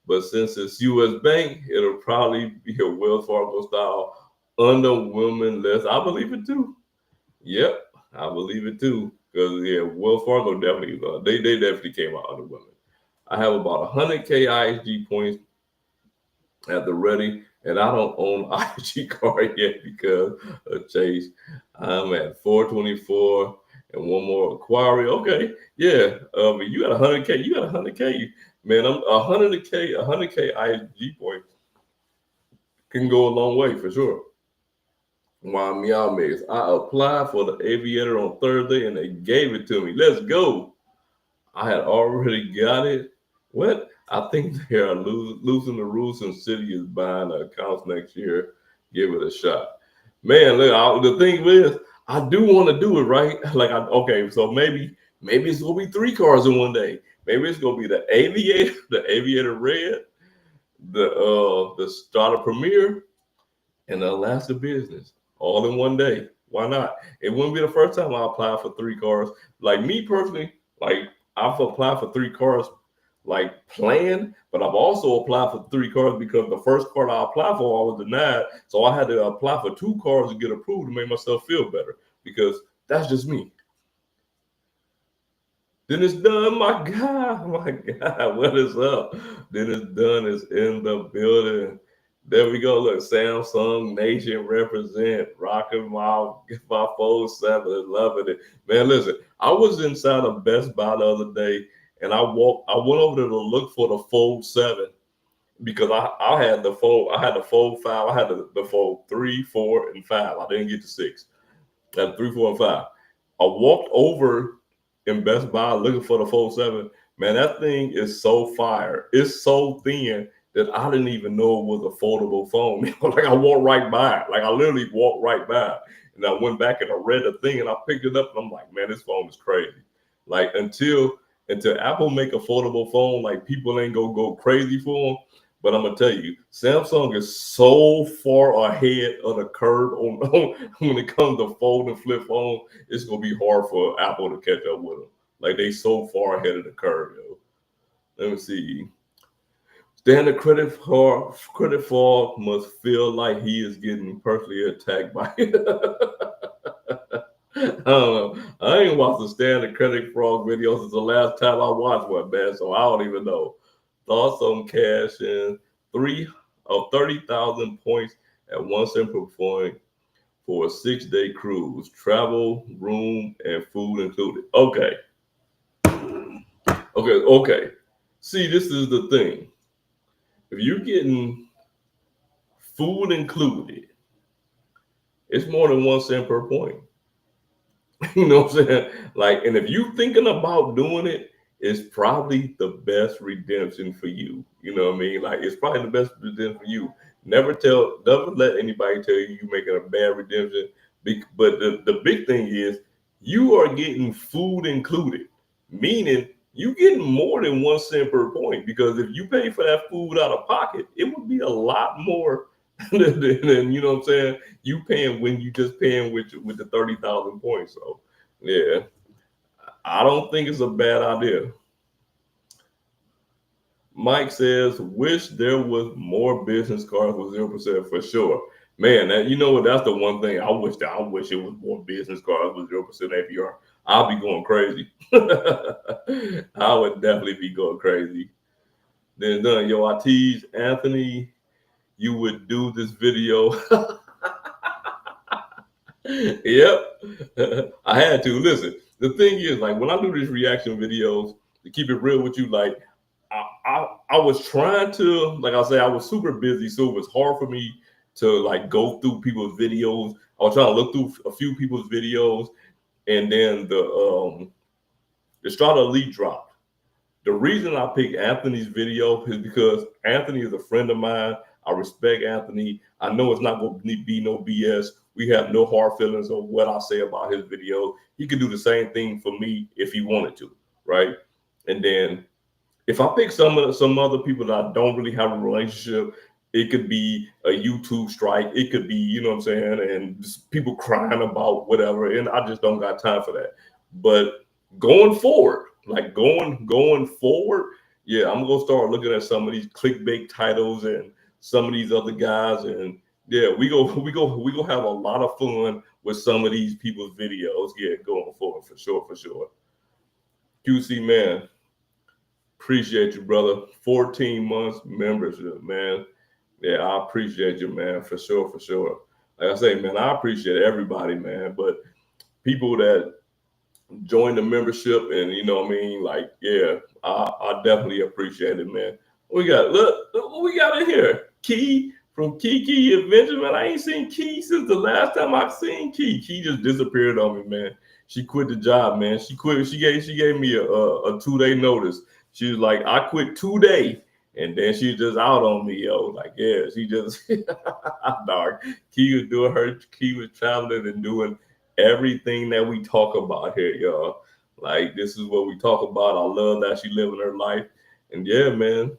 But since it's U.S. Bank, it'll probably be a Wells Fargo style underwhelming list. I believe it too. Yep, I believe it too. Because yeah, Wells Fargo definitely they definitely came out underwhelming. I have about 100K IHG points at the ready, and I don't own IHG card yet because of Chase. I'm at 424 and one more acquiring. Okay, yeah. You got 100K. You got 100K. Man, I'm 100K IHG points can go a long way for sure. Wow, Meow Maze. I applied for the aviator on Thursday and they gave it to me. Let's go. I had already got it. What? I think they are losing the rules since Citi is buying the accounts next year. Give it a shot. Man, look, the thing is, I do want to do it, right? Okay, so maybe it's gonna be 3 cars in one day. Maybe it's gonna be the Aviator Red, the Strata Premier, and the Alaska Business all in one day. Why not? It wouldn't be the first time I applied for 3 cars. Like me personally, like I've applied for 3 cars like planned, but I've also applied for 3 cars because the first car I applied for I was denied. So I had to apply for 2 cars to get approved to make myself feel better because that's just me. Dennis Dunn, my God, what is up? Dennis Dunn is in the building. There we go. Look, Samsung Nation represent, rocking my 4-7, loving it. Man, listen, I was inside of Best Buy the other day, and I went over there to look for the Fold 7 because I had the Fold 5, I had the Fold 3, 4, and 5. I didn't get the 6. I had 3, 4, and 5. I walked over in Best Buy looking for the Fold 7. Man, that thing is so fire. It's so thin that I didn't even know it was a foldable phone. Like I walked right by it. Like I literally walked right by it. And I went back and I read the thing and I picked it up and I'm like, man, this phone is crazy. Like until Apple make a foldable phone, like people ain't gonna go crazy for them. But I'm gonna tell you, Samsung is so far ahead of the curve on when it comes to fold and flip phone. It's gonna be hard for Apple to catch up with them. Like they so far ahead of the curve, yo. Let me see. Standard credit fraud must feel like he is getting personally attacked by it. I don't know. I ain't watched the standard credit fraud video since the last time I watched one, man. So I don't even know. Thoughts on cash in 30,000 points at 1 cent per point for a 6-day cruise, travel, room, and food included. Okay. See, this is the thing. If you're getting food included, it's more than 1 cent per point. You know what I'm saying? Like, and if you're thinking about doing it, it's probably the best redemption for you. You know what I mean? Like, it's probably the best redemption for you. Never let anybody tell you you're making a bad redemption. But the big thing is you are getting food included, meaning you getting more than 1 cent per point. Because if you pay for that food out of pocket, it would be a lot more than you know what I'm saying. You paying when you just paying with the 30,000 points. So yeah, I don't think it's a bad idea. Mike says, wish there was more business cards with 0% for sure. Man, that, you know what? That's the one thing I wish it was more business cards with 0% APR. I'll be going crazy. I would definitely be going crazy. Then done, yo, I teased Anthony. You would do this video. Yep. I had to. Listen, the thing is, like, when I do these reaction videos, to keep it real with you, like, I was trying to, like I say, I was super busy, so it was hard for me to like go through people's videos. I was trying to look through a few people's videos, and then the Strata Elite dropped. The reason I picked Anthony's video is because Anthony is a friend of mine. I respect Anthony. I know it's not going to be no BS. We have no hard feelings on what I say about his video. He could do the same thing for me if he wanted to, right? And then if I pick some other people that I don't really have a relationship, it could be a YouTube strike. It could be, you know what I'm saying, and just people crying about whatever. And I just don't got time for that. But going forward, like going forward, yeah, I'm gonna start looking at some of these clickbait titles and some of these other guys, and yeah, we go have a lot of fun with some of these people's videos. Yeah, going forward for sure. QC man. Appreciate you, brother. 14 months membership, man. Yeah, I appreciate you, man, for sure. Like I say, man, I appreciate everybody, man. But people that join the membership and you know what I mean, like, yeah, I definitely appreciate it, man. Look what we got in here. Key from Kiki Adventure, man. I ain't seen Key since the last time I've seen Key. Key just disappeared on me, man. She quit the job, man. She quit. She gave me a 2-day notice. She was like, I quit today. And then she just out on me, yo. Like, yeah, she just dark. Key was traveling and doing everything that we talk about here, y'all. Like, this is what we talk about. I love that she living her life. And yeah, man.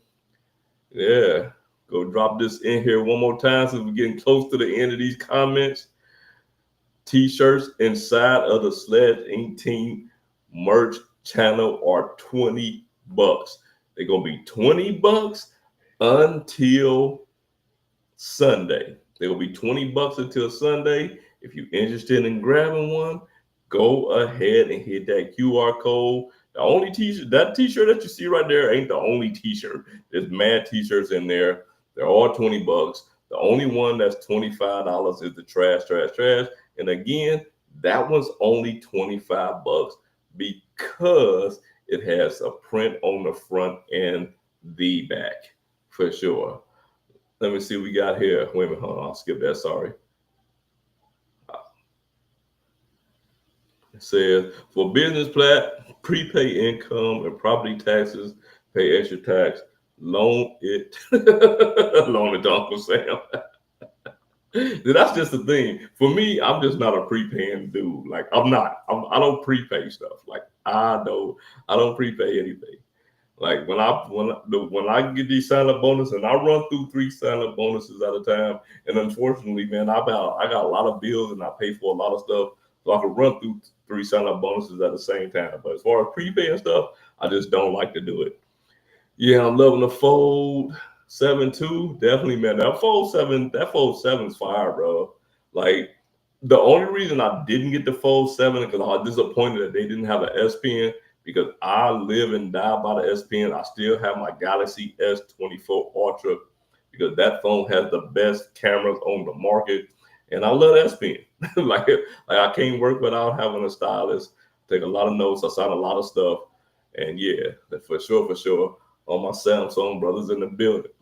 Yeah. Go drop this in here one more time since we're getting close to the end of these comments. T-shirts inside of the SledgeInc team merch channel are $20. They're gonna be $20 until Sunday. They're gonna be $20 until Sunday. If you're interested in grabbing one, go ahead and hit that QR code. The only t-shirt that you see right there ain't the only t-shirt. There's mad t-shirts in there. They're all $20. The only one that's $25 is the trash. And again, that one's only $25 because it has a print on the front and the back for sure. Let me see what we got here. Wait a minute, hold on, I'll skip that, sorry. says for business prepay income and property taxes, pay extra tax, loan it, loan it to Uncle Sam. That's just the thing. For me, I'm just not a prepaying dude. Like I'm not. I don't prepay stuff. Like I don't prepay anything. Like when I get these sign up bonuses, and I run through 3 sign up bonuses at a time, and unfortunately, man, I got a lot of bills and I pay for a lot of stuff, so I can run through 3 sign up bonuses at the same time. But as far as prepaying stuff, I just don't like to do it. Yeah, I'm loving the Fold 7 too. Definitely, man. That Fold 7's fire, bro. Like the only reason I didn't get the Fold 7 because I was disappointed that they didn't have an S Pen because I live and die by the S Pen. I still have my Galaxy S24 Ultra because that phone has the best cameras on the market, and I love S Pen. like I can't work without having a stylist. Take a lot of notes. I sign a lot of stuff, and yeah, for sure. All my Samsung brothers in the building.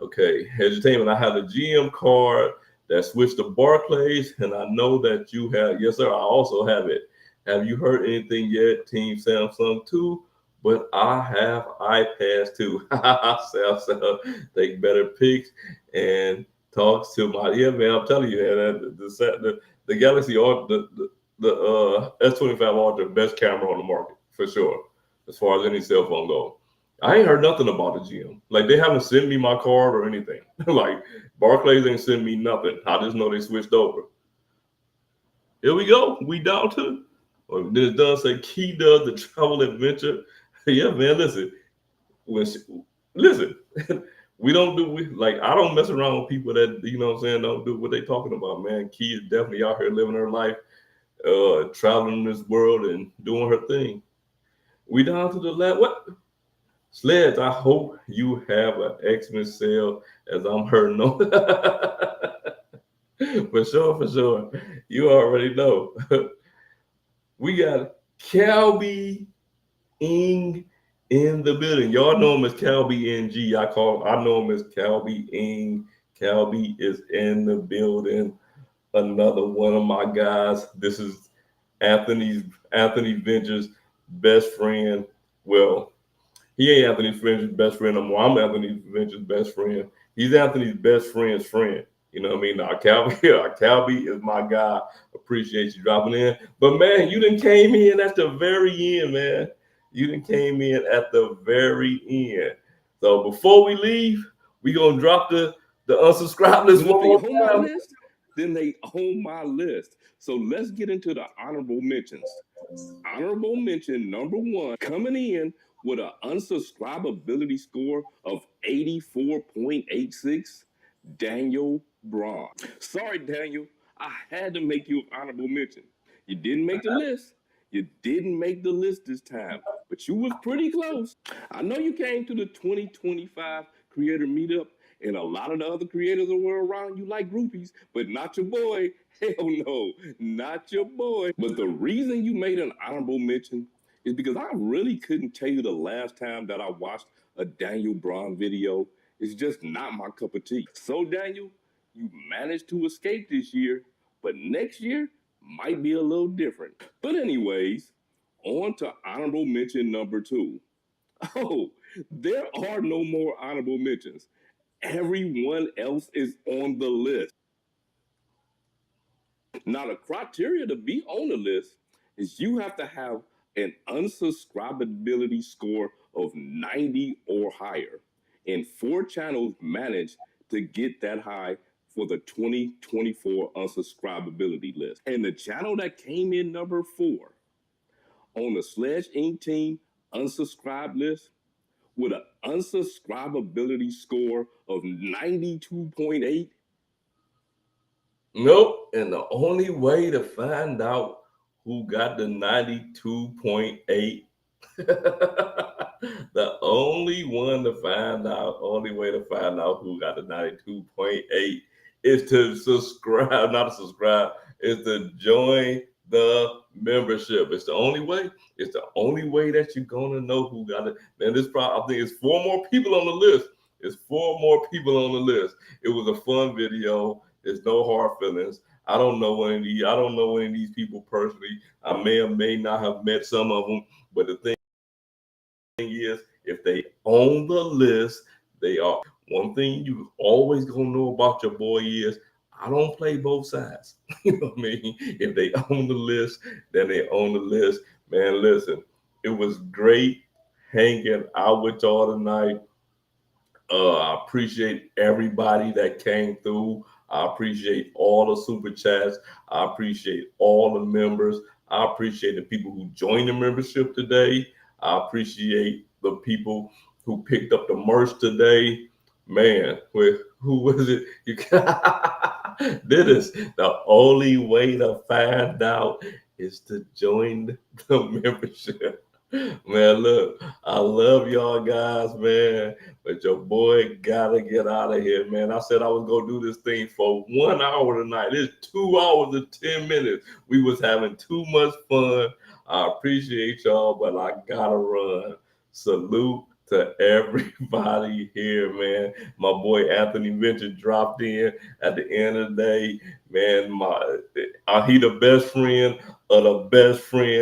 Okay, entertainment. I have a GM card that switched to Barclays, and I know that you have. Yes, sir. I also have it. Have you heard anything yet, Team Samsung too? But I have iPads too. Samsung take better pics and talks to my. Yeah, man. I'm telling you, man, the Galaxy the S25 Ultra, best camera on the market for sure, as far as any cell phone goes. I ain't heard nothing about the GM. Like they haven't sent me my card or anything. Like Barclays ain't sent me nothing. I just know they switched over. Here we go. We down to. Or this does say Key does the travel adventure. Yeah, man. Listen, listen. We don't do like I don't mess around with people that what I'm saying don't do what they talking about, man. Key is definitely out here living her life, traveling this world and doing her thing. We down to the last what? Sledge, I hope you have an Xmas sale as I'm hurting on. For sure. You already know. We got Calby Ing in the building. Y'all know him as Calby NG. I know him as Calby Ing. Calby is in the building. Another one of my guys. This is Anthony Venture's best friend. Well, he ain't Anthony Venture's best friend no more. I'm Anthony Venture's best friend. He's Anthony's best friend's friend. You know what I mean? Calby is my guy. Appreciate you dropping in. But man, you done came in at the very end, man. You done came in at the very end. So before we leave, we gonna drop the unsubscribe list one more time. Then they own my list. So let's get into the honorable mentions. Honorable mention number 1, coming in with an unsubscribability score of 84.86, Daniel Braun. Sorry, Daniel, I had to make you an honorable mention. You didn't make the list. You didn't make the list this time, but you was pretty close. I know you came to the 2025 Creator Meetup, and a lot of the other creators that were around you like groupies, but not your boy. Hell no, not your boy. But the reason you made an honorable mention is because I really couldn't tell you the last time that I watched a Daniel Braun video. It's just not my cup of tea. So Daniel, you managed to escape this year, but next year might be a little different. But anyways, on to honorable mention number 2. Oh, there are no more honorable mentions. Everyone else is on the list. Now, the criteria to be on the list is you have to have an unsubscribability score of 90 or higher, and 4 channels managed to get that high for the 2024 unsubscribability list. And the channel that came in number 4 on the SledgeInc team unsubscribe list with an unsubscribability score of 92.8. Nope. And the only way to find out who got the 92.8, the only way to find out who got the 92.8 is to subscribe, not to subscribe, is to join the membership. It's the only way. It's the only way that you're gonna know who got it. Man, I think it's 4 more people on the list. It's 4 more people on the list. It was a fun video. There's no hard feelings. I don't know any of these people personally. I may or may not have met some of them, but the thing is, if they own the list, they are. One thing you always gonna know about your boy is I don't play both sides. You know what I mean? If they own the list, then they own the list. Man, listen, it was great hanging out with y'all tonight. I appreciate everybody that came through. I appreciate all the super chats. I appreciate all the members. I appreciate the people who joined the membership today. I appreciate the people who picked up the merch today. Man, who was it? Dennis, the only way to find out is to join the membership. Man, look, I love y'all guys, man. But your boy gotta get out of here, man. I said I was gonna do this thing for 1 hour tonight. It's 2 hours and 10 minutes. We was having too much fun. I appreciate y'all, but I gotta run. Salute to everybody here, man. My boy Anthony Venture dropped in at the end of the day, man. He the best friend of the best friend.